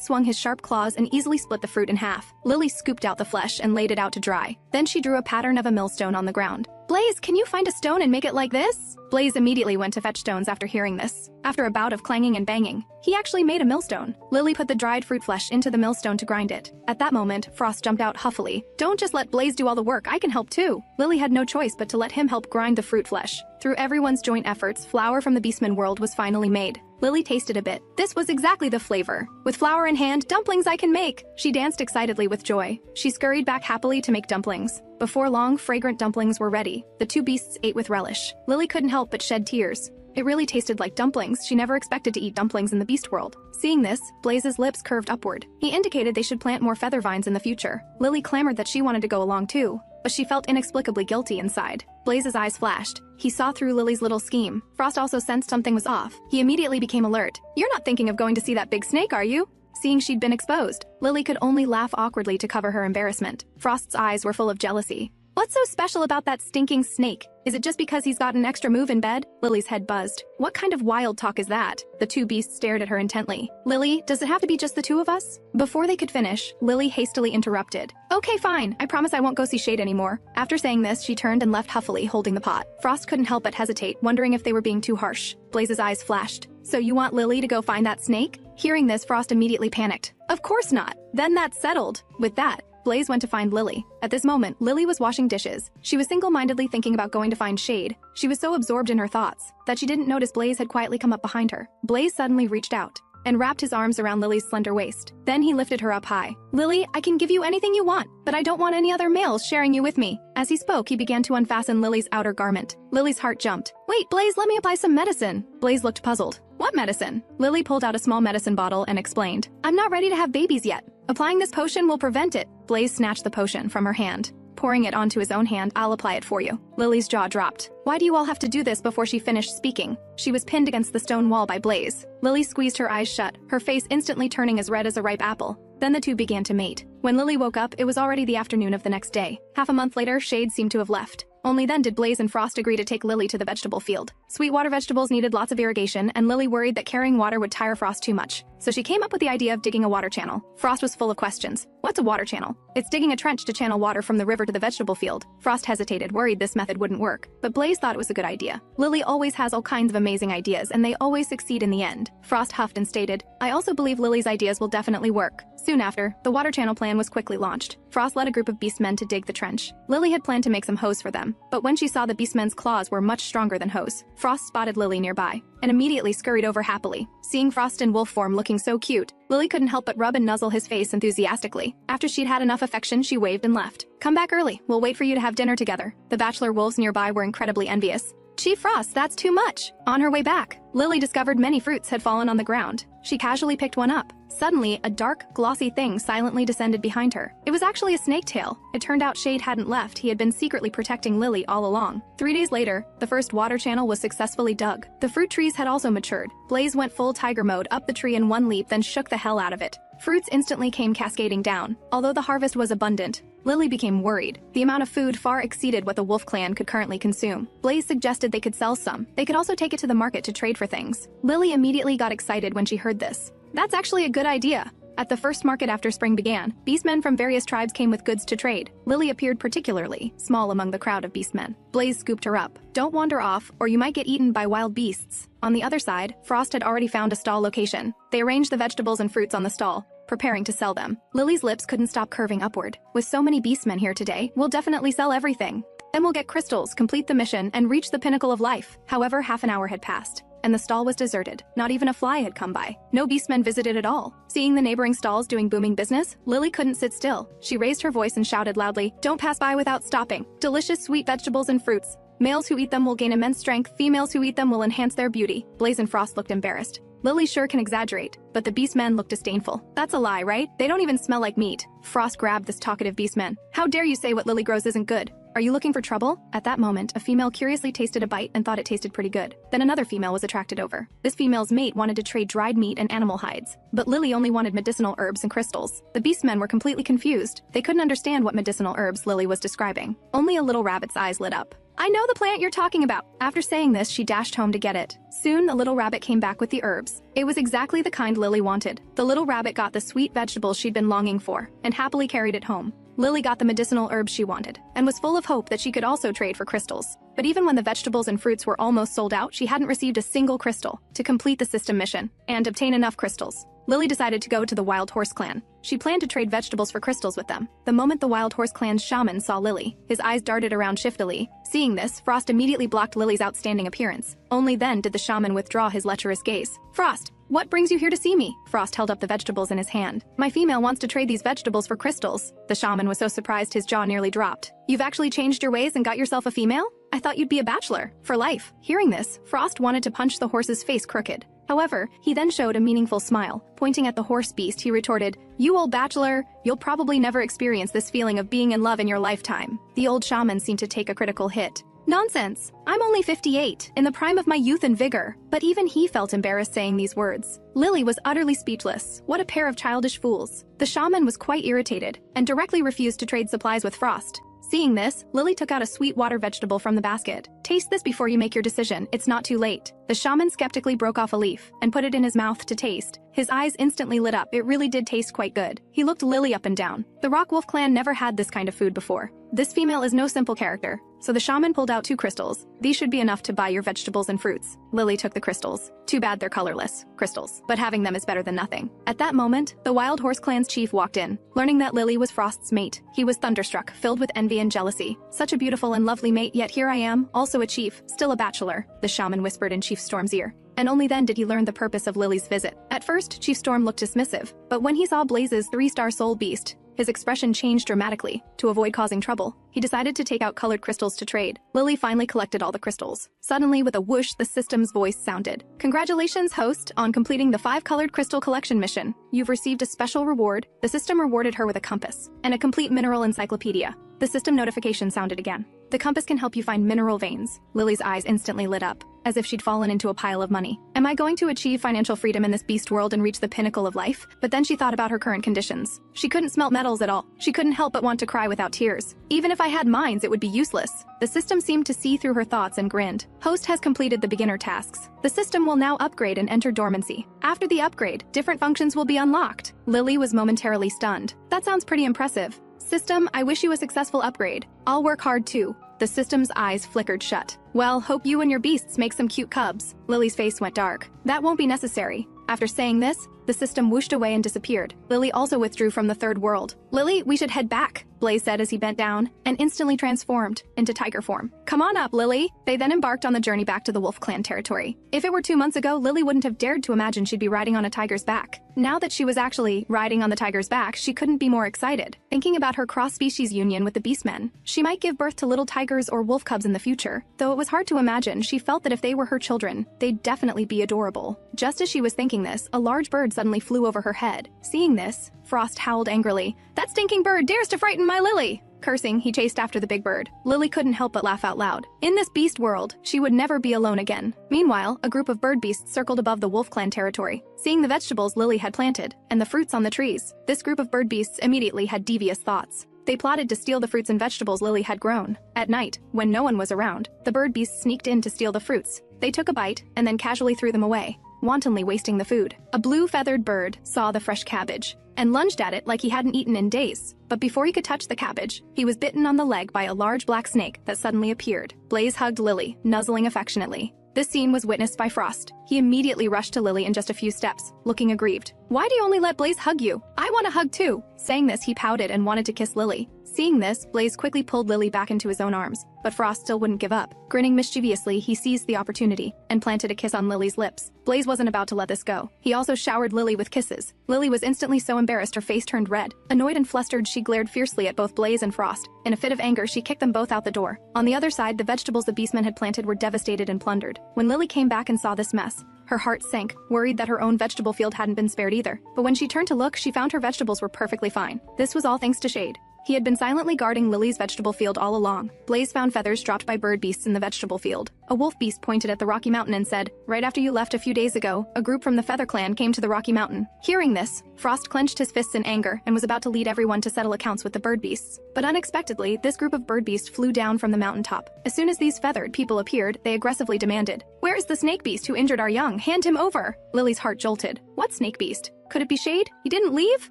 swung his sharp claws and easily split the fruit in half. Lily scooped out the flesh and laid it out to dry. Then she drew a pattern of a millstone on the ground. "Blaze, can you find a stone and make it like this?" Blaze immediately went to fetch stones after hearing this. After a bout of clanging and banging, he actually made a millstone. Lily put the dried fruit flesh into the millstone to grind it. At that moment, Frost jumped out huffily. "Don't just let Blaze do all the work, I can help too." Lily had no choice but to let him help grind the fruit flesh. Through everyone's joint efforts, flour from the Beastmen world was finally made. Lily tasted a bit. This was exactly the flavor. "With flour in hand, dumplings I can make!" She danced excitedly with joy. She scurried back happily to make dumplings. Before long, fragrant dumplings were ready. The two beasts ate with relish. Lily couldn't help but shed tears. It really tasted like dumplings. She never expected to eat dumplings in the beast world. Seeing this, Blaze's lips curved upward. He indicated they should plant more feather vines in the future. Lily clamored that she wanted to go along too, but she felt inexplicably guilty inside. Blaze's eyes flashed. He saw through Lily's little scheme. Frost also sensed something was off. He immediately became alert. "You're not thinking of going to see that big snake, are you?" Seeing she'd been exposed, Lily could only laugh awkwardly to cover her embarrassment. Frost's eyes were full of jealousy. "What's so special about that stinking snake? Is it just because he's got an extra move in bed?" Lily's head buzzed. "What kind of wild talk is that?" The two beasts stared at her intently. "Lily, does it have to be just the two of us?" Before they could finish, Lily hastily interrupted. "Okay, fine. I promise I won't go see Shade anymore." After saying this, she turned and left huffily, holding the pot. Frost couldn't help but hesitate, wondering if they were being too harsh. Blaze's eyes flashed. "So you want Lily to go find that snake?" Hearing this, Frost immediately panicked. "Of course not. Then that's settled." With that, Blaze went to find Lily. At this moment, Lily was washing dishes. She was single-mindedly thinking about going to find Shade. She was so absorbed in her thoughts that she didn't notice Blaze had quietly come up behind her. Blaze suddenly reached out. and wrapped his arms around Lily's slender waist. Then he lifted her up high. "Lily, I can give you anything you want, but I don't want any other males sharing you with me." As he spoke, he began to unfasten Lily's outer garment. Lily's heart jumped. "Wait, Blaze, let me apply some medicine." Blaze looked puzzled. "What medicine?" Lily pulled out a small medicine bottle and explained. "I'm not ready to have babies yet. Applying this potion will prevent it." Blaze snatched the potion from her hand. Pouring it onto his own hand, "I'll apply it for you." Lily's jaw dropped. Why do you all have to do this? Before she finished speaking, she was pinned against the stone wall by Blaze. Lily squeezed her eyes shut, her face instantly turning as red as a ripe apple. Then the two began to mate. When Lily woke up, it was already the afternoon of the next day. Half a month later, Shade seemed to have left. Only then did Blaze and Frost agree to take Lily to the vegetable field. Sweetwater vegetables needed lots of irrigation, and Lily worried that carrying water would tire Frost too much. So she came up with the idea of digging a water channel. Frost was full of questions. "What's a water channel?" "It's digging a trench to channel water from the river to the vegetable field." Frost hesitated, worried this method wouldn't work. But Blaze thought it was a good idea. Lily always has all kinds of amazing ideas, and they always succeed in the end. Frost huffed and stated, "I also believe Lily's ideas will definitely work." Soon after, the water channel plan was quickly launched. Frost led a group of Beastmen to dig the trench. Lily had planned to make some hose for them, but when she saw the Beastmen's claws were much stronger than hose, Frost spotted Lily nearby and immediately scurried over happily. Seeing Frost in wolf form looking so cute, Lily couldn't help but rub and nuzzle his face enthusiastically. After she'd had enough affection, she waved and left. "Come back early. We'll wait for you to have dinner together." The bachelor wolves nearby were incredibly envious. "Chief Frost, that's too much." On her way back, Lily discovered many fruits had fallen on the ground. She casually picked one up. Suddenly, a dark, glossy thing silently descended behind her. It was actually a snake tail. It turned out Shade hadn't left. He had been secretly protecting Lily all along. 3 days later, the first water channel was successfully dug. The fruit trees had also matured. Blaze went full tiger mode up the tree in one leap, then shook the hell out of it. Fruits instantly came cascading down. Although the harvest was abundant, Lily became worried. The amount of food far exceeded what the wolf clan could currently consume. Blaze suggested they could sell some. They could also take it to the market to trade for things. Lily immediately got excited when she heard this. "That's actually a good idea." At the first market after spring began, beastmen from various tribes came with goods to trade. Lily appeared particularly small among the crowd of beastmen. Blaze scooped her up. "Don't wander off, or you might get eaten by wild beasts." On the other side, Frost had already found a stall location. They arranged the vegetables and fruits on the stall, preparing to sell them. Lily's lips couldn't stop curving upward. "With so many beastmen here today, we'll definitely sell everything. Then we'll get crystals, complete the mission, and reach the pinnacle of life." However, half an hour had passed, and the stall was deserted. Not even a fly had come by. No beastmen visited at all. Seeing the neighboring stalls doing booming business, Lily couldn't sit still. She raised her voice and shouted loudly, "Don't pass by without stopping. Delicious sweet vegetables and fruits. Males who eat them will gain immense strength. Females who eat them will enhance their beauty." Blaze and Frost looked embarrassed. Lily sure can exaggerate, but the beastmen looked disdainful. "That's a lie, right? They don't even smell like meat." Frost grabbed this talkative beastman. "How dare you say what Lily grows isn't good? Are you looking for trouble?" At that moment, a female curiously tasted a bite and thought it tasted pretty good. Then another female was attracted over. This female's mate wanted to trade dried meat and animal hides, but Lily only wanted medicinal herbs and crystals. The beastmen were completely confused. They couldn't understand what medicinal herbs Lily was describing. Only a little rabbit's eyes lit up. "I know the plant you're talking about." After saying this, she dashed home to get it. Soon, the little rabbit came back with the herbs. It was exactly the kind Lily wanted. The little rabbit got the sweet vegetables she'd been longing for, and happily carried it home. Lily got the medicinal herbs she wanted, and was full of hope that she could also trade for crystals. But even when the vegetables and fruits were almost sold out, she hadn't received a single crystal. To complete the system mission, and obtain enough crystals, Lily decided to go to the Wild Horse Clan. She planned to trade vegetables for crystals with them. The moment the Wild Horse Clan's shaman saw Lily, his eyes darted around shiftily. Seeing this, Frost immediately blocked Lily's outstanding appearance. Only then did the shaman withdraw his lecherous gaze. "Frost, what brings you here to see me?" Frost held up the vegetables in his hand. "My female wants to trade these vegetables for crystals." The shaman was so surprised his jaw nearly dropped. "You've actually changed your ways and got yourself a female? I thought you'd be a bachelor for life." Hearing this, Frost wanted to punch the horse's face crooked. However, he then showed a meaningful smile. Pointing at the horse beast, he retorted, "You old bachelor, you'll probably never experience this feeling of being in love in your lifetime." The old shaman seemed to take a critical hit. "Nonsense! I'm only 58, in the prime of my youth and vigor." But even he felt embarrassed saying these words. Lily was utterly speechless. What a pair of childish fools. The shaman was quite irritated, and directly refused to trade supplies with Frost. Seeing this, Lily took out a sweet water vegetable from the basket. "Taste this before you make your decision. It's not too late." The shaman skeptically broke off a leaf and put it in his mouth to taste. His eyes instantly lit up. It really did taste quite good. He looked Lily up and down. The Rock Wolf clan never had this kind of food before. This female is no simple character. So the shaman pulled out 2 crystals. "These should be enough to buy your vegetables and fruits." Lily took the crystals. Too bad they're colorless crystals, but having them is better than nothing. At that moment, the Wild Horse Clan's chief walked in. Learning that Lily was Frost's mate, he was thunderstruck, filled with envy and jealousy. "Such a beautiful and lovely mate, yet here I am, also a chief, still a bachelor," the shaman whispered in Chief Storm's ear. and only then did he learn the purpose of Lily's visit. At first, Chief Storm looked dismissive, but when he saw Blaze's 3-star soul beast, his expression changed dramatically. To avoid causing trouble, he decided to take out colored crystals to trade. Lily finally collected all the crystals. Suddenly, with a whoosh, the system's voice sounded. "Congratulations, host, on completing the 5-colored crystal collection mission. You've received a special reward." The system rewarded her with a compass and a complete mineral encyclopedia. The system notification sounded again. "The compass can help you find mineral veins." Lily's eyes instantly lit up, as if she'd fallen into a pile of money. Am I going to achieve financial freedom in this beast world and reach the pinnacle of life? But then she thought about her current conditions. She couldn't smelt metals at all. She couldn't help but want to cry without tears. Even if I had mines, it would be useless. The system seemed to see through her thoughts and grinned. Host has completed the beginner tasks. The system will now upgrade and enter dormancy. After the upgrade, different functions will be unlocked. Lily was momentarily stunned. That sounds pretty impressive. System, I wish you a successful upgrade. I'll work hard too. The system's eyes flickered shut. Well, hope you and your beasts make some cute cubs. Lily's face went dark. That won't be necessary. After saying this, the system whooshed away and disappeared. Lily also withdrew from the third world. Lily, we should head back, Blaze said as he bent down and instantly transformed into tiger form. Come on up, Lily. They then embarked on the journey back to the Wolf Clan territory. If it were 2 months ago, Lily wouldn't have dared to imagine she'd be riding on a tiger's back. Now that she was actually riding on the tiger's back, she couldn't be more excited. Thinking about her cross-species union with the Beastmen, she might give birth to little tigers or wolf cubs in the future. Though it was hard to imagine, she felt that if they were her children, they'd definitely be adorable. Just as she was thinking this, a large bird suddenly flew over her head. Seeing this, Frost howled angrily. "That stinking bird dares to frighten my Lily!" Cursing, he chased after the big bird. Lily couldn't help but laugh out loud. In this beast world, she would never be alone again. Meanwhile, a group of bird beasts circled above the Wolf Clan territory. Seeing the vegetables Lily had planted, and the fruits on the trees, this group of bird beasts immediately had devious thoughts. They plotted to steal the fruits and vegetables Lily had grown. At night, when no one was around, the bird beasts sneaked in to steal the fruits. They took a bite, and then casually threw them away, wantonly wasting the food. A blue-feathered bird saw the fresh cabbage and lunged at it like he hadn't eaten in days. But before he could touch the cabbage, he was bitten on the leg by a large black snake that suddenly appeared. Blaze hugged Lily, nuzzling affectionately. This scene was witnessed by Frost. He immediately rushed to Lily in just a few steps, looking aggrieved. "Why do you only let Blaze hug you? I want a hug too." Saying this, he pouted and wanted to kiss Lily. Seeing this, Blaze quickly pulled Lily back into his own arms, but Frost still wouldn't give up. Grinning mischievously, he seized the opportunity and planted a kiss on Lily's lips. Blaze wasn't about to let this go. He also showered Lily with kisses. Lily was instantly so embarrassed her face turned red. Annoyed and flustered, she glared fiercely at both Blaze and Frost. In a fit of anger, she kicked them both out the door. On the other side, the vegetables the Beastmen had planted were devastated and plundered. When Lily came back and saw this mess, her heart sank, worried that her own vegetable field hadn't been spared either. But when she turned to look, she found her vegetables were perfectly fine. This was all thanks to Shade. He had been silently guarding Lily's vegetable field all along. Blaze found feathers dropped by bird beasts in the vegetable field. A wolf beast pointed at the Rocky Mountain and said, "Right after you left a few days ago, a group from the Feather Clan came to the Rocky Mountain." Hearing this, Frost clenched his fists in anger and was about to lead everyone to settle accounts with the bird beasts. But unexpectedly, this group of bird beasts flew down from the mountaintop. As soon as these feathered people appeared, they aggressively demanded, "Where is the snake beast who injured our young? Hand him over!" Lily's heart jolted. What snake beast? Could it be Shade? He didn't leave?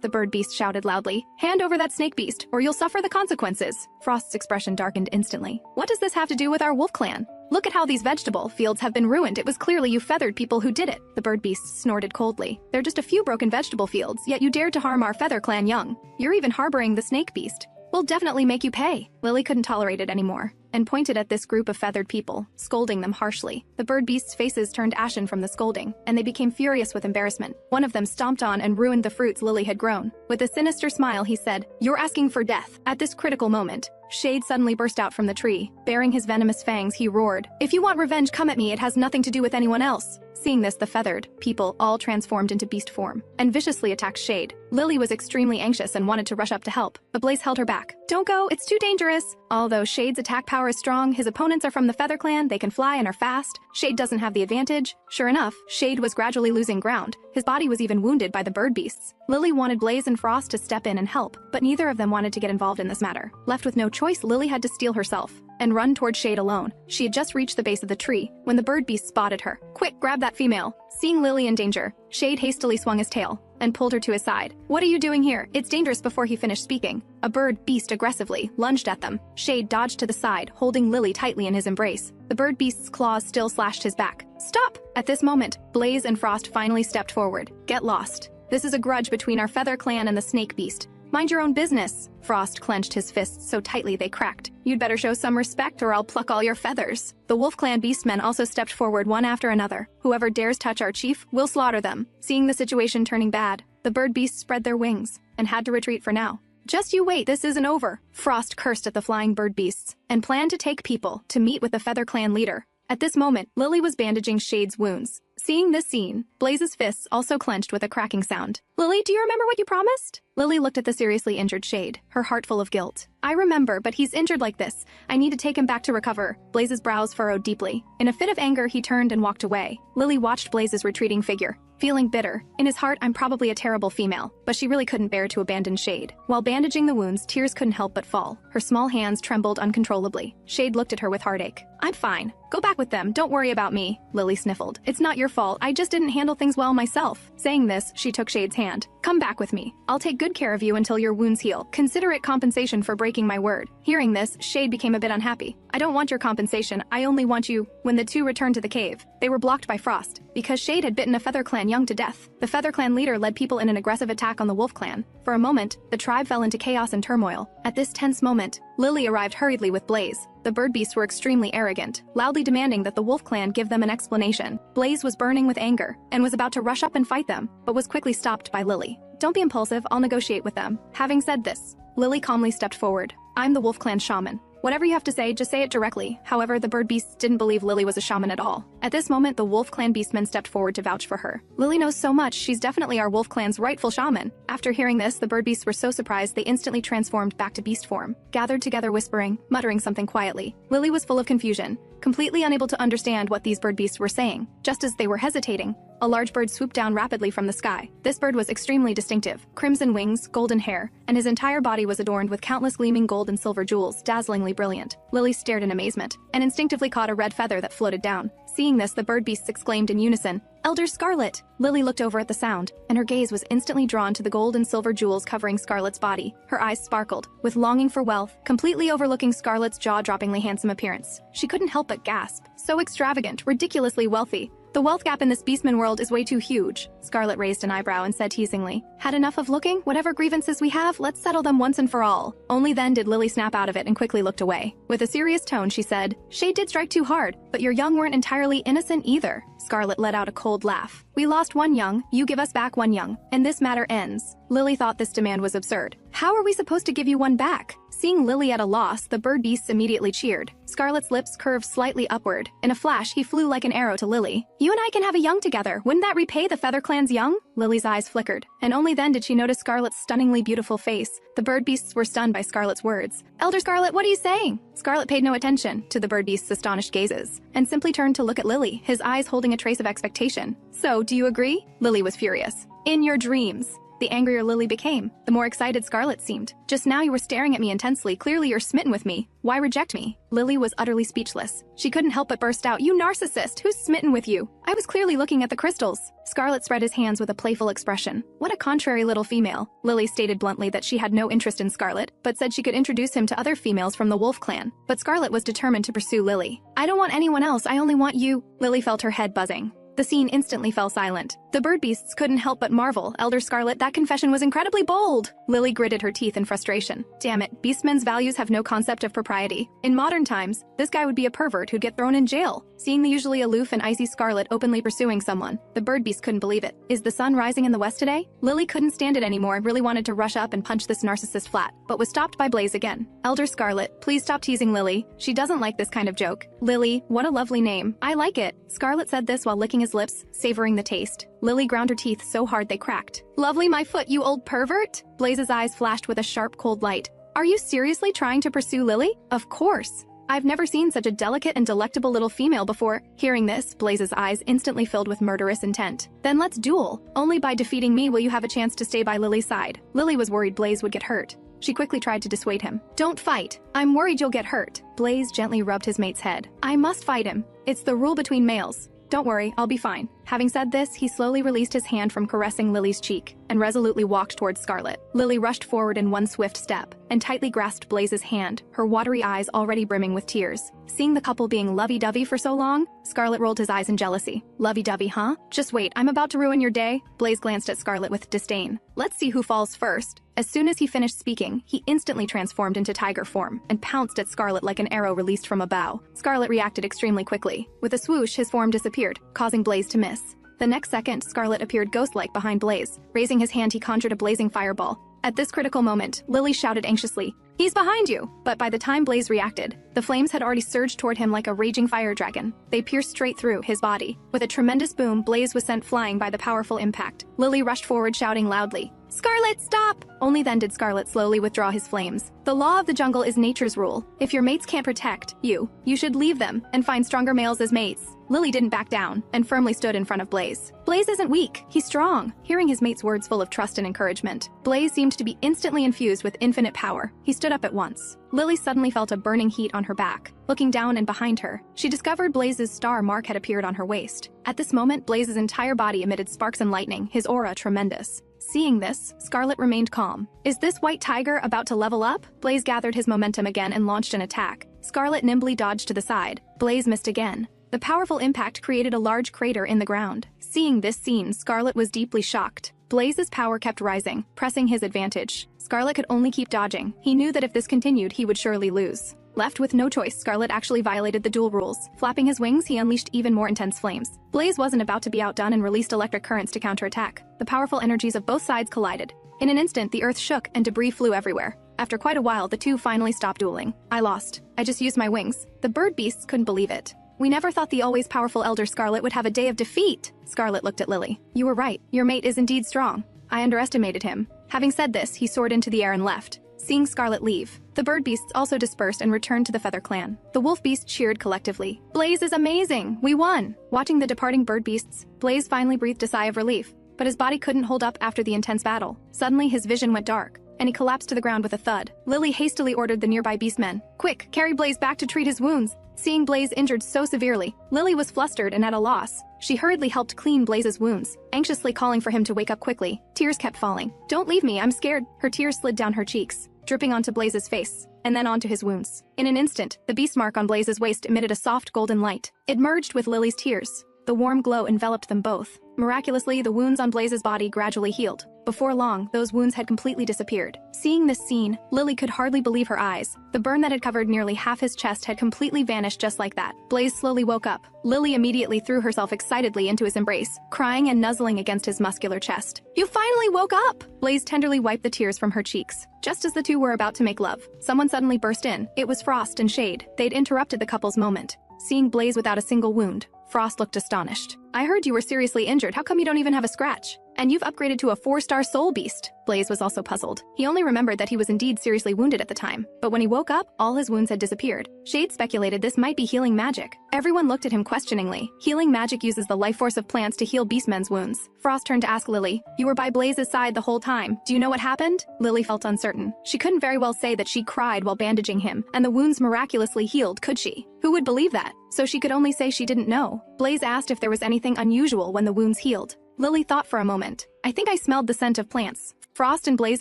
The bird beast shouted loudly. "Hand over that snake beast, or you'll suffer the consequences." Frost's expression darkened instantly. What does this have to do with our wolf clan? Look at how these vegetable fields have been ruined. It was clearly you feathered people who did it. The bird beast snorted coldly. They're just a few broken vegetable fields, yet you dared to harm our Feather Clan young. You're even harboring the snake beast. We'll definitely make you pay. Lily couldn't tolerate it anymore and pointed at this group of feathered people, scolding them harshly. The bird beasts' faces turned ashen from the scolding, and they became furious with embarrassment. One of them stomped on and ruined the fruits Lily had grown. With a sinister smile, he said, "You're asking for death." At this critical moment, Shade suddenly burst out from the tree. Baring his venomous fangs, he roared, "If you want revenge, come at me. It has nothing to do with anyone else." Seeing this, the feathered people all transformed into beast form and viciously attacked Shade. Lily was extremely anxious and wanted to rush up to help, but Blaze held her back. "Don't go, it's too dangerous." Although Shade's attack power is strong, his opponents are from the Feather Clan, they can fly and are fast. Shade doesn't have the advantage. Sure enough, Shade was gradually losing ground. His body was even wounded by the bird beasts. Lily wanted Blaze and Frost to step in and help, but neither of them wanted to get involved in this matter. Left with no choice, Lily had to steel herself and run toward Shade alone. She had just reached the base of the tree when the bird beast spotted her. "Quick, grab that female." Seeing Lily in danger, Shade hastily swung his tail and pulled her to his side. "What are you doing here? It's dangerous." Before he finished speaking, a bird beast aggressively lunged at them. Shade dodged to the side, holding Lily tightly in his embrace. The bird beast's claws still slashed his back. "Stop!" At this moment, Blaze and Frost finally stepped forward. "Get lost. This is a grudge between our Feather Clan and the snake beast. Mind your own business. Frost clenched his fists so tightly they cracked. You'd better show some respect or I'll pluck all your feathers. The Wolf Clan Beastmen also stepped forward one after another. Whoever dares touch our chief, we'll slaughter them. Seeing the situation turning bad, the bird beasts spread their wings and had to retreat for now. Just you wait, this isn't over. Frost cursed at the flying bird beasts and planned to take people to meet with the Feather Clan leader. At this moment, Lily was bandaging Shade's wounds. Seeing this scene, Blaze's fists also clenched with a cracking sound. Lily, do you remember what you promised? Lily looked at the seriously injured Shade, her heart full of guilt. I remember, but he's injured like this. I need to take him back to recover. Blaze's brows furrowed deeply. In a fit of anger, he turned and walked away. Lily watched Blaze's retreating figure, feeling bitter. In his heart, I'm probably a terrible female, but she really couldn't bear to abandon Shade. While bandaging the wounds, tears couldn't help but fall. Her small hands trembled uncontrollably. Shade looked at her with heartache. I'm fine. Go back with them. Don't worry about me. Lily sniffled. It's not your fault. I just didn't handle things well myself. Saying this, she took Shade's hand. Come back with me. I'll take good care of you until your wounds heal. Consider it compensation for breaking my word. Hearing this, Shade became a bit unhappy. I don't want your compensation. I only want you. When the two returned to the cave, they were blocked by Frost. Because Shade had bitten a Feather Clan young to death, the Feather Clan leader led people in an aggressive attack on the Wolf Clan. For a moment, the tribe fell into chaos and turmoil. At this tense moment, Lily arrived hurriedly with Blaze. The bird beasts were extremely arrogant, loudly demanding that the Wolf Clan give them an explanation. Blaze was burning with anger and was about to rush up and fight them, but was quickly stopped by Lily. Don't be impulsive, I'll negotiate with them. Having said this, Lily calmly stepped forward. I'm the Wolf Clan shaman. Whatever you have to say, just say it directly. However, the bird beasts didn't believe Lily was a shaman at all. At this moment, the Wolf Clan Beastmen stepped forward to vouch for her. Lily knows so much, she's definitely our Wolf Clan's rightful shaman. After hearing this, the bird beasts were so surprised they instantly transformed back to beast form, gathered together whispering, muttering something quietly. Lily was full of confusion, completely unable to understand what these bird beasts were saying. Just as they were hesitating, a large bird swooped down rapidly from the sky. This bird was extremely distinctive, crimson wings, golden hair, and his entire body was adorned with countless gleaming gold and silver jewels, dazzlingly brilliant. Lily stared in amazement, and instinctively caught a red feather that floated down. Seeing this, the bird beasts exclaimed in unison, Elder Scarlet! Lily looked over at the sound, and her gaze was instantly drawn to the gold and silver jewels covering Scarlet's body. Her eyes sparkled, with longing for wealth, completely overlooking Scarlet's jaw-droppingly handsome appearance. She couldn't help but gasp. So extravagant, ridiculously wealthy. The wealth gap in this Beastman world is way too huge. Scarlet raised an eyebrow and said teasingly, Had enough of looking? Whatever grievances we have, let's settle them once and for all. Only then did Lily snap out of it and quickly looked away. With a serious tone, she said, Shade did strike too hard, but your young weren't entirely innocent either. Scarlet let out a cold laugh. We lost one young, you give us back one young, and this matter ends. Lily thought this demand was absurd. How are we supposed to give you one back? Seeing Lily at a loss, the bird beasts immediately cheered. Scarlet's lips curved slightly upward. In a flash, he flew like an arrow to Lily. You and I can have a young together. Wouldn't that repay the Feather Clan's young? Lily's eyes flickered, and only then did she notice Scarlet's stunningly beautiful face. The bird beasts were stunned by Scarlet's words. Elder Scarlet, what are you saying? Scarlet paid no attention to the bird beast's astonished gazes, and simply turned to look at Lily, his eyes holding a trace of expectation. So, do you agree? Lily was furious. In your dreams. The angrier Lily became, the more excited Scarlet seemed. Just now you were staring at me intensely. Clearly you're smitten with me. Why reject me? Lily was utterly speechless. She couldn't help but burst out, You narcissist! Who's smitten with you? I was clearly looking at the crystals. Scarlet spread his hands with a playful expression. What a contrary little female. Lily stated bluntly that she had no interest in Scarlet, but said she could introduce him to other females from the Wolf Clan. But Scarlet was determined to pursue Lily. I don't want anyone else, I only want you. Lily felt her head buzzing. The scene instantly fell silent. The bird beasts couldn't help but marvel. Elder Scarlet, that confession was incredibly bold. Lily gritted her teeth in frustration. Damn it, Beastmen's values have no concept of propriety. In modern times, this guy would be a pervert who'd get thrown in jail. Seeing the usually aloof and icy Scarlet openly pursuing someone, the bird beast couldn't believe it. Is the sun rising in the west today? Lily couldn't stand it anymore and really wanted to rush up and punch this narcissist flat, but was stopped by Blaze again. Elder Scarlet, please stop teasing Lily. She doesn't like this kind of joke. Lily, what a lovely name. I like it. Scarlet said this while licking his lips, savoring the taste. Lily ground her teeth so hard they cracked. Lovely my foot, you old pervert? Blaze's eyes flashed with a sharp, cold light. Are you seriously trying to pursue Lily? Of course. I've never seen such a delicate and delectable little female before. Hearing this, Blaze's eyes instantly filled with murderous intent. Then let's duel. Only by defeating me will you have a chance to stay by Lily's side. Lily was worried Blaze would get hurt. She quickly tried to dissuade him. Don't fight. I'm worried you'll get hurt. Blaze gently rubbed his mate's head. I must fight him. It's the rule between males. Don't worry, I'll be fine. Having said this, he slowly released his hand from caressing Lily's cheek and resolutely walked towards Scarlet. Lily rushed forward in one swift step and tightly grasped Blaze's hand, her watery eyes already brimming with tears. Seeing the couple being lovey-dovey for so long, Scarlet rolled his eyes in jealousy. Lovey-dovey, huh? Just wait, I'm about to ruin your day. Blaze glanced at Scarlet with disdain. Let's see who falls first. As soon as he finished speaking, he instantly transformed into tiger form and pounced at Scarlet like an arrow released from a bow. Scarlet reacted extremely quickly. With a swoosh, his form disappeared, causing Blaze to miss. The next second, Scarlet appeared ghost-like behind Blaze. Raising his hand, he conjured a blazing fireball. At this critical moment, Lily shouted anxiously, "He's behind you!" But by the time Blaze reacted, the flames had already surged toward him like a raging fire dragon. They pierced straight through his body. With a tremendous boom, Blaze was sent flying by the powerful impact. Lily rushed forward shouting loudly, "Scarlet, stop!" Only then did Scarlet slowly withdraw his flames. The law of the jungle is nature's rule. If your mates can't protect you should leave them and find stronger males as mates. Lily didn't back down and firmly stood in front of Blaze. Blaze isn't weak, he's strong. Hearing his mate's words full of trust and encouragement, Blaze seemed to be instantly infused with infinite power. He stood up at once. Lily suddenly felt a burning heat on her back. Looking down and behind her, she discovered Blaze's star mark had appeared on her waist. At this moment, Blaze's entire body emitted sparks and lightning, his aura tremendous. Seeing this, Scarlet remained calm. Is this white tiger about to level up? Blaze gathered his momentum again and launched an attack. Scarlet nimbly dodged to the side. Blaze missed again. The powerful impact created a large crater in the ground. Seeing this scene, Scarlet was deeply shocked. Blaze's power kept rising, pressing his advantage. Scarlet could only keep dodging. He knew that if this continued, he would surely lose. Left with no choice, Scarlet actually violated the duel rules. Flapping his wings, he unleashed even more intense flames. Blaze wasn't about to be outdone and released electric currents to counterattack. The powerful energies of both sides collided. In an instant, the earth shook and debris flew everywhere. After quite a while, the two finally stopped dueling. "I lost. I just used my wings." The bird beasts couldn't believe it. "We never thought the always powerful Elder Scarlet would have a day of defeat." Scarlet looked at Lily. "You were right. Your mate is indeed strong. I underestimated him." Having said this, he soared into the air and left. Seeing Scarlet leave, the bird beasts also dispersed and returned to the feather clan. The wolf beasts cheered collectively. "Blaze is amazing! We won!" Watching the departing bird beasts, Blaze finally breathed a sigh of relief, but his body couldn't hold up after the intense battle. Suddenly, his vision went dark, and he collapsed to the ground with a thud. Lily hastily ordered the nearby beastmen, "Quick, carry Blaze back to treat his wounds." Seeing Blaze injured so severely, Lily was flustered and at a loss. She hurriedly helped clean Blaze's wounds, anxiously calling for him to wake up quickly. Tears kept falling. "Don't leave me, I'm scared." Her tears slid down her cheeks, dripping onto Blaze's face, and then onto his wounds. In an instant, the beast mark on Blaze's waist emitted a soft golden light. It merged with Lily's tears. The warm glow enveloped them both. Miraculously, the wounds on Blaze's body gradually healed. Before long, those wounds had completely disappeared. Seeing this scene, Lily could hardly believe her eyes. The burn that had covered nearly half his chest had completely vanished just like that. Blaze slowly woke up. Lily immediately threw herself excitedly into his embrace, crying and nuzzling against his muscular chest. "You finally woke up!" Blaze tenderly wiped the tears from her cheeks. Just as the two were about to make love, someone suddenly burst in. It was Frost and Shade. They'd interrupted the couple's moment. Seeing Blaze without a single wound, Frost looked astonished. "I heard you were seriously injured. How come you don't even have a scratch? And you've upgraded to a 4-star soul beast." Blaze was also puzzled. He only remembered that he was indeed seriously wounded at the time, but when he woke up, all his wounds had disappeared. Shade speculated this might be healing magic. Everyone looked at him questioningly. Healing magic uses the life force of plants to heal beastmen's wounds. Frost turned to ask Lily, "You were by Blaze's side the whole time. Do you know what happened?" Lily felt uncertain. She couldn't very well say that she cried while bandaging him, and the wounds miraculously healed, could she? Who would believe that? So she could only say she didn't know. Blaze asked if there was anything unusual when the wounds healed. Lily thought for a moment. "I think I smelled the scent of plants." Frost and Blaze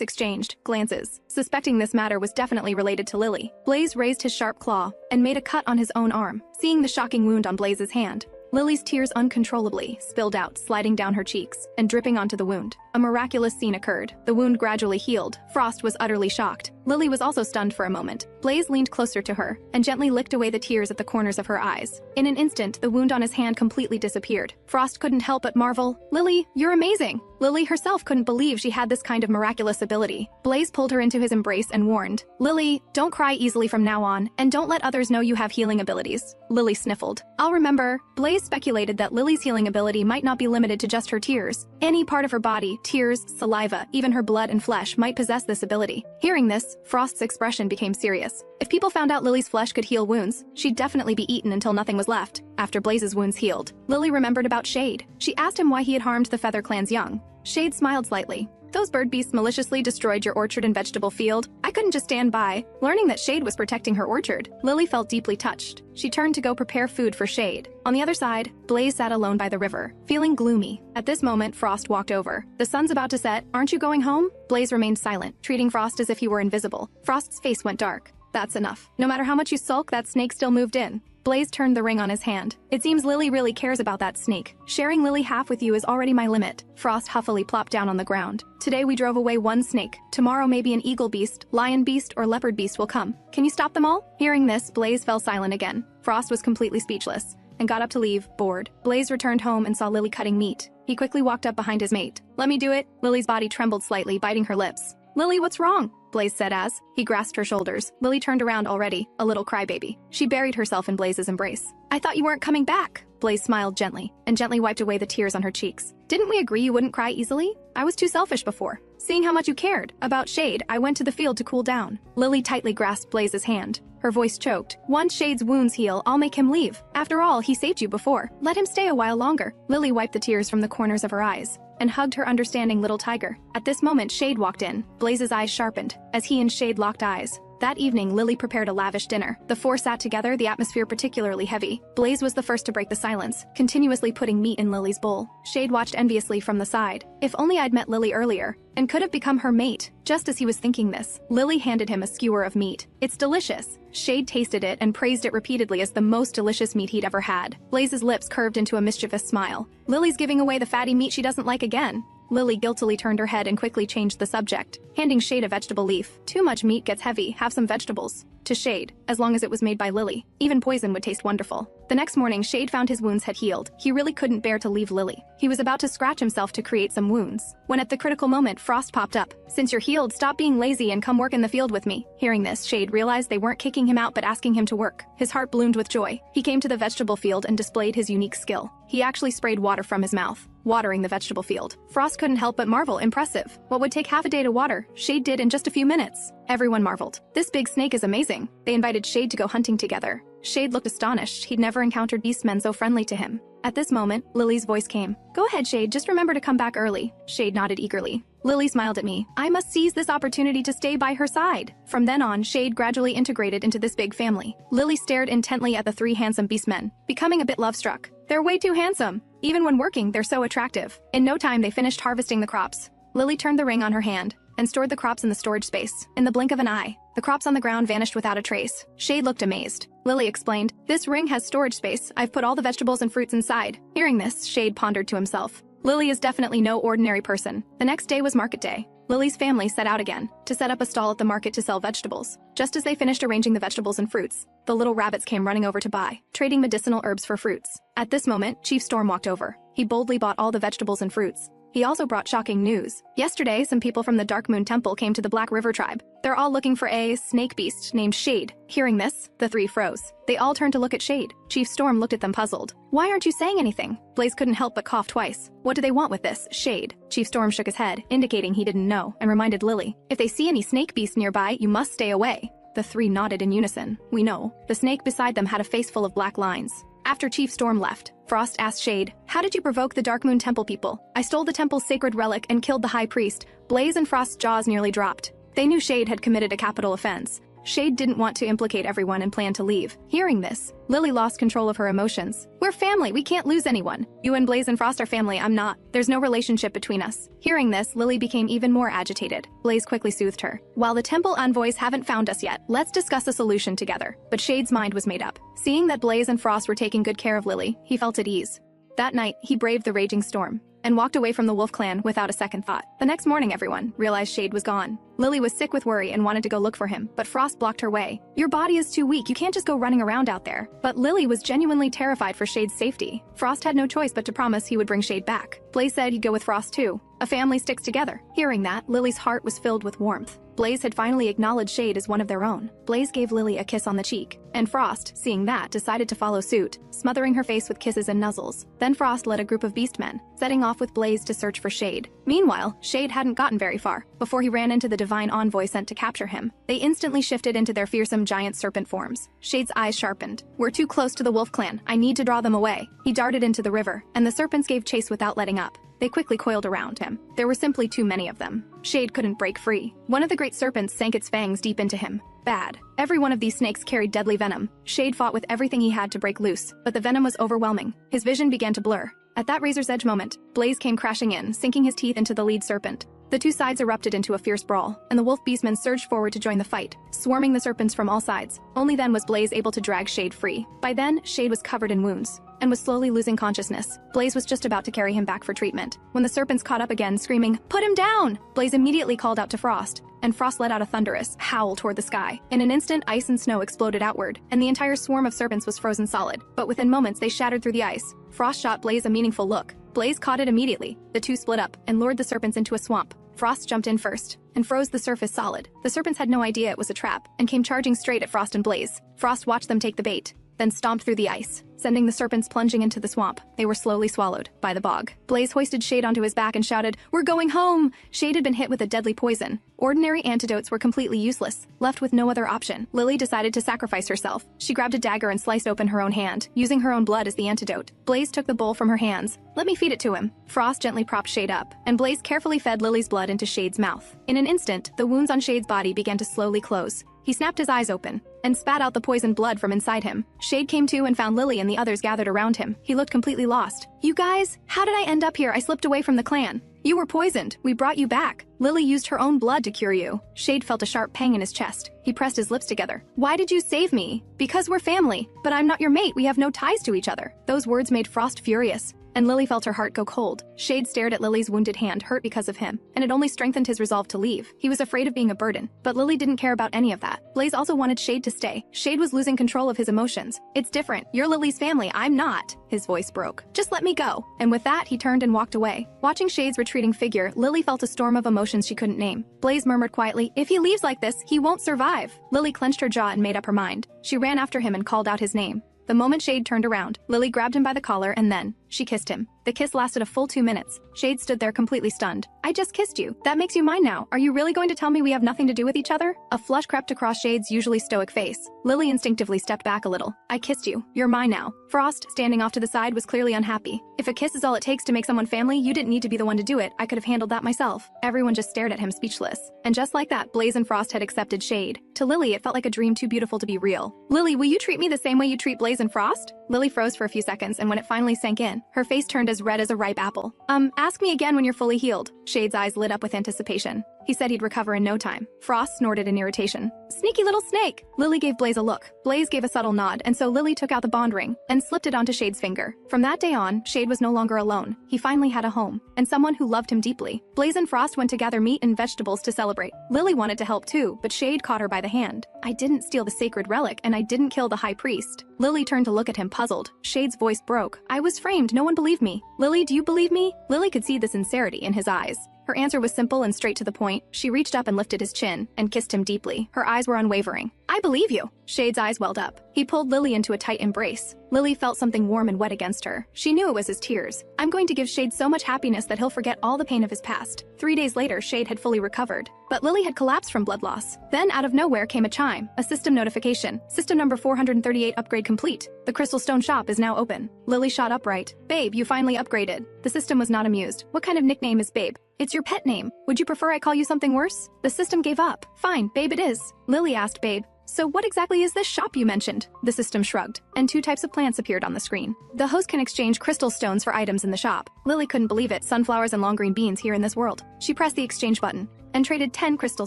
exchanged glances, suspecting this matter was definitely related to Lily. Blaze raised his sharp claw and made a cut on his own arm. Seeing the shocking wound on Blaze's hand, Lily's tears uncontrollably spilled out, sliding down her cheeks and dripping onto the wound. A miraculous scene occurred. The wound gradually healed. Frost was utterly shocked. Lily was also stunned for a moment. Blaze leaned closer to her and gently licked away the tears at the corners of her eyes. In an instant, the wound on his hand completely disappeared. Frost couldn't help but marvel, "Lily, you're amazing!" Lily herself couldn't believe she had this kind of miraculous ability. Blaze pulled her into his embrace and warned, "Lily, don't cry easily from now on, and don't let others know you have healing abilities." Lily sniffled. "I'll remember." Blaze speculated that Lily's healing ability might not be limited to just her tears. Any part of her body, tears, saliva, even her blood and flesh might possess this ability. Hearing this, Frost's expression became serious. If people found out Lily's flesh could heal wounds, she'd definitely be eaten until nothing was left. After Blaze's wounds healed, Lily remembered about Shade. She asked him why he had harmed the Feather Clan's young. Shade smiled slightly. Those bird beasts maliciously destroyed your orchard and vegetable field. I couldn't just stand by. Learning that Shade was protecting her orchard, Lily felt deeply touched. She turned to go prepare food for Shade. On the other side, Blaze sat alone by the river, feeling gloomy. At this moment, Frost walked over. The sun's about to set. Aren't you going home? Blaze remained silent, treating Frost as if he were invisible. Frost's face went dark. That's enough. No matter how much you sulk, that snake still moved in. Blaze turned the ring on his hand. It seems Lily really cares about that snake. Sharing Lily half with you is already my limit. Frost huffily plopped down on the ground. Today we drove away one snake. Tomorrow maybe an eagle beast, lion beast, or leopard beast will come. Can you stop them all? Hearing this, Blaze fell silent again. Frost was completely speechless and got up to leave, bored. Blaze returned home and saw Lily cutting meat. He quickly walked up behind his mate. Let me do it. Lily's body trembled slightly, biting her lips. Lily, what's wrong? Blaze said as he grasped her shoulders. Lily turned around already, a little crybaby. She buried herself in Blaze's embrace. I thought you weren't coming back. Blaze smiled gently and gently wiped away the tears on her cheeks. Didn't we agree you wouldn't cry easily? I was too selfish before. Seeing how much you cared about Shade, I went to the field to cool down. Lily tightly grasped Blaze's hand. Her voice choked. Once Shade's wounds heal, I'll make him leave. After all, he saved you before. Let him stay a while longer. Lily wiped the tears from the corners of her eyes and hugged her understanding little tiger. At this moment, Shade walked in. Blaze's eyes sharpened as he and Shade locked eyes. That evening, Lily prepared a lavish dinner. The four sat together, the atmosphere particularly heavy. Blaze was the first to break the silence, continuously putting meat in Lily's bowl. Shade watched enviously from the side. If only I'd met Lily earlier and could have become her mate. Just as he was thinking this, Lily handed him a skewer of meat. It's delicious. Shade tasted it and praised it repeatedly as the most delicious meat he'd ever had. Blaze's lips curved into a mischievous smile. Lily's giving away the fatty meat she doesn't like again. Lily guiltily turned her head and quickly changed the subject, handing Shade a vegetable leaf. Too much meat gets heavy, have some vegetables. To Shade, as long as it was made by Lily. Even poison would taste wonderful. The next morning, Shade found his wounds had healed. He really couldn't bear to leave Lily. He was about to scratch himself to create some wounds, when at the critical moment, Frost popped up. Since you're healed, stop being lazy and come work in the field with me. Hearing this, Shade realized they weren't kicking him out but asking him to work. His heart bloomed with joy. He came to the vegetable field and displayed his unique skill. He actually sprayed water from his mouth, watering the vegetable field. Frost couldn't help but marvel. Impressive. What would take half a day to water, Shade did in just a few minutes. Everyone marveled. This big snake is amazing. They invited Shade to go hunting together. Shade looked astonished. He'd never encountered beastmen so friendly to him. At this moment, Lily's voice came. Go ahead, Shade, just remember to come back early. Shade nodded eagerly. Lily smiled at me. I must seize this opportunity to stay by her side. From then on, Shade gradually integrated into this big family. Lily stared intently at the three handsome beastmen, becoming a bit love-struck. They're way too handsome. Even when working, they're so attractive. In no time, they finished harvesting the crops. Lily turned the ring on her hand and stored the crops in the storage space. In the blink of an eye, the crops on the ground vanished without a trace. Shade looked amazed. Lily explained, this ring has storage space. I've put all the vegetables and fruits inside. Hearing this, Shade pondered to himself. Lily is definitely no ordinary person. The next day was market day. Lily's family set out again to set up a stall at the market to sell vegetables. Just as they finished arranging the vegetables and fruits, the little rabbits came running over to buy, trading medicinal herbs for fruits. At this moment, Chief Storm walked over. He boldly bought all the vegetables and fruits. He also brought shocking news. Yesterday, some people from the Dark Moon Temple came to the Black River tribe. They're all looking for a snake beast named Shade. Hearing this, the three froze. They all turned to look at Shade. Chief Storm looked at them puzzled. Why aren't you saying anything? Blaze couldn't help but cough twice. What do they want with this, Shade? Chief Storm shook his head, indicating he didn't know, and reminded Lily, if they see any snake beasts nearby, you must stay away. The three nodded in unison. We know. The snake beside them had a face full of black lines. After Chief Storm left, Frost asked Shade, how did you provoke the Dark Moon Temple people? I stole the temple's sacred relic and killed the high priest. Blaze and Frost's jaws nearly dropped. They knew Shade had committed a capital offense. Shade didn't want to implicate everyone and planned to leave. Hearing this, Lily lost control of her emotions. We're family, we can't lose anyone. You and Blaze and Frost are family, I'm not. There's no relationship between us. Hearing this, Lily became even more agitated. Blaze quickly soothed her. While the temple envoys haven't found us yet, let's discuss a solution together. But Shade's mind was made up. Seeing that Blaze and Frost were taking good care of Lily, he felt at ease. That night, he braved the raging storm and walked away from the wolf clan without a second thought. The next morning, everyone realized Shade was gone. Lily was sick with worry and wanted to go look for him, but Frost blocked her way. Your body is too weak, you can't just go running around out there. But Lily was genuinely terrified for Shade's safety. Frost had no choice but to promise he would bring Shade back. Blaze said he'd go with Frost too. A family sticks together. Hearing that, Lily's heart was filled with warmth. Blaze had finally acknowledged Shade as one of their own. Blaze gave Lily a kiss on the cheek, and Frost, seeing that, decided to follow suit, smothering her face with kisses and nuzzles. Then Frost led a group of beastmen, setting off with Blaze to search for Shade. Meanwhile, Shade hadn't gotten very far before he ran into the divine envoy sent to capture him. They instantly shifted into their fearsome giant serpent forms. Shade's eyes sharpened. We're too close to the wolf clan. I need to draw them away. He darted into the river, and the serpents gave chase without letting up. They quickly coiled around him. There were simply too many of them. Shade couldn't break free. One of the great serpents sank its fangs deep into him. Bad. Every one of these snakes carried deadly venom. Shade fought with everything he had to break loose, but the venom was overwhelming. His vision began to blur. At that razor's edge moment, Blaze came crashing in, sinking his teeth into the lead serpent. The two sides erupted into a fierce brawl, and the wolf beastmen surged forward to join the fight, swarming the serpents from all sides. Only then was Blaze able to drag Shade free. By then, Shade was covered in wounds and was slowly losing consciousness. Blaze was just about to carry him back for treatment when the serpents caught up again, screaming, "Put him down!" Blaze immediately called out to Frost, and Frost let out a thunderous howl toward the sky. In an instant, ice and snow exploded outward, and the entire swarm of serpents was frozen solid. But within moments, they shattered through the ice. Frost shot Blaze a meaningful look. Blaze caught it immediately. The two split up and lured the serpents into a swamp. Frost jumped in first and froze the surface solid. The serpents had no idea it was a trap and came charging straight at Frost and Blaze. Frost watched them take the bait, then stomped through the ice, sending the serpents plunging into the swamp. They were slowly swallowed by the bog. Blaze hoisted Shade onto his back and shouted, "We're going home!" Shade had been hit with a deadly poison. Ordinary antidotes were completely useless. Left with no other option, Lily decided to sacrifice herself. She grabbed a dagger and sliced open her own hand, using her own blood as the antidote. Blaze took the bowl from her hands. "Let me feed it to him." Frost gently propped Shade up, and Blaze carefully fed Lily's blood into Shade's mouth. In an instant, the wounds on Shade's body began to slowly close. He snapped his eyes open and spat out the poisoned blood from inside him. Shade came to and found Lily and the others gathered around him. He looked completely lost. "You guys, how did I end up here? I slipped away from the clan. You were poisoned. We brought you back. Lily used her own blood to cure you." Shade felt a sharp pang in his chest. He pressed his lips together. "Why did you save me?" "Because we're family. But I'm not your mate. We have no ties to each other." Those words made Frost furious, and Lily felt her heart go cold. Shade stared at Lily's wounded hand, hurt because of him, and it only strengthened his resolve to leave. He was afraid of being a burden, but Lily didn't care about any of that. Blaze also wanted Shade to stay. Shade was losing control of his emotions. "It's different. You're Lily's family. I'm not." His voice broke. "Just let me go." And with that, he turned and walked away. Watching Shade's retreating figure, Lily felt a storm of emotions she couldn't name. Blaze murmured quietly, "If he leaves like this, he won't survive." Lily clenched her jaw and made up her mind. She ran after him and called out his name. The moment Shade turned around, Lily grabbed him by the collar and then she kissed him. The kiss lasted a full 2 minutes. Shade stood there completely stunned. "I just kissed you. That makes you mine now. Are you really going to tell me we have nothing to do with each other?" A flush crept across Shade's usually stoic face. Lily instinctively stepped back a little. "I kissed you. You're mine now." Frost, standing off to the side, was clearly unhappy. "If a kiss is all it takes to make someone family, you didn't need to be the one to do it. I could have handled that myself." Everyone just stared at him speechless. And just like that, Blaze and Frost had accepted Shade. To Lily, it felt like a dream too beautiful to be real. "Lily, will you treat me the same way you treat Blaze and Frost?" Lily froze for a few seconds, and when it finally sank in, her face turned as red as a ripe apple. Ask me again when you're fully healed." Shade's eyes lit up with anticipation. He said he'd recover in no time. Frost snorted in irritation. "Sneaky little snake!" Lily gave Blaze a look. Blaze gave a subtle nod, and so Lily took out the bond ring and slipped it onto Shade's finger. From that day on, Shade was no longer alone. He finally had a home, and someone who loved him deeply. Blaze and Frost went to gather meat and vegetables to celebrate. Lily wanted to help too, but Shade caught her by the hand. "I didn't steal the sacred relic, and I didn't kill the high priest." Lily turned to look at him puzzled. Shade's voice broke. "I was framed. No one believed me." "Lily, do you believe me?" Lily could see the sincerity in his eyes. Her answer was simple and straight to the point. She reached up and lifted his chin and kissed him deeply. Her eyes were unwavering. "I believe you." Shade's eyes welled up. He pulled Lily into a tight embrace. Lily felt something warm and wet against her. She knew it was his tears. "I'm going to give Shade so much happiness that he'll forget all the pain of his past." 3 days later, Shade had fully recovered, but Lily had collapsed from blood loss. Then out of nowhere came a chime, a system notification. "System number 438 upgrade complete. The Crystal Stone shop is now open." Lily shot upright. "Babe, you finally upgraded." The system was not amused. "What kind of nickname is Babe?" "It's your pet name. Would you prefer I call you something worse?" The system gave up. "Fine, Babe it is." Lily asked Babe, "So what exactly is this shop you mentioned?" The system shrugged, and 2 types of plants appeared on the screen. The host can exchange crystal stones for items in the shop. Lily couldn't believe it. Sunflowers and long green beans here in this world. She pressed the exchange button and traded 10 crystal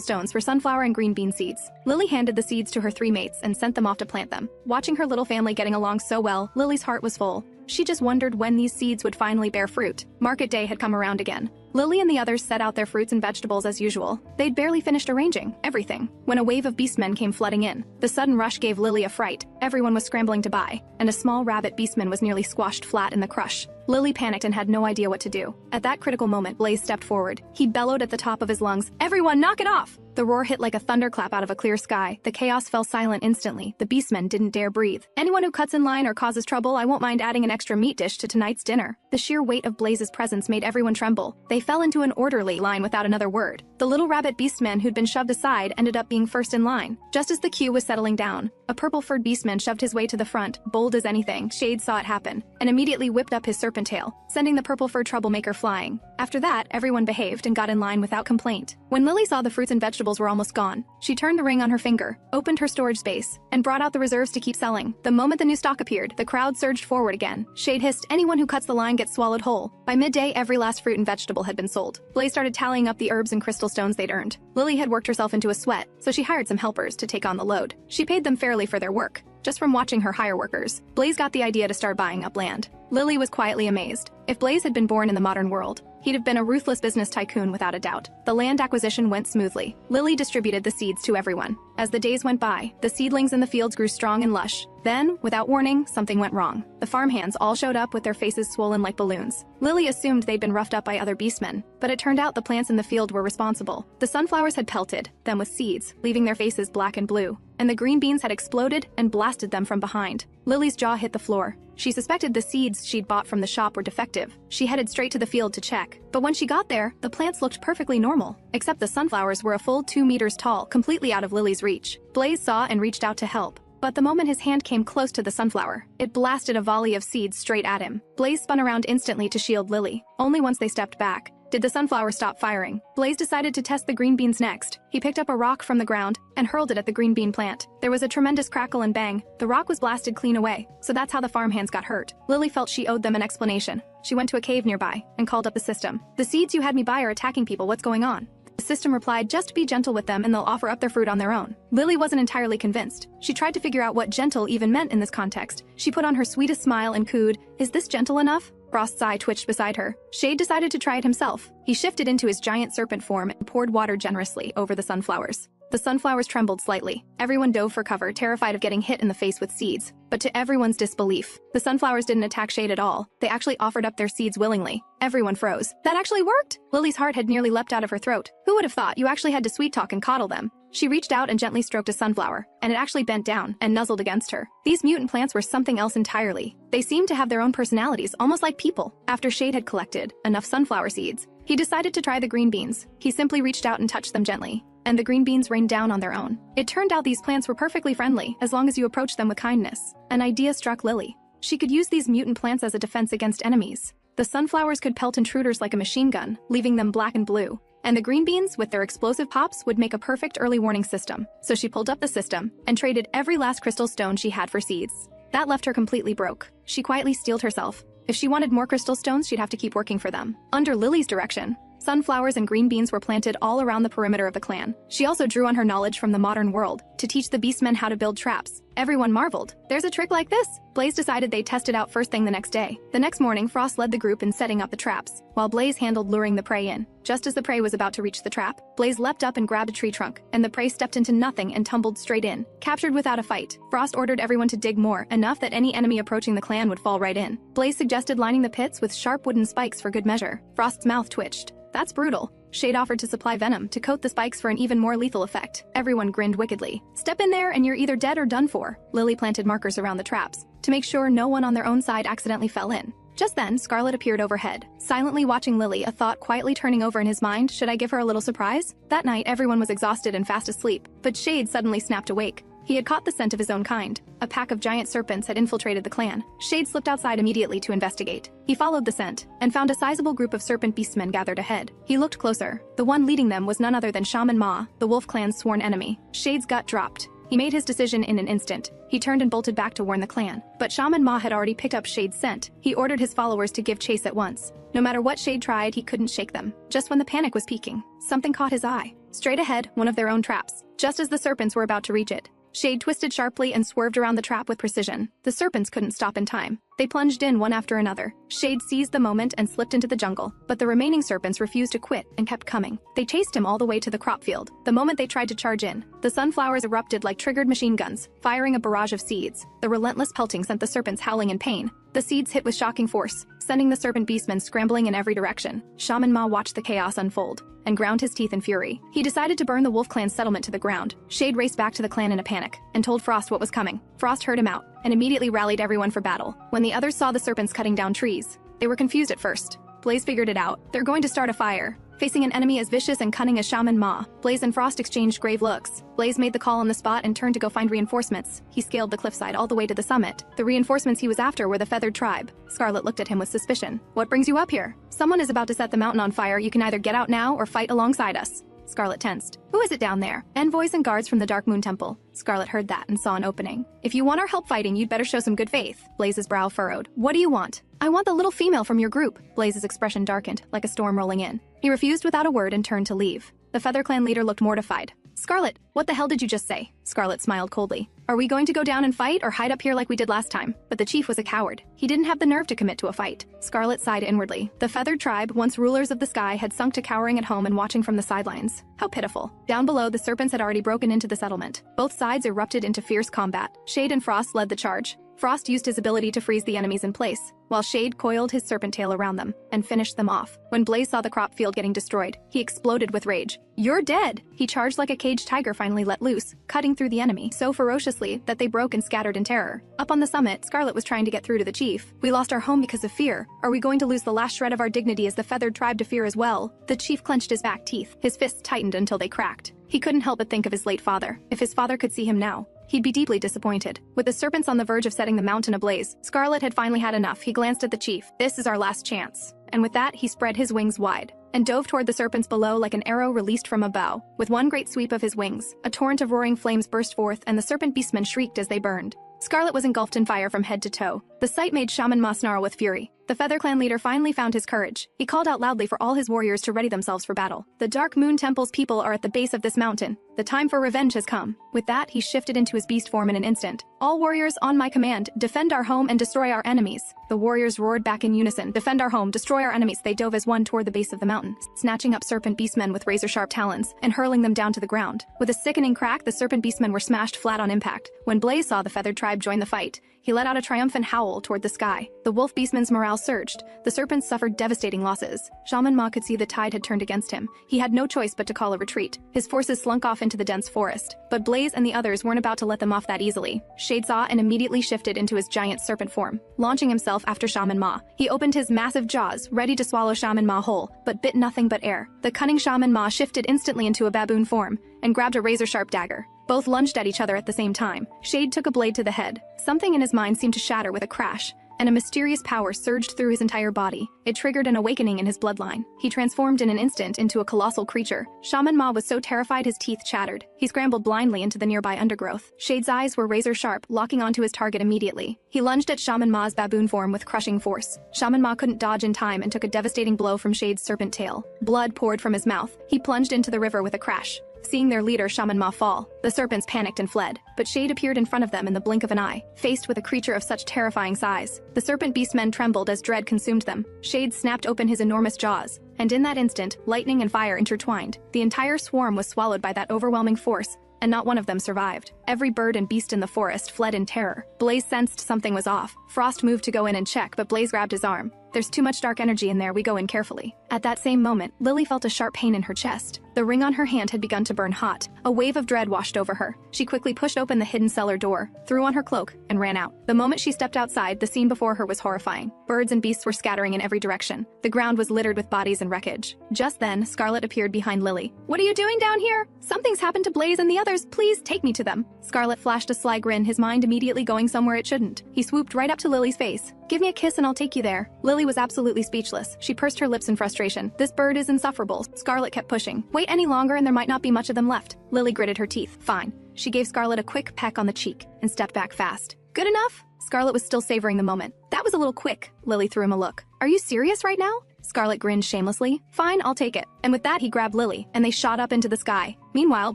stones for sunflower and green bean seeds. Lily handed the seeds to her 3 mates and sent them off to plant them. Watching her little family getting along so well, Lily's heart was full. She just wondered when these seeds would finally bear fruit. Market day had come around again. Lily and the others set out their fruits and vegetables as usual. They'd barely finished arranging everything when a wave of beastmen came flooding in. The sudden rush gave Lily a fright. Everyone was scrambling to buy, and a small rabbit beastman was nearly squashed flat in the crush. Lily panicked and had no idea what to do. At that critical moment, Blaze stepped forward. He bellowed at the top of his lungs, "Everyone, knock it off!" The roar hit like a thunderclap out of a clear sky. The chaos fell silent instantly. The beastmen didn't dare breathe. "Anyone who cuts in line or causes trouble, I won't mind adding an extra meat dish to tonight's dinner." The sheer weight of Blaze's presence made everyone tremble. They fell into an orderly line without another word. The little rabbit beastman who'd been shoved aside ended up being first in line. Just as the queue was settling down, a purple-furred beastman shoved his way to the front, bold as anything. Shade saw it happen, and immediately whipped up his serpent tail, sending the purple-furred troublemaker flying. After that, everyone behaved and got in line without complaint. When Lily saw the fruits and vegetables were almost gone, she turned the ring on her finger, opened her storage space, and brought out the reserves to keep selling. The moment the new stock appeared, the crowd surged forward again. Shade hissed, "Anyone who cuts the line gets swallowed whole." By midday, every last fruit and vegetable had been sold. Blaze started tallying up the herbs and crystal stones they'd earned. Lily had worked herself into a sweat, so she hired some helpers to take on the load. She paid them fairly for their work. Just from watching her hire workers, Blaze got the idea to start buying up land. Lily was quietly amazed. If Blaze had been born in the modern world, he'd have been a ruthless business tycoon without a doubt. The land acquisition went smoothly. Lily distributed the seeds to everyone. As the days went by, the seedlings in the fields grew strong and lush. Then, without warning, something went wrong. The farmhands all showed up with their faces swollen like balloons. Lily assumed they'd been roughed up by other beastmen, but it turned out the plants in the field were responsible. The sunflowers had pelted them with seeds, leaving their faces black and blue, and the green beans had exploded and blasted them from behind. Lily's jaw hit the floor. She suspected the seeds she'd bought from the shop were defective. She headed straight to the field to check. But when she got there, the plants looked perfectly normal, except the sunflowers were a full 2 meters tall, completely out of Lily's reach. Blaze saw and reached out to help. But the moment his hand came close to the sunflower, it blasted a volley of seeds straight at him. Blaze spun around instantly to shield Lily. Only once they stepped back did the sunflower stop firing. Blaze decided to test the green beans next. He picked up a rock from the ground and hurled it at the green bean plant. There was a tremendous crackle and bang. The rock was blasted clean away, so that's how the farmhands got hurt. Lily felt she owed them an explanation. She went to a cave nearby and called up the system. "The seeds you had me buy are attacking people, what's going on?" The system replied, "Just be gentle with them and they'll offer up their fruit on their own." Lily wasn't entirely convinced. She tried to figure out what gentle even meant in this context. She put on her sweetest smile and cooed, "Is this gentle enough?" Frost's eye twitched beside her. Shade decided to try it himself. He shifted into his giant serpent form and poured water generously over the sunflowers. The sunflowers trembled slightly. Everyone dove for cover, terrified of getting hit in the face with seeds. But to everyone's disbelief, the sunflowers didn't attack Shade at all. They actually offered up their seeds willingly. Everyone froze. That actually worked! Lily's heart had nearly leapt out of her throat. Who would have thought you actually had to sweet-talk and coddle them? She reached out and gently stroked a sunflower, and it actually bent down and nuzzled against her. These mutant plants were something else entirely. They seemed to have their own personalities, almost like people. After Shade had collected enough sunflower seeds, he decided to try the green beans. He simply reached out and touched them gently, and the green beans rained down on their own. It turned out these plants were perfectly friendly, as long as you approached them with kindness. An idea struck Lily. She could use these mutant plants as a defense against enemies. The sunflowers could pelt intruders like a machine gun, leaving them black and blue. And the green beans, with their explosive pops, would make a perfect early warning system. So she pulled up the system and traded every last crystal stone she had for seeds. That left her completely broke. She quietly steeled herself. If she wanted more crystal stones, she'd have to keep working for them. Under Lily's direction, sunflowers and green beans were planted all around the perimeter of the clan. She also drew on her knowledge from the modern world to teach the beastmen how to build traps. Everyone marveled. "There's a trick like this?" Blaze decided they'd test it out first thing the next day. The next morning, Frost led the group in setting up the traps, while Blaze handled luring the prey in. Just as the prey was about to reach the trap, Blaze leapt up and grabbed a tree trunk, and the prey stepped into nothing and tumbled straight in. Captured without a fight, Frost ordered everyone to dig more, enough that any enemy approaching the clan would fall right in. Blaze suggested lining the pits with sharp wooden spikes for good measure. Frost's mouth twitched. "That's brutal." Shade offered to supply venom to coat the spikes for an even more lethal effect. Everyone grinned wickedly. "Step in there and you're either dead or done for." Lily planted markers around the traps to make sure no one on their own side accidentally fell in. Just then, Scarlet appeared overhead, silently watching Lily, a thought quietly turning over in his mind. Should I give her a little surprise? That night, everyone was exhausted and fast asleep, but Shade suddenly snapped awake. He had caught the scent of his own kind. A pack of giant serpents had infiltrated the clan. Shade slipped outside immediately to investigate. He followed the scent and found a sizable group of serpent beastmen gathered ahead. He looked closer. The one leading them was none other than Shaman Ma, the wolf clan's sworn enemy. Shade's gut dropped. He made his decision in an instant. He turned and bolted back to warn the clan. But Shaman Ma had already picked up Shade's scent. He ordered his followers to give chase at once. No matter what Shade tried, he couldn't shake them. Just when the panic was peaking, something caught his eye. Straight ahead, one of their own traps. Just as the serpents were about to reach it, Shade twisted sharply and swerved around the trap with precision. The serpents couldn't stop in time. They plunged in one after another. Shade seized the moment and slipped into the jungle, but the remaining serpents refused to quit and kept coming. They chased him all the way to the crop field. The moment they tried to charge in, the sunflowers erupted like triggered machine guns, firing a barrage of seeds. The relentless pelting sent the serpents howling in pain. The seeds hit with shocking force, sending the serpent beastmen scrambling in every direction. Shaman Ma watched the chaos unfold and ground his teeth in fury. He decided to burn the wolf clan's settlement to the ground. Shade raced back to the clan in a panic and told Frost what was coming. Frost heard him out and immediately rallied everyone for battle. When the others saw the serpents cutting down trees, they were confused at first. Blaze figured it out. "They're going to start a fire." facing an enemy as vicious and cunning as Shaman Ma. Blaze and Frost exchanged grave looks. Blaze made the call on the spot and turned to go find reinforcements. He scaled the cliffside all the way to the summit. The reinforcements he was after were the feathered tribe. Scarlet looked at him with suspicion. "What brings you up here? Someone is about to set the mountain on fire. You can either get out now or fight alongside us." Scarlet tensed. "Who is it down there?" "Envoys and guards from the Dark Moon Temple." Scarlet heard that and saw an opening. "If you want our help fighting, you'd better show some good faith." Blaze's brow furrowed. "What do you want?" "I want the little female from your group." Blaze's expression darkened, like a storm rolling in. He refused without a word and turned to leave. The Feather Clan leader looked mortified. "Scarlet, what the hell did you just say?" Scarlet smiled coldly. "Are we going to go down and fight or hide up here like we did last time?" But the chief was a coward. He didn't have the nerve to commit to a fight. Scarlet sighed inwardly. The feathered tribe, once rulers of the sky, had sunk to cowering at home and watching from the sidelines. How pitiful. Down below, the serpents had already broken into the settlement. Both sides erupted into fierce combat. Shade and Frost led the charge. Frost used his ability to freeze the enemies in place, while Shade coiled his serpent tail around them and finished them off. When Blaze saw the crop field getting destroyed, he exploded with rage. "You're dead!" He charged like a caged tiger finally let loose, cutting through the enemy so ferociously that they broke and scattered in terror. Up on the summit, Scarlet was trying to get through to the chief. "We lost our home because of fear. Are we going to lose the last shred of our dignity as the feathered tribe to fear as well?" The chief clenched his back teeth. His fists tightened until they cracked. He couldn't help but think of his late father. If his father could see him now, he'd be deeply disappointed. With the serpents on the verge of setting the mountain ablaze, Scarlet had finally had enough. He glanced at the chief. "This is our last chance." And with that, he spread his wings wide and dove toward the serpents below like an arrow released from a bow. With one great sweep of his wings, a torrent of roaring flames burst forth and the serpent beastmen shrieked as they burned. Scarlet was engulfed in fire from head to toe. The sight made Shaman Ma snarl with fury. The Feather Clan leader finally found his courage. He called out loudly for all his warriors to ready themselves for battle. "The Dark Moon Temple's people are at the base of this mountain. The time for revenge has come." With that, he shifted into his beast form in an instant. "All warriors, on my command, defend our home and destroy our enemies." The warriors roared back in unison. "Defend our home, destroy our enemies." They dove as one toward the base of the mountain, snatching up serpent beastmen with razor-sharp talons and hurling them down to the ground. With a sickening crack, the serpent beastmen were smashed flat on impact. When Blaze saw the feathered tribe join the fight, he let out a triumphant howl toward the sky. The wolf beastmen's morale surged. The serpents suffered devastating losses. Shaman Ma could see the tide had turned against him. He had no choice but to call a retreat. His forces slunk off into the dense forest. But Blaze and the others weren't about to let them off that easily. Shade saw and immediately shifted into his giant serpent form, launching himself after Shaman Ma. He opened his massive jaws, ready to swallow Shaman Ma whole, but bit nothing but air. The cunning Shaman Ma shifted instantly into a baboon form and grabbed a razor-sharp dagger. Both lunged at each other at the same time. Shade took a blade to the head. Something in his mind seemed to shatter with a crash, and a mysterious power surged through his entire body. It triggered an awakening in his bloodline. He transformed in an instant into a colossal creature. Shaman Ma was so terrified his teeth chattered. He scrambled blindly into the nearby undergrowth. Shade's eyes were razor-sharp, locking onto his target immediately. He lunged at Shaman Ma's baboon form with crushing force. Shaman Ma couldn't dodge in time and took a devastating blow from Shade's serpent tail. Blood poured from his mouth. He plunged into the river with a crash. Seeing their leader Shaman Ma fall, the serpents panicked and fled, but Shade appeared in front of them in the blink of an eye, faced with a creature of such terrifying size. The serpent beastmen trembled as dread consumed them. Shade snapped open his enormous jaws, and in that instant, lightning and fire intertwined. The entire swarm was swallowed by that overwhelming force, and not one of them survived. Every bird and beast in the forest fled in terror. Blaze sensed something was off. Frost moved to go in and check, but Blaze grabbed his arm. "There's too much dark energy in there, we go in carefully." At that same moment, Lily felt a sharp pain in her chest. The ring on her hand had begun to burn hot. A wave of dread washed over her. She quickly pushed open the hidden cellar door, threw on her cloak, and ran out. The moment she stepped outside, the scene before her was horrifying. Birds and beasts were scattering in every direction. The ground was littered with bodies and wreckage. Just then, Scarlet appeared behind Lily. "What are you doing down here? Something's happened to Blaze and the others. Please take me to them." Scarlet flashed a sly grin, his mind immediately going somewhere it shouldn't. He swooped right up to Lily's face. "Give me a kiss and I'll take you there." Lily was absolutely speechless. She pursed her lips in frustration. "This bird is insufferable." Scarlet kept pushing. "Wait any longer and there might not be much of them left." Lily gritted her teeth. "Fine." She gave Scarlet a quick peck on the cheek and stepped back fast. "Good enough?" Scarlet was still savoring the moment. "That was a little quick." Lily threw him a look. "Are you serious right now?" Scarlet grinned shamelessly. "Fine, I'll take it." And with that, he grabbed Lily, and they shot up into the sky. Meanwhile,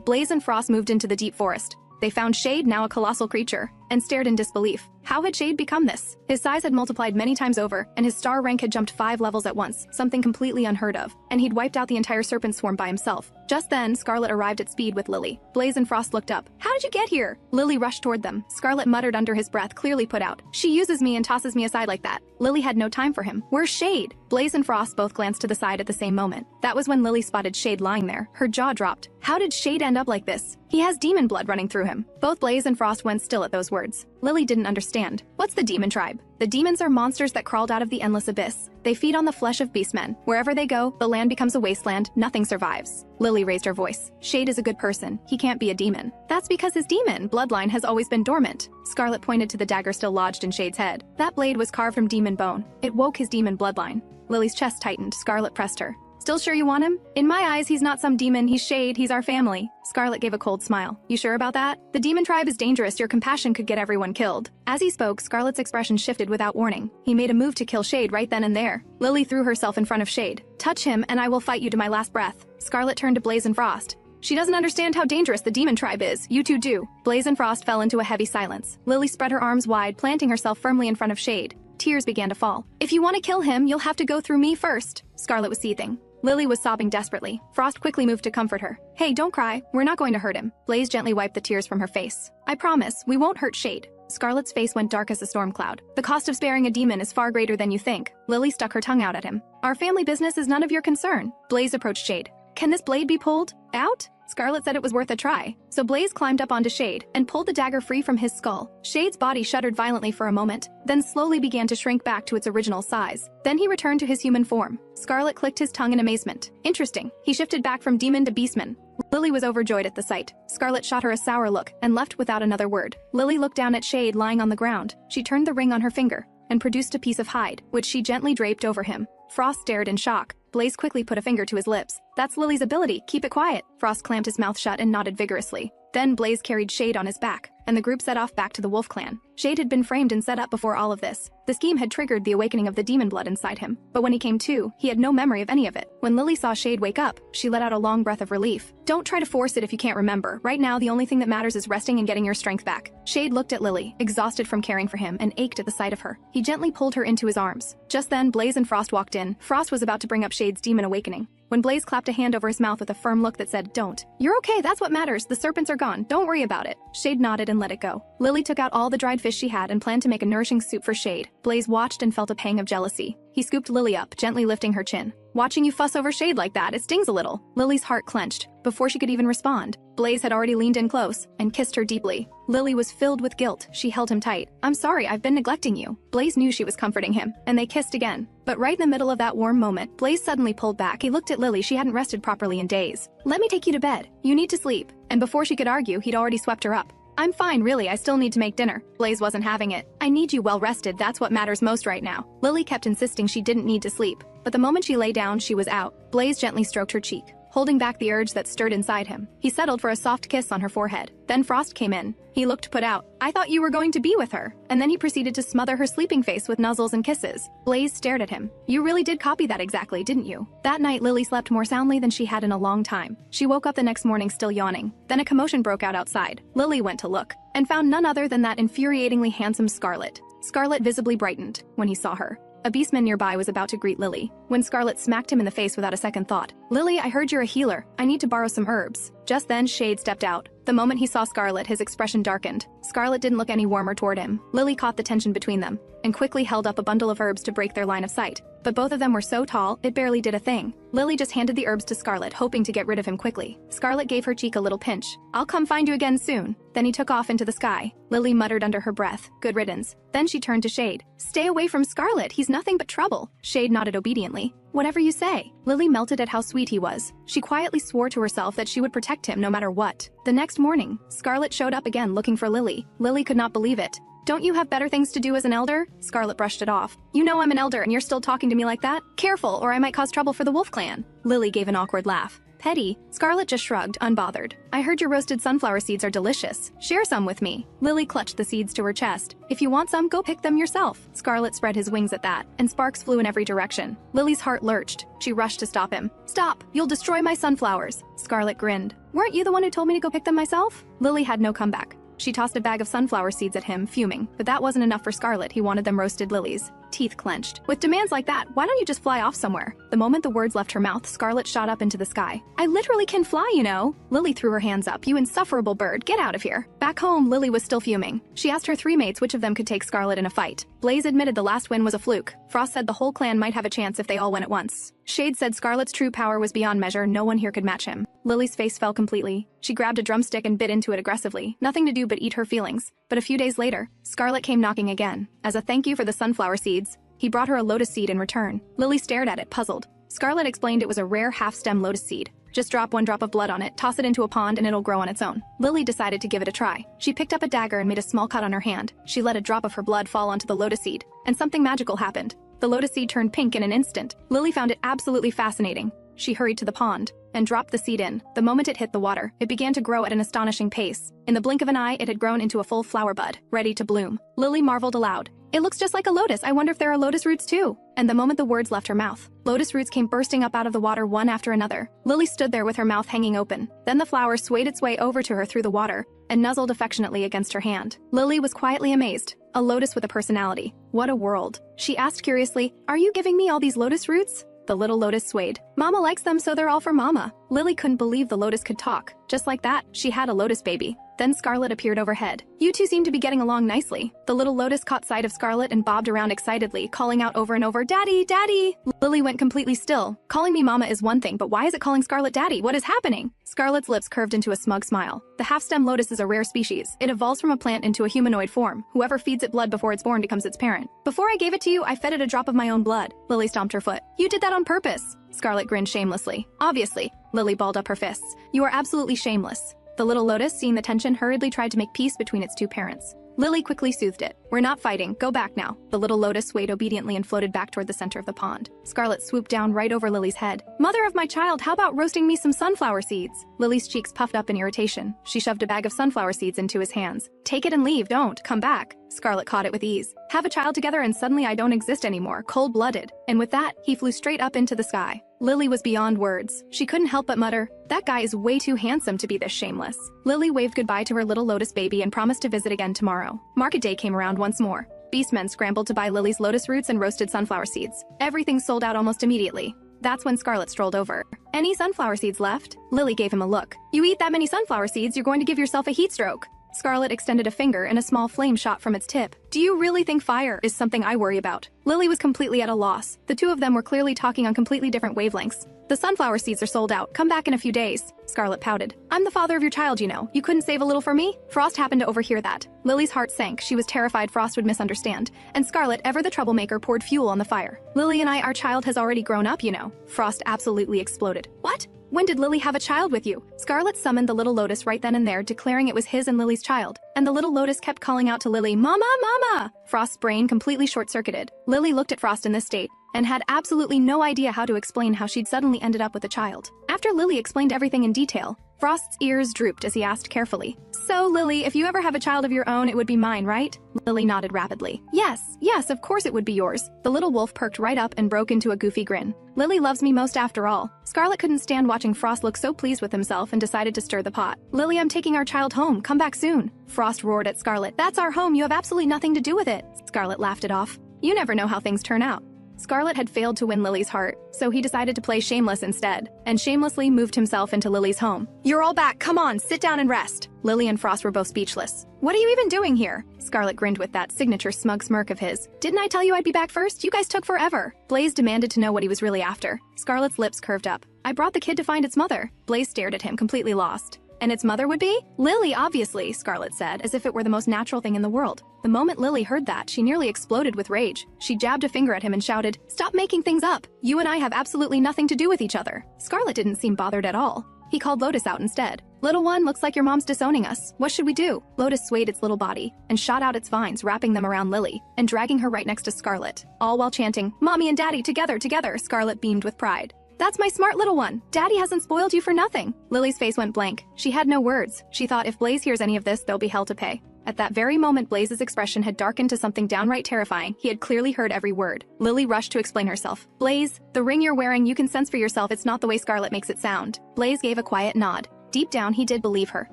Blaze and Frost moved into the deep forest. They found Shade, now a colossal creature, and stared in disbelief. How had Shade become this? His size had multiplied many times over, and his star rank had jumped 5 levels at once, something completely unheard of, and he'd wiped out the entire serpent swarm by himself. Just then, Scarlet arrived at speed with Lily. Blaze and Frost looked up. "How did you get here?" Lily rushed toward them. Scarlet muttered under his breath, clearly put out. "She uses me and tosses me aside like that." Lily had no time for him. "Where's Shade?" Blaze and Frost both glanced to the side at the same moment. That was when Lily spotted Shade lying there. Her jaw dropped. How did Shade end up like this? He has demon blood running through him. Both Blaze and Frost went still at those words. Lily didn't understand. What's the demon tribe? The demons are monsters that crawled out of the endless abyss. They feed on the flesh of beastmen. Wherever they go, the land becomes a wasteland, nothing survives. Lily raised her voice. Shade is a good person. He can't be a demon. That's because his demon bloodline has always been dormant. Scarlet pointed to the dagger still lodged in Shade's head. That blade was carved from demon bone. It woke his demon bloodline. Lily's chest tightened. Scarlet pressed her. Still sure you want him? In my eyes, he's not some demon, he's Shade, he's our family. Scarlet gave a cold smile. You sure about that? The demon tribe is dangerous, your compassion could get everyone killed. As he spoke, Scarlet's expression shifted without warning. He made a move to kill Shade right then and there. Lily threw herself in front of Shade. Touch him, and I will fight you to my last breath. Scarlet turned to Blaze and Frost. She doesn't understand how dangerous the demon tribe is. You two do. Blaze and Frost fell into a heavy silence. Lily spread her arms wide, planting herself firmly in front of Shade. Tears began to fall. If you want to kill him, you'll have to go through me first. Scarlet was seething. Lily was sobbing desperately. Frost quickly moved to comfort her. Hey, don't cry. We're not going to hurt him. Blaze gently wiped the tears from her face. I promise, we won't hurt Shade. Scarlet's face went dark as a storm cloud. The cost of sparing a demon is far greater than you think. Lily stuck her tongue out at him. Our family business is none of your concern. Blaze approached Shade. Can this blade be pulled out? Scarlet said it was worth a try. So Blaze climbed up onto Shade and pulled the dagger free from his skull. Shade's body shuddered violently for a moment, then slowly began to shrink back to its original size. Then he returned to his human form. Scarlet clicked his tongue in amazement. Interesting. He shifted back from demon to beastman. Lily was overjoyed at the sight. Scarlet shot her a sour look and left without another word. Lily looked down at Shade lying on the ground. She turned the ring on her finger and produced a piece of hide, which she gently draped over him. Frost stared in shock. Blaze quickly put a finger to his lips. That's Lily's ability, keep it quiet. Frost clamped his mouth shut and nodded vigorously. Then Blaze carried Shade on his back, and the group set off back to the Wolf Clan. Shade had been framed and set up before all of this. The scheme had triggered the awakening of the demon blood inside him, but when he came to, he had no memory of any of it. When Lily saw Shade wake up, she let out a long breath of relief. Don't try to force it if you can't remember. Right now, the only thing that matters is resting and getting your strength back. Shade looked at Lily, exhausted from caring for him, and ached at the sight of her. He gently pulled her into his arms. Just then, Blaze and Frost walked in. Frost was about to bring up Shade's demon awakening, when Blaze clapped a hand over his mouth with a firm look that said, Don't. You're okay, that's what matters. The serpents are gone. Don't worry about it. Shade nodded and let it go. Lily took out all the dried fish she had and planned to make a nourishing soup for Shade. Blaze watched and felt a pang of jealousy. He scooped Lily up, gently lifting her chin. Watching you fuss over Shade like that, it stings a little. Lily's heart clenched. Before she could even respond, Blaze had already leaned in close and kissed her deeply. Lily was filled with guilt. She held him tight. I'm sorry, I've been neglecting you. Blaze knew she was comforting him, and they kissed again. But right in the middle of that warm moment, Blaze suddenly pulled back. He looked at Lily. She hadn't rested properly in days. Let me take you to bed. You need to sleep. And before she could argue, he'd already swept her up. I'm fine, really, I still need to make dinner. Blaze wasn't having it. I need you well rested, that's what matters most right now. Lily kept insisting she didn't need to sleep, but the moment she lay down, she was out. Blaze gently stroked her cheek, holding back the urge that stirred inside him. He settled for a soft kiss on her forehead. Then Frost came in. He looked put out. I thought you were going to be with her. And then he proceeded to smother her sleeping face with nuzzles and kisses. Blaze stared at him. You really did copy that exactly, didn't you? That night, Lily slept more soundly than she had in a long time. She woke up the next morning still yawning. Then a commotion broke out outside. Lily went to look, and found none other than that infuriatingly handsome Scarlet. Scarlet visibly brightened when he saw her. A beastman nearby was about to greet Lily, when Scarlet smacked him in the face without a second thought. Lily, I heard you're a healer. I need to borrow some herbs. Just then, Shade stepped out. The moment he saw Scarlet, his expression darkened. Scarlet didn't look any warmer toward him. Lily caught the tension between them, and quickly held up a bundle of herbs to break their line of sight. But both of them were so tall, it barely did a thing. Lily just handed the herbs to Scarlet, hoping to get rid of him quickly. Scarlet gave her cheek a little pinch. I'll come find you again soon. Then he took off into the sky. Lily muttered under her breath, good riddance. Then she turned to Shade. Stay away from Scarlet, he's nothing but trouble. Shade nodded obediently. Whatever you say. Lily melted at how sweet he was. She quietly swore to herself that she would protect him no matter what. The next morning, Scarlet showed up again looking for Lily. Lily could not believe it. Don't you have better things to do as an elder? Scarlet brushed it off. You know I'm an elder and you're still talking to me like that? Careful, or I might cause trouble for the Wolf Clan. Lily gave an awkward laugh. Petty. Scarlet just shrugged, unbothered. I heard your roasted sunflower seeds are delicious. Share some with me. Lily clutched the seeds to her chest. If you want some, go pick them yourself. Scarlet spread his wings at that, and sparks flew in every direction. Lily's heart lurched. She rushed to stop him. Stop! You'll destroy my sunflowers. Scarlet grinned. Weren't you the one who told me to go pick them myself? Lily had no comeback. She tossed a bag of sunflower seeds at him, fuming, but that wasn't enough for Scarlet. He wanted them roasted lilies. teeth clenched. With demands like that, why don't you just fly off somewhere? The moment the words left her mouth, Scarlet shot up into the sky. I literally can fly, you know. Lily threw her hands up. You insufferable bird, get out of here. Back home, Lily was still fuming. She asked her three mates which of them could take Scarlet in a fight. Blaze admitted the last win was a fluke. Frost said the whole clan might have a chance if they all went at once. Shade said Scarlet's true power was beyond measure, no one here could match him. Lily's face fell completely. She grabbed a drumstick and bit into it aggressively, nothing to do but eat her feelings. But a few days later, Scarlet came knocking again. As a thank you for the sunflower seeds, he brought her a lotus seed in return. Lily stared at it, puzzled. Scarlet explained it was a rare half-stem lotus seed. Just drop one drop of blood on it, toss it into a pond, and it'll grow on its own. Lily decided to give it a try. She picked up a dagger and made a small cut on her hand. She let a drop of her blood fall onto the lotus seed, and something magical happened. The lotus seed turned pink in an instant. Lily found it absolutely fascinating. She hurried to the pond and dropped the seed in. The moment it hit the water, it began to grow at an astonishing pace. In the blink of an eye, it had grown into a full flower bud, ready to bloom. Lily marveled aloud. It looks just like a lotus. I wonder if there are lotus roots too. And the moment the words left her mouth, lotus roots came bursting up out of the water one after another. Lily stood there with her mouth hanging open. Then the flower swayed its way over to her through the water and nuzzled affectionately against her hand. Lily was quietly amazed. A lotus with a personality. What a world. She asked curiously, "Are you giving me all these lotus roots?" The little lotus swayed. Mama likes them, so they're all for Mama. Lily couldn't believe the lotus could talk. Just like that, she had a lotus baby. Then Scarlet appeared overhead. You two seem to be getting along nicely. The little lotus caught sight of Scarlet and bobbed around excitedly, calling out over and over, Daddy, Daddy! Lily went completely still. Calling me Mama is one thing, but why is it calling Scarlet Daddy? What is happening? Scarlet's lips curved into a smug smile. The half-stem lotus is a rare species. It evolves from a plant into a humanoid form. Whoever feeds it blood before it's born becomes its parent. Before I gave it to you, I fed it a drop of my own blood. Lily stomped her foot. You did that on purpose. Scarlet grinned shamelessly. Obviously. Lily balled up her fists. You are absolutely shameless. The little lotus, seeing the tension, hurriedly tried to make peace between its two parents. Lily quickly soothed it. We're not fighting. Go back now. The little lotus swayed obediently and floated back toward the center of the pond. Scarlet swooped down right over Lily's head. Mother of my child, how about roasting me some sunflower seeds? Lily's cheeks puffed up in irritation. She shoved a bag of sunflower seeds into his hands. Take it and leave. Don't. Come back. Scarlet caught it with ease. Have a child together and suddenly I don't exist anymore. Cold-blooded. And with that, he flew straight up into the sky. Lily was beyond words. She couldn't help but mutter, that guy is way too handsome to be this shameless. Lily waved goodbye to her little lotus baby and promised to visit again tomorrow. Market day came around once more. Beastmen scrambled to buy Lily's lotus roots and roasted sunflower seeds. Everything sold out almost immediately. That's when Scarlet strolled over. Any sunflower seeds left? Lily gave him a look. You eat that many sunflower seeds, you're going to give yourself a heat stroke. Scarlet extended a finger and a small flame shot from its tip. Do you really think fire is something I worry about? Lily was completely at a loss. The two of them were clearly talking on completely different wavelengths. The sunflower seeds are sold out. Come back in a few days. Scarlet pouted. I'm the father of your child, you know. You couldn't save a little for me? Frost happened to overhear that. Lily's heart sank. She was terrified Frost would misunderstand. And Scarlet, ever the troublemaker, poured fuel on the fire. Lily and our child has already grown up, you know. Frost absolutely exploded. What? When did Lily have a child with you? Scarlet summoned the little lotus right then and there, declaring it was his and Lily's child. And the little lotus kept calling out to Lily, Mama, Mama! Frost's brain completely short-circuited. Lily looked at Frost in this state and had absolutely no idea how to explain how she'd suddenly ended up with a child. After Lily explained everything in detail, Frost's ears drooped as he asked carefully, So, Lily, if you ever have a child of your own, it would be mine, right? Lily nodded rapidly. Yes, of course it would be yours. The little wolf perked right up and broke into a goofy grin. Lily loves me most after all. Scarlet couldn't stand watching Frost look so pleased with himself and decided to stir the pot. Lily, I'm taking our child home. Come back soon. Frost roared at Scarlet. That's our home. You have absolutely nothing to do with it. Scarlet laughed it off. You never know how things turn out. Scarlet had failed to win Lily's heart, so he decided to play shameless instead, and shamelessly moved himself into Lily's home. You're all back. Come on, sit down and rest. Lily and Frost were both speechless. What are you even doing here? Scarlet grinned with that signature smug smirk of his. Didn't I tell you I'd be back first? You guys took forever. Blaze demanded to know what he was really after. Scarlet's lips curved up. I brought the kid to find its mother. Blaze stared at him, completely lost. And its mother would be? Lily, obviously, Scarlet said, as if it were the most natural thing in the world. The moment Lily heard that, she nearly exploded with rage. She jabbed a finger at him and shouted, Stop making things up! You and I have absolutely nothing to do with each other. Scarlet didn't seem bothered at all. He called Lotus out instead. Little one, looks like your mom's disowning us. What should we do? Lotus swayed its little body and shot out its vines, wrapping them around Lily and dragging her right next to Scarlet, all while chanting, Mommy and Daddy, together, together. Scarlet beamed with pride. That's my smart little one. Daddy hasn't spoiled you for nothing. Lily's face went blank. She had no words. She thought if Blaze hears any of this, there'll be hell to pay. At that very moment, Blaze's expression had darkened to something downright terrifying. He had clearly heard every word. Lily rushed to explain herself. Blaze, the ring you're wearing, you can sense for yourself it's not the way Scarlet makes it sound. Blaze gave a quiet nod. Deep down, he did believe her,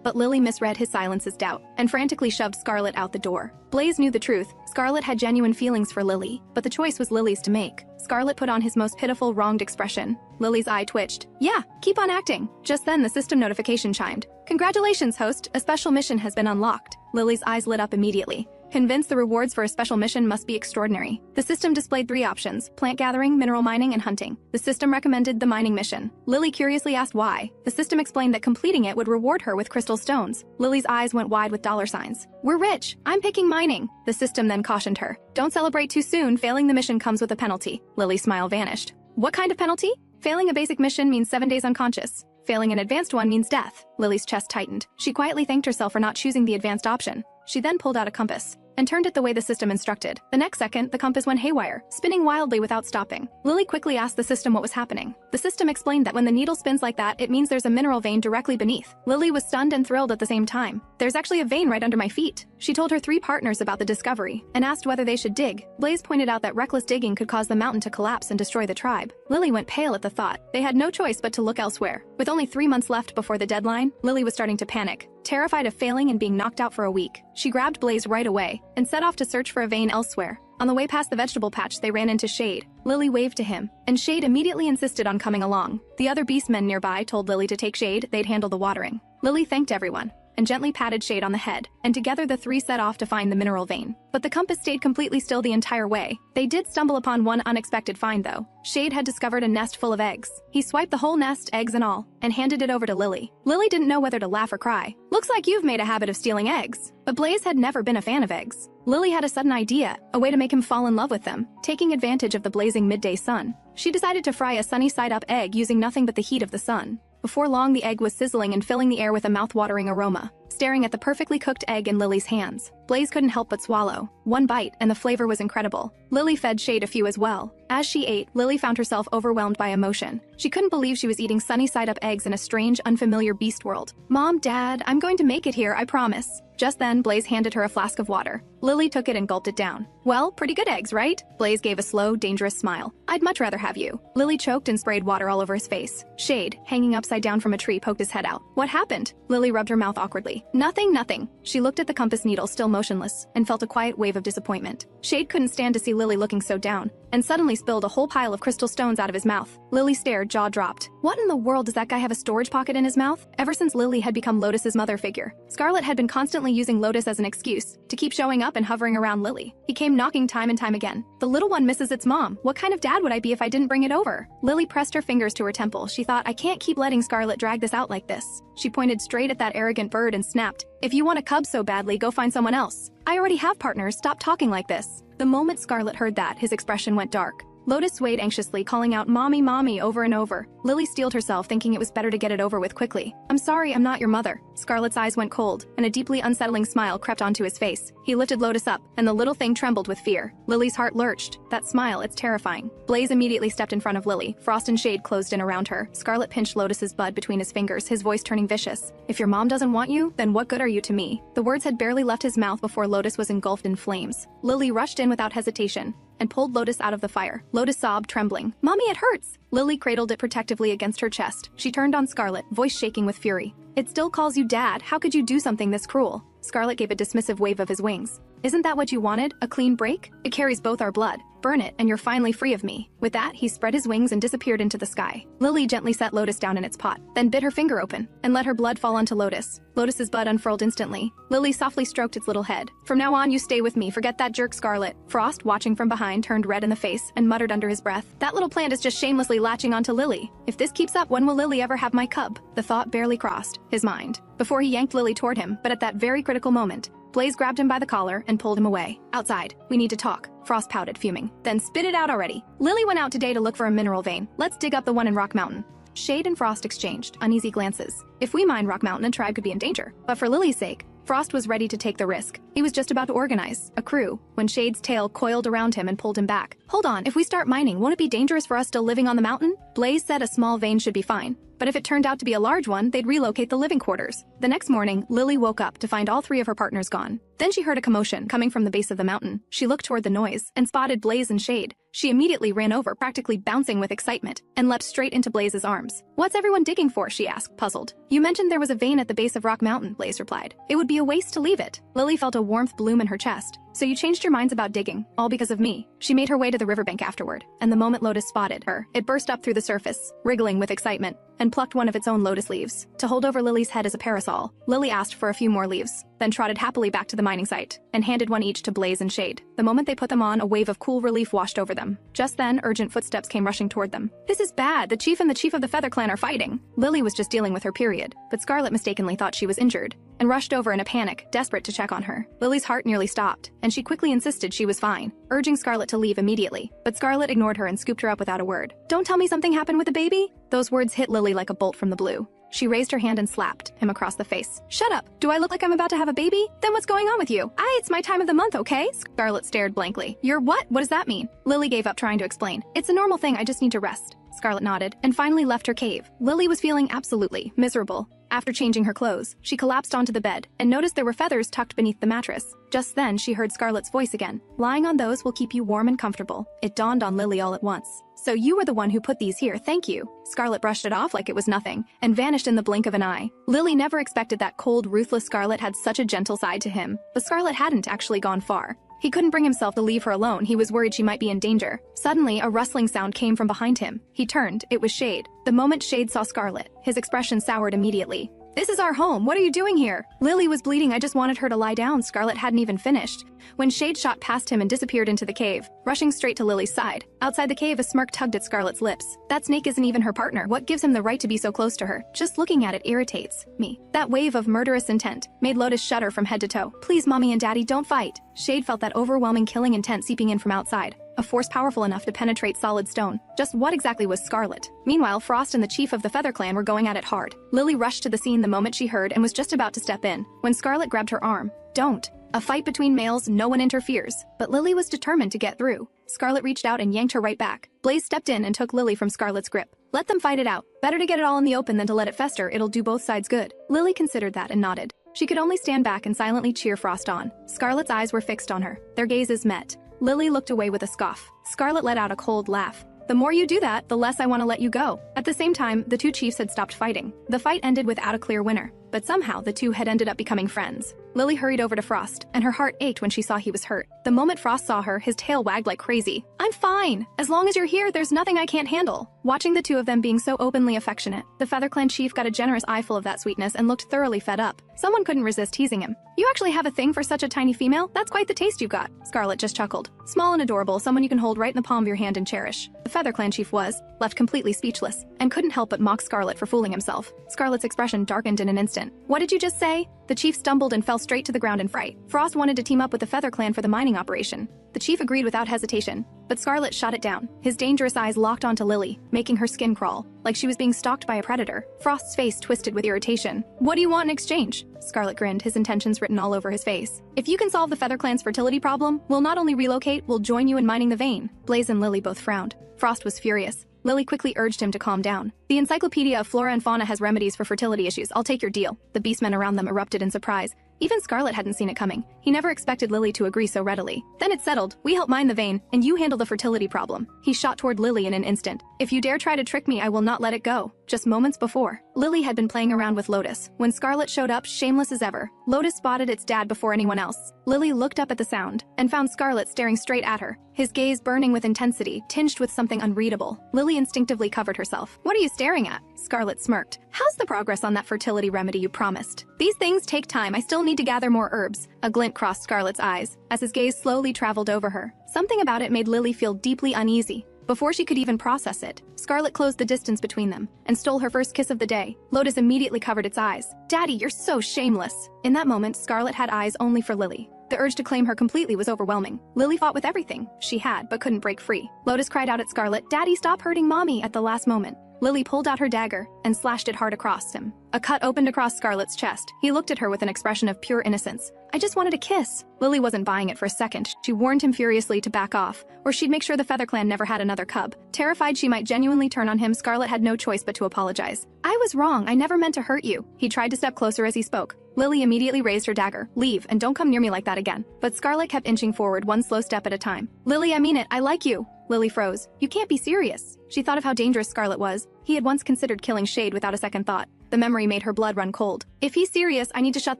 but Lily misread his silence as doubt and frantically shoved Scarlet out the door. Blaze knew the truth. Scarlet had genuine feelings for Lily, but the choice was Lily's to make. Scarlet put on his most pitiful, wronged expression. Lily's eye twitched. Yeah, keep on acting. Just then, the system notification chimed. Congratulations, host, a special mission has been unlocked. Lily's eyes lit up immediately. Convinced the rewards for a special mission must be extraordinary. The system displayed 3 options: plant gathering, mineral mining, and hunting. The system recommended the mining mission. Lily curiously asked why. The system explained that completing it would reward her with crystal stones. Lily's eyes went wide with dollar signs. We're rich. I'm picking mining. The system then cautioned her. Don't celebrate too soon. Failing the mission comes with a penalty. Lily's smile vanished. What kind of penalty? Failing a basic mission means 7 days unconscious. Failing an advanced one means death. Lily's chest tightened. She quietly thanked herself for not choosing the advanced option. She then pulled out a compass and turned it the way the system instructed. The next second, the compass went haywire, spinning wildly without stopping. Lily quickly asked the system what was happening. The system explained that when the needle spins like that, it means there's a mineral vein directly beneath. Lily was stunned and thrilled at the same time. There's actually a vein right under my feet. She told her 3 partners about the discovery and asked whether they should dig. Blaze pointed out that reckless digging could cause the mountain to collapse and destroy the tribe. Lily went pale at the thought. They had no choice but to look elsewhere. With only 3 months left before the deadline, Lily was starting to panic. Terrified of failing and being knocked out for a week, she grabbed Blaze right away and set off to search for a vein elsewhere. On the way past the vegetable patch, they ran into Shade. Lily waved to him, and Shade immediately insisted on coming along. The other Beastmen nearby told Lily to take Shade, they'd handle the watering. Lily thanked everyone and gently patted Shade on the head, and together the 3 set off to find the mineral vein. But the compass stayed completely still the entire way. They did stumble upon one unexpected find, though. Shade had discovered a nest full of eggs. He swiped the whole nest, eggs and all, and handed it over to Lily. Lily didn't know whether to laugh or cry. Looks like you've made a habit of stealing eggs. But Blaze had never been a fan of eggs. Lily had a sudden idea, a way to make him fall in love with them. Taking advantage of the blazing midday sun, she decided to fry a sunny-side-up egg using nothing but the heat of the sun. Before long, the egg was sizzling and filling the air with a mouth-watering aroma. Staring at the perfectly cooked egg in Lily's hands, Blaze couldn't help but swallow. One bite, and the flavor was incredible. Lily fed Shade a few as well. As she ate, Lily found herself overwhelmed by emotion. She couldn't believe she was eating sunny-side-up eggs in a strange, unfamiliar beast world. Mom, Dad, I'm going to make it here, I promise. Just then, Blaze handed her a flask of water. Lily took it and gulped it down. Well, pretty good eggs, right? Blaze gave a slow, dangerous smile. I'd much rather have you. Lily choked and sprayed water all over his face. Shade, hanging upside down from a tree, poked his head out. What happened? Lily rubbed her mouth awkwardly. Nothing, nothing. She looked at the compass needle, still motionless, and felt a quiet wave of disappointment. Shade couldn't stand to see Lily looking so down, and suddenly spilled a whole pile of crystal stones out of his mouth. Lily stared, jaw dropped. What in the world, does that guy have a storage pocket in his mouth? Ever since Lily had become Lotus's mother figure, Scarlet had been constantly using Lotus as an excuse to keep showing up and hovering around Lily. He came knocking time and time again. The little one misses its mom. What kind of dad would I be if I didn't bring it over? Lily pressed her fingers to her temple. She thought, I can't keep letting Scarlet drag this out like this. She pointed straight at that arrogant bird and snapped, if you want a cub so badly, go find someone else. I already have partners, stop talking like this. The moment Scarlet heard that, his expression went dark. Lotus swayed anxiously, calling out, Mommy, Mommy, over and over. Lily steeled herself, thinking it was better to get it over with quickly. I'm sorry, I'm not your mother. Scarlet's eyes went cold, and a deeply unsettling smile crept onto his face. He lifted Lotus up, and the little thing trembled with fear. Lily's heart lurched. That smile, it's terrifying. Blaze immediately stepped in front of Lily. Frost and Shade closed in around her. Scarlet pinched Lotus's bud between his fingers, his voice turning vicious. If your mom doesn't want you, then what good are you to me? The words had barely left his mouth before Lotus was engulfed in flames. Lily rushed in without hesitation and pulled Lotus out of the fire. Lotus sobbed, trembling. Mommy, it hurts! Lily cradled it protectively against her chest. She turned on Scarlet, voice shaking with fury. It still calls you Dad. How could you do something this cruel? Scarlet gave a dismissive wave of his wings. Isn't that what you wanted? A clean break? It carries both our blood. Burn it, and you're finally free of me. With that, he spread his wings and disappeared into the sky. Lily gently set Lotus down in its pot, then bit her finger open, and let her blood fall onto Lotus. Lotus's bud unfurled instantly. Lily softly stroked its little head. From now on, you stay with me. Forget that jerk, Scarlet. Frost, watching from behind, turned red in the face and muttered under his breath. That little plant is just shamelessly latching onto Lily. If this keeps up, when will Lily ever have my cub? The thought barely crossed his mind before he yanked Lily toward him, but at that very critical moment, Blaze grabbed him by the collar and pulled him away. Outside, we need to talk. Frost pouted, fuming. Then spit it out already. Lily went out today to look for a mineral vein. Let's dig up the one in Rock Mountain. Shade and Frost exchanged uneasy glances. If we mine Rock Mountain, a tribe could be in danger. But for Lily's sake, Frost was ready to take the risk. He was just about to organize a crew when Shade's tail coiled around him and pulled him back. Hold on, if we start mining, won't it be dangerous for us still living on the mountain? Blaze said a small vein should be fine, but if it turned out to be a large one, they'd relocate the living quarters. The next morning, Lily woke up to find all 3 of her partners gone. Then she heard a commotion coming from the base of the mountain. She looked toward the noise and spotted Blaze and Shade. She immediately ran over, practically bouncing with excitement, and leapt straight into Blaze's arms. "What's everyone digging for?" she asked, puzzled. "You mentioned there was a vein at the base of Rock Mountain," Blaze replied. "It would be a waste to leave it." Lily felt a warmth bloom in her chest. "So you changed your minds about digging, all because of me." She made her way to the riverbank afterward, and the moment Lotus spotted her, it burst up through the surface, wriggling with excitement, and plucked one of its own lotus leaves to hold over Lily's head as a parasol. Lily asked for a few more leaves, then trotted happily back to the mining site, and handed one each to Blaze and Shade. The moment they put them on, a wave of cool relief washed over them. Just then, urgent footsteps came rushing toward them. "This is bad. The chief and the chief of the Feather Clan are fighting." Lily was just dealing with her period, but Scarlet mistakenly thought she was injured, and rushed over in a panic, desperate to check on her. Lily's heart nearly stopped, and she quickly insisted she was fine, urging Scarlet to leave immediately. But Scarlet ignored her and scooped her up without a word. "Don't tell me something happened with the baby?" Those words hit Lily like a bolt from the blue. She raised her hand and slapped him across the face. "Shut up! Do I look like I'm about to have a baby? Then what's going on with you?" It's my time of the month, okay?" Scarlet stared blankly. "You're what? What does that mean?" Lily gave up trying to explain. "It's a normal thing, I just need to rest." Scarlet nodded, and finally left her cave. Lily was feeling absolutely miserable. After changing her clothes, she collapsed onto the bed and noticed there were feathers tucked beneath the mattress. Just then, she heard Scarlet's voice again. "Lying on those will keep you warm and comfortable." It dawned on Lily all at once. "So you were the one who put these here, thank you." Scarlet brushed it off like it was nothing, and vanished in the blink of an eye. Lily never expected that cold, ruthless Scarlet had such a gentle side to him, but Scarlet hadn't actually gone far. He couldn't bring himself to leave her alone. He was worried she might be in danger. Suddenly, a rustling sound came from behind him. He turned. It was Shade. The moment Shade saw Scarlet, his expression soured immediately. "This is our home. What are you doing here?" "Lily was bleeding. I just wanted her to lie down." Scarlet hadn't even finished when Shade shot past him and disappeared into the cave, rushing straight to Lily's side. Outside the cave, a smirk tugged at Scarlet's lips. "That snake isn't even her partner. What gives him the right to be so close to her? Just looking at it irritates me." That wave of murderous intent made Lotus shudder from head to toe. "Please, Mommy and Daddy, don't fight." Shade felt that overwhelming killing intent seeping in from outside, a force powerful enough to penetrate solid stone. Just what exactly was Scarlet? Meanwhile, Frost and the chief of the Feather Clan were going at it hard. Lily rushed to the scene the moment she heard and was just about to step in, when Scarlet grabbed her arm. "Don't. A fight between males, no one interferes." But Lily was determined to get through. Scarlet reached out and yanked her right back. Blaze stepped in and took Lily from Scarlet's grip. "Let them fight it out. Better to get it all in the open than to let it fester. It'll do both sides good." Lily considered that and nodded. She could only stand back and silently cheer Frost on. Scarlet's eyes were fixed on her. Their gazes met. Lily looked away with a scoff. Scarlet let out a cold laugh. "The more you do that, the less I want to let you go." At the same time, the two chiefs had stopped fighting. The fight ended without a clear winner, but somehow the two had ended up becoming friends. Lily hurried over to Frost, and her heart ached when she saw he was hurt. The moment Frost saw her, his tail wagged like crazy. "I'm fine. As long as you're here, there's nothing I can't handle." Watching the two of them being so openly affectionate, the Feather Clan chief got a generous eyeful of that sweetness and looked thoroughly fed up. Someone couldn't resist teasing him. "You actually have a thing for such a tiny female? That's quite the taste you've got." Scarlet just chuckled. "Small and adorable, someone you can hold right in the palm of your hand and cherish." The Feather Clan chief was left completely speechless, and couldn't help but mock Scarlet for fooling himself. Scarlet's expression darkened in an instant. "What did you just say?" The chief stumbled and fell straight to the ground in fright. Frost wanted to team up with the Feather Clan for the mining operation. The chief agreed without hesitation, but Scarlet shot it down. His dangerous eyes locked onto Lily, making her skin crawl, like she was being stalked by a predator. Frost's face twisted with irritation. "What do you want in exchange?" Scarlet grinned, his intentions written all over his face. "If you can solve the Feather Clan's fertility problem, we'll not only relocate, we'll join you in mining the vein." Blaze and Lily both frowned. Frost was furious. Lily quickly urged him to calm down. "The Encyclopedia of Flora and Fauna has remedies for fertility issues. I'll take your deal." The Beastmen around them erupted in surprise. Even Scarlet hadn't seen it coming. He never expected Lily to agree so readily. "Then it's settled. We help mine the vein, and you handle the fertility problem." He shot toward Lily in an instant. "If you dare try to trick me, I will not let it go." Just moments before, Lily had been playing around with Lotus. When Scarlet showed up, shameless as ever, Lotus spotted its dad before anyone else. Lily looked up at the sound, and found Scarlet staring straight at her, his gaze burning with intensity, tinged with something unreadable. Lily instinctively covered herself. "What are you staring at?" Scarlet smirked. "How's the progress on that fertility remedy you promised?" "These things take time. I still need to gather more herbs." A glint crossed Scarlet's eyes, as his gaze slowly traveled over her. Something about it made Lily feel deeply uneasy. Before she could even process it, Scarlet closed the distance between them, and stole her first kiss of the day. Lotus immediately covered its eyes. "Daddy, you're so shameless." In that moment, Scarlet had eyes only for Lily. The urge to claim her completely was overwhelming. Lily fought with everything she had, but couldn't break free. Lotus cried out at Scarlet, "Daddy, stop hurting Mommy," at the last moment. Lily pulled out her dagger and slashed it hard across him. A cut opened across Scarlet's chest. He looked at her with an expression of pure innocence. "I just wanted a kiss." Lily wasn't buying it for a second. She warned him furiously to back off, or she'd make sure the Feather Clan never had another cub. Terrified she might genuinely turn on him, Scarlet had no choice but to apologize. "I was wrong. I never meant to hurt you." He tried to step closer as he spoke. Lily immediately raised her dagger. "Leave, and don't come near me like that again." But Scarlet kept inching forward, one slow step at a time. "Lily, I mean it. I like you." Lily froze. You can't be serious. She thought of how dangerous Scarlet was. He had once considered killing Shade without a second thought. The memory made her blood run cold. If he's serious, I need to shut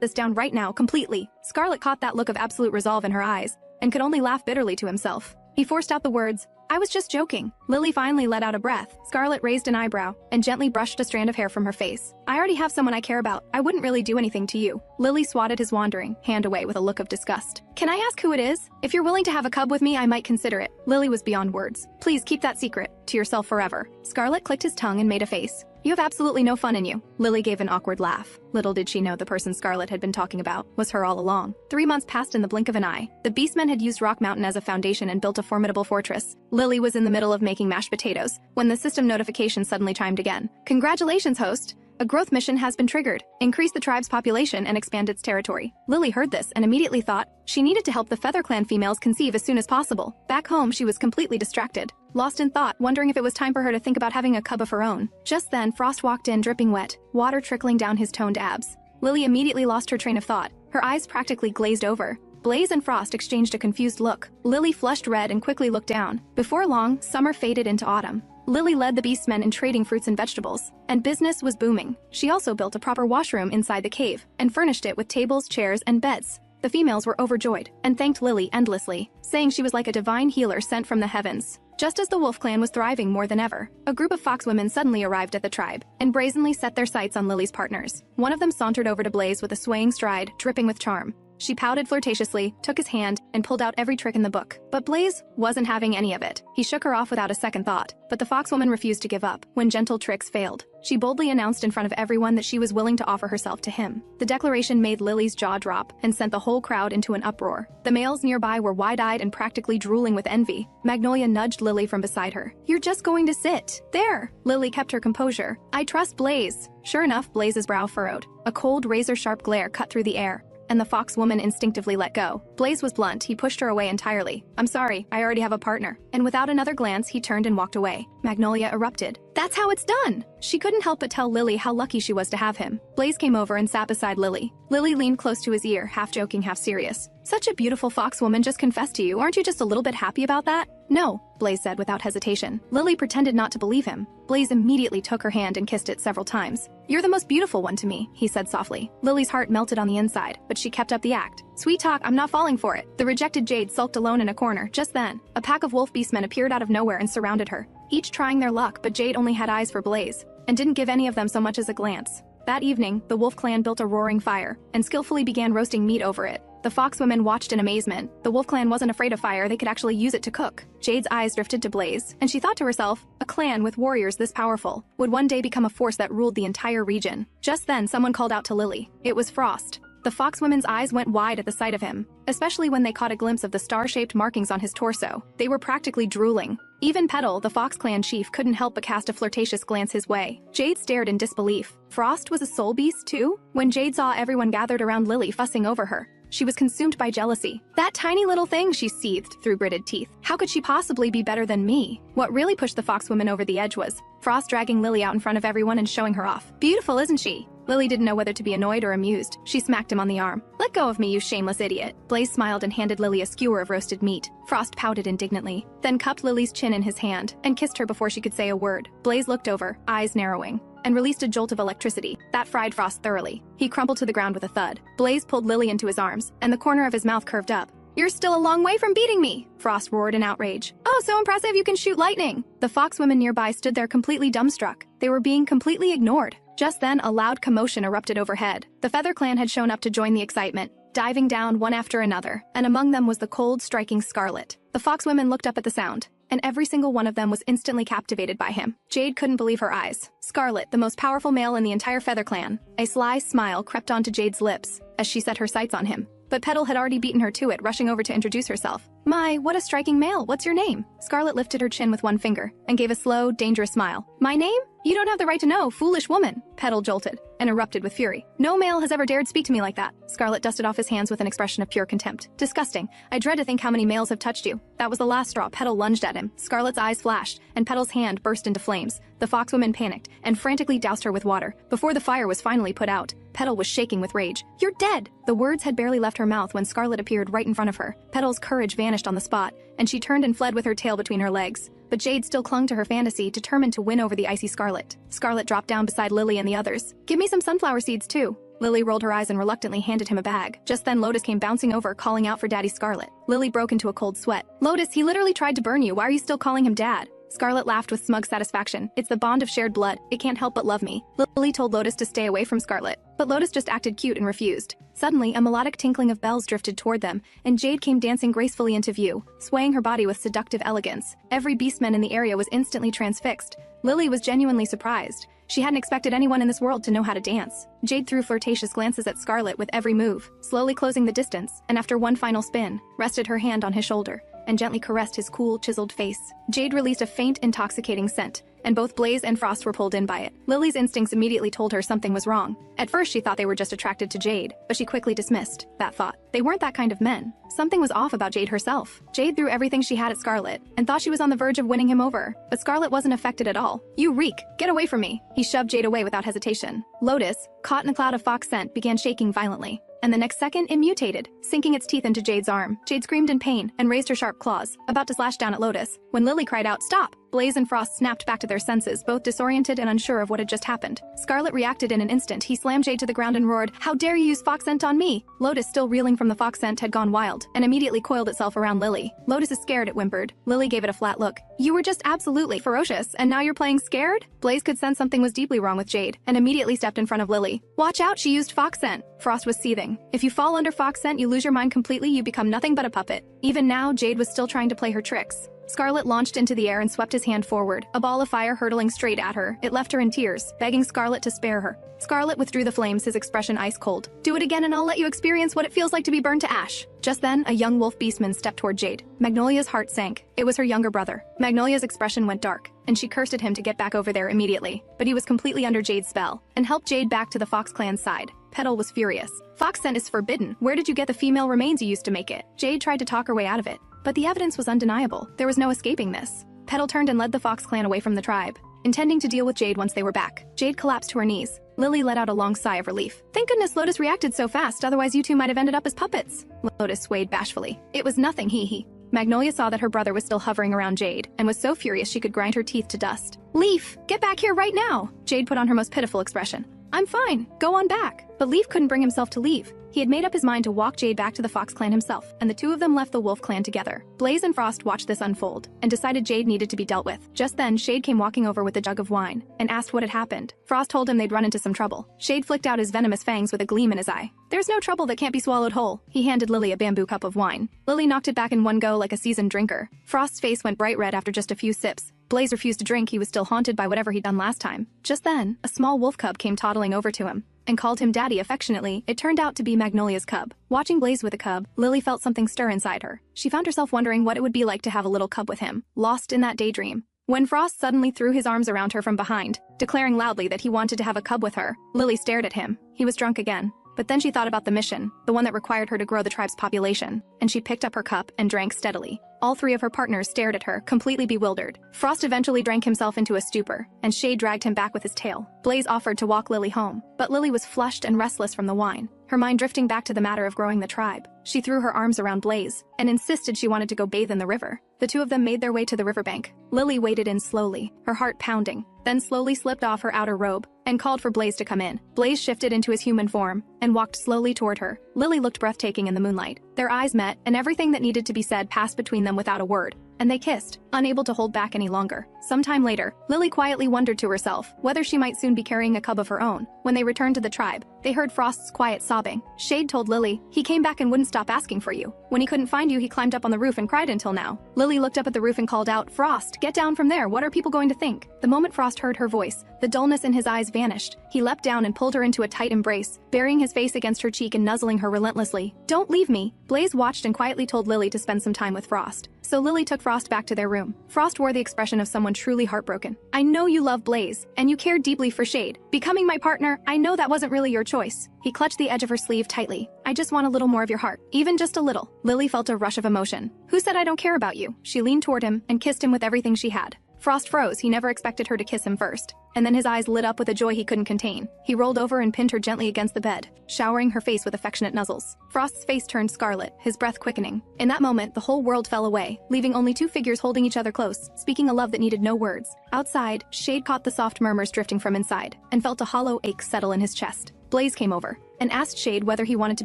this down right now, completely. Scarlet caught that look of absolute resolve in her eyes, and could only laugh bitterly to himself. He forced out the words, I was just joking. Lily finally let out a breath. Scarlet raised an eyebrow and gently brushed a strand of hair from her face. I already have someone I care about. I wouldn't really do anything to you. Lily swatted his wandering hand away with a look of disgust. Can I ask who it is? If you're willing to have a cub with me, I might consider it. Lily was beyond words. Please keep that secret to yourself forever. Scarlet clicked his tongue and made a face. You have absolutely no fun in you. Lily gave an awkward laugh. Little did she know the person Scarlet had been talking about was her all along. 3 months passed in the blink of an eye. The Beastmen had used Rock Mountain as a foundation and built a formidable fortress. Lily was in the middle of making mashed potatoes when the system notification suddenly chimed again. Congratulations, host. A growth mission has been triggered. Increase the tribe's population and expand its territory. Lily heard this and immediately thought she needed to help the Feather Clan females conceive as soon as possible. Back home, she was completely distracted, lost in thought, wondering if it was time for her to think about having a cub of her own. Just then, Frost walked in dripping wet, water trickling down his toned abs. Lily immediately lost her train of thought. Her eyes practically glazed over. Blaze and Frost exchanged a confused look. Lily flushed red and quickly looked down. Before long, summer faded into autumn. Lily led the Beastmen in trading fruits and vegetables, and business was booming. She also built a proper washroom inside the cave, and furnished it with tables, chairs, and beds. The females were overjoyed, and thanked Lily endlessly, saying she was like a divine healer sent from the heavens. Just as the Wolf Clan was thriving more than ever, a group of fox women suddenly arrived at the tribe, and brazenly set their sights on Lily's partners. One of them sauntered over to Blaze with a swaying stride, dripping with charm. She pouted flirtatiously, took his hand, and pulled out every trick in the book. But Blaze wasn't having any of it. He shook her off without a second thought. But the foxwoman refused to give up when gentle tricks failed. She boldly announced in front of everyone that she was willing to offer herself to him. The declaration made Lily's jaw drop and sent the whole crowd into an uproar. The males nearby were wide-eyed and practically drooling with envy. Magnolia nudged Lily from beside her. You're just going to sit there. Lily kept her composure. I trust Blaze. Sure enough, Blaze's brow furrowed. A cold, razor-sharp glare cut through the air, and the fox woman instinctively let go. Blaze was blunt. He pushed her away entirely. I'm sorry, I already have a partner. And without another glance, he turned and walked away. Magnolia erupted. That's how it's done! She couldn't help but tell Lily how lucky she was to have him. Blaze came over and sat beside Lily. Lily leaned close to his ear, half joking, half serious. Such a beautiful fox woman just confessed to you. Aren't you just a little bit happy about that? No, Blaze said without hesitation. Lily pretended not to believe him. Blaze immediately took her hand and kissed it several times. You're the most beautiful one to me, he said softly. Lily's heart melted on the inside, but she kept up the act. Sweet talk, I'm not falling for it. The rejected Jade sulked alone in a corner. Just then, a pack of wolf beastmen appeared out of nowhere and surrounded her, each trying their luck, but Jade only had eyes for Blaze, and didn't give any of them so much as a glance. That evening, the wolf clan built a roaring fire, and skillfully began roasting meat over it. The fox women watched in amazement. The wolf clan wasn't afraid of fire, they could actually use it to cook. Jade's eyes drifted to Blaze, and she thought to herself, a clan with warriors this powerful would one day become a force that ruled the entire region. Just then, someone called out to Lily. It was Frost. The fox women's eyes went wide at the sight of him, especially when they caught a glimpse of the star-shaped markings on his torso. They were practically drooling. Even Petal, the Fox Clan chief, couldn't help but cast a flirtatious glance his way. Jade stared in disbelief. Frost was a soul beast too? When Jade saw everyone gathered around Lily fussing over her, she was consumed by jealousy. That tiny little thing, she seethed through gritted teeth. How could she possibly be better than me? What really pushed the fox woman over the edge was Frost dragging Lily out in front of everyone and showing her off. Beautiful, isn't she? Lily didn't know whether to be annoyed or amused. She smacked him on the arm. Let go of me, you shameless idiot. Blaze smiled and handed Lily a skewer of roasted meat. Frost pouted indignantly, then cupped Lily's chin in his hand and kissed her before she could say a word. Blaze looked over, eyes narrowing, and released a jolt of electricity. That fried Frost thoroughly. He crumpled to the ground with a thud. Blaze pulled Lily into his arms, and the corner of his mouth curved up. You're still a long way from beating me, Frost roared in outrage. Oh, so impressive, you can shoot lightning. The fox women nearby stood there completely dumbstruck. They were being completely ignored. Just then, a loud commotion erupted overhead. The Feather Clan had shown up to join the excitement, diving down one after another, and among them was the cold, striking Scarlet. The fox women looked up at the sound, and every single one of them was instantly captivated by him. Jade couldn't believe her eyes. Scarlet, the most powerful male in the entire Feather Clan. A sly smile crept onto Jade's lips as she set her sights on him. But Petal had already beaten her to it, rushing over to introduce herself. My, what a striking male. What's your name? Scarlet lifted her chin with one finger and gave a slow, dangerous smile. My name? You don't have the right to know, foolish woman. Petal jolted and erupted with fury. No male has ever dared speak to me like that. Scarlet dusted off his hands with an expression of pure contempt. Disgusting. I dread to think how many males have touched you. That was the last straw. Petal lunged at him. Scarlet's eyes flashed, and Petal's hand burst into flames. The fox woman panicked and frantically doused her with water. Before the fire was finally put out, Petal was shaking with rage. "You're dead!" The words had barely left her mouth when Scarlet appeared right in front of her. Petal's courage vanished on the spot, and she turned and fled with her tail between her legs. But Jade still clung to her fantasy, determined to win over the icy Scarlet. Scarlet dropped down beside Lily and the others. "Give me some sunflower seeds too." Lily rolled her eyes and reluctantly handed him a bag. Just then Lotus came bouncing over, calling out for Daddy Scarlet. Lily broke into a cold sweat. "Lotus, he literally tried to burn you. Why are you still calling him Dad?" Scarlet laughed with smug satisfaction. "It's the bond of shared blood. It can't help but love me." Lily told Lotus to stay away from Scarlet, but Lotus just acted cute and refused. Suddenly, a melodic tinkling of bells drifted toward them, and Jade came dancing gracefully into view, swaying her body with seductive elegance. Every beastman in the area was instantly transfixed. Lily was genuinely surprised. She hadn't expected anyone in this world to know how to dance. Jade threw flirtatious glances at Scarlet with every move, slowly closing the distance, and after one final spin, rested her hand on his shoulder and gently caressed his cool, chiseled face. Jade released a faint, intoxicating scent, and both Blaze and Frost were pulled in by it. Lily's instincts immediately told her something was wrong. At first she thought they were just attracted to Jade, but she quickly dismissed that thought. They weren't that kind of men. Something was off about Jade herself. Jade threw everything she had at Scarlet, and thought she was on the verge of winning him over. But Scarlet wasn't affected at all. "You reek! Get away from me!" He shoved Jade away without hesitation. Lotus, caught in a cloud of fox scent, began shaking violently. And the next second, it mutated, sinking its teeth into Jade's arm. Jade screamed in pain and raised her sharp claws, about to slash down at Lotus, when Lily cried out, "Stop!" Blaze and Frost snapped back to their senses, both disoriented and unsure of what had just happened. Scarlet reacted in an instant. He slammed Jade to the ground and roared, "How dare you use fox scent on me!" Lotus, still reeling from the fox scent, had gone wild, and immediately coiled itself around Lily. "Lotus is scared," it whimpered. Lily gave it a flat look. "You were just absolutely ferocious, and now you're playing scared?" Blaze could sense something was deeply wrong with Jade, and immediately stepped in front of Lily. "Watch out, she used fox scent." Frost was seething. "If you fall under fox scent, you lose your mind completely, you become nothing but a puppet." Even now, Jade was still trying to play her tricks. Scarlet launched into the air and swept his hand forward, a ball of fire hurtling straight at her. It left her in tears, begging Scarlet to spare her. Scarlet withdrew the flames, his expression ice cold. "Do it again and I'll let you experience what it feels like to be burned to ash." Just then, a young wolf beastman stepped toward Jade. Magnolia's heart sank. It was her younger brother. Magnolia's expression went dark, and she cursed at him to get back over there immediately. But he was completely under Jade's spell, and helped Jade back to the Fox clan's side. Petal was furious. "Fox scent is forbidden. Where did you get the female remains you used to make it?" Jade tried to talk her way out of it, but the evidence was undeniable. There was no escaping this. Petal turned and led the Fox clan away from the tribe, intending to deal with Jade once they were back. Jade collapsed to her knees. Lily let out a long sigh of relief. "Thank goodness Lotus reacted so fast, otherwise you two might have ended up as puppets." Lotus swayed bashfully. "It was nothing, hee." Magnolia saw that her brother was still hovering around Jade, and was so furious she could grind her teeth to dust. "Leaf, get back here right now!" Jade put on her most pitiful expression. "I'm fine, go on back." But Leaf couldn't bring himself to leave. He had made up his mind to walk Jade back to the Fox clan himself, and the two of them left the Wolf clan together. Blaze and Frost watched this unfold, and decided Jade needed to be dealt with. Just then, Shade came walking over with a jug of wine, and asked what had happened. Frost told him they'd run into some trouble. Shade flicked out his venomous fangs with a gleam in his eye. "There's no trouble that can't be swallowed whole." He handed Lily a bamboo cup of wine. Lily knocked it back in one go like a seasoned drinker. Frost's face went bright red after just a few sips. Blaze refused to drink. He was still haunted by whatever he'd done last time. Just then, a small wolf cub came toddling over to him, and called him Daddy affectionately. It turned out to be Magnolia's cub. Watching Blaze with the cub, Lily felt something stir inside her. She found herself wondering what it would be like to have a little cub with him, lost in that daydream. When Frost suddenly threw his arms around her from behind, declaring loudly that he wanted to have a cub with her, Lily stared at him. He was drunk again. But then she thought about the mission, the one that required her to grow the tribe's population, and she picked up her cup and drank steadily. All three of her partners stared at her, completely bewildered. Frost eventually drank himself into a stupor, and Shade dragged him back with his tail. Blaze offered to walk Lily home, but Lily was flushed and restless from the wine, her mind drifting back to the matter of growing the tribe. She threw her arms around Blaze, and insisted she wanted to go bathe in the river. The two of them made their way to the riverbank. Lily waded in slowly, her heart pounding, then slowly slipped off her outer robe, and called for Blaze to come in. Blaze shifted into his human form, and walked slowly toward her. Lily looked breathtaking in the moonlight. Their eyes met, and everything that needed to be said passed between them without a word, and they kissed, unable to hold back any longer. Sometime later, Lily quietly wondered to herself whether she might soon be carrying a cub of her own. When they returned to the tribe, they heard Frost's quiet sobbing. Shade told Lily, "He came back and wouldn't stop asking for you. When he couldn't find you, he climbed up on the roof and cried until now." Lily looked up at the roof and called out, "Frost, get down from there. What are people going to think?" The moment Frost heard her voice, the dullness in his eyes vanished. He leapt down and pulled her into a tight embrace, burying his face against her cheek and nuzzling her relentlessly. "Don't leave me." Blaze watched and quietly told Lily to spend some time with Frost. So Lily took Frost back to their room. Frost wore the expression of someone truly heartbroken. "I know you love Blaze, and you care deeply for Shade. Becoming my partner, I know that wasn't really your choice." He clutched the edge of her sleeve tightly. "I just want a little more of your heart, even just a little." Lily felt a rush of emotion. "Who said I don't care about you?" She leaned toward him and kissed him with everything she had. Frost froze. He never expected her to kiss him first. And then his eyes lit up with a joy he couldn't contain. He rolled over and pinned her gently against the bed, showering her face with affectionate nuzzles. Frost's face turned scarlet, his breath quickening. In that moment, the whole world fell away, leaving only two figures holding each other close, speaking a love that needed no words. Outside, Shade caught the soft murmurs drifting from inside, and felt a hollow ache settle in his chest. Blaze came over and asked Shade whether he wanted to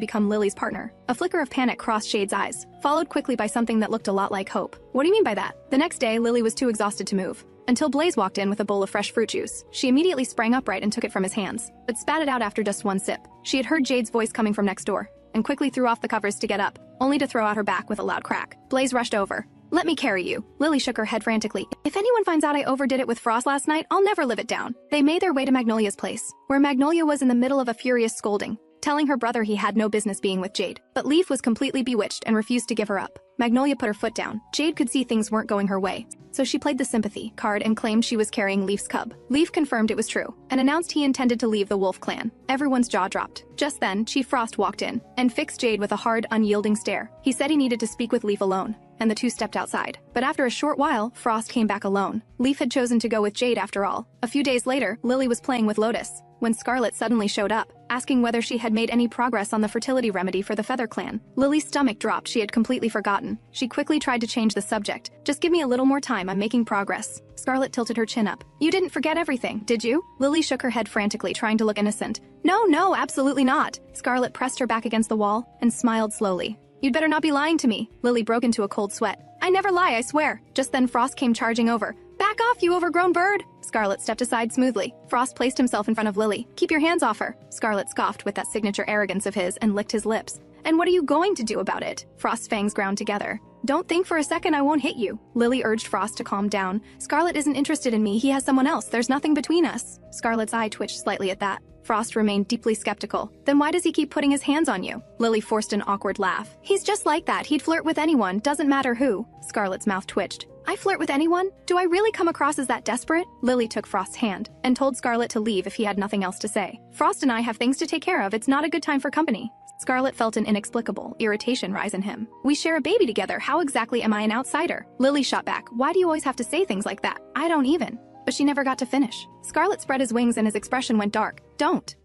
become Lily's partner. A flicker of panic crossed Shade's eyes, followed quickly by something that looked a lot like hope. What do you mean by that? The next day, Lily was too exhausted to move, until Blaze walked in with a bowl of fresh fruit juice. She immediately sprang upright and took it from his hands, but spat it out after just one sip. She had heard Jade's voice coming from next door, and quickly threw off the covers to get up, only to throw out her back with a loud crack. Blaze rushed over. Let me carry you. Lily shook her head frantically. If anyone finds out I overdid it with Frost last night, I'll never live it down. They made their way to Magnolia's place, where Magnolia was in the middle of a furious scolding, telling her brother he had no business being with Jade. But Leaf was completely bewitched and refused to give her up. Magnolia put her foot down. Jade could see things weren't going her way, so she played the sympathy card and claimed she was carrying Leaf's cub. Leaf confirmed it was true, and announced he intended to leave the Wolf clan. Everyone's jaw dropped. Just then, Chief Frost walked in, and fixed Jade with a hard, unyielding stare. He said he needed to speak with Leaf alone, and the two stepped outside. But after a short while, Frost came back alone. Leaf had chosen to go with Jade after all. A few days later, Lily was playing with Lotus, when Scarlet suddenly showed up, asking whether she had made any progress on the fertility remedy for the Feather Clan. Lily's stomach dropped. She had completely forgotten. She quickly tried to change the subject. Just give me a little more time, I'm making progress. Scarlet tilted her chin up. You didn't forget everything, did you? Lily shook her head frantically, trying to look innocent. No, absolutely not. Scarlet pressed her back against the wall and smiled slowly. You'd better not be lying to me. Lily broke into a cold sweat. I never lie, I swear. Just then Frost came charging over. Back off, you overgrown bird! Scarlet stepped aside smoothly. Frost placed himself in front of Lily. Keep your hands off her. Scarlet scoffed with that signature arrogance of his and licked his lips. And what are you going to do about it? Frost's fangs ground together. Don't think for a second I won't hit you. Lily urged Frost to calm down. Scarlet isn't interested in me, he has someone else. There's nothing between us. Scarlet's eye twitched slightly at that. Frost remained deeply skeptical. Then why does he keep putting his hands on you? Lily forced an awkward laugh. He's just like that. He'd flirt with anyone, doesn't matter who. Scarlet's mouth twitched. I flirt with anyone? Do I really come across as that desperate? Lily took Frost's hand and told Scarlet to leave if he had nothing else to say. Frost and I have things to take care of. It's not a good time for company. Scarlet felt an inexplicable irritation rise in him. We share a baby together. How exactly am I an outsider? Lily shot back. Why do you always have to say things like that? I don't even. But she never got to finish. Scarlet spread his wings and his expression went dark. Don't.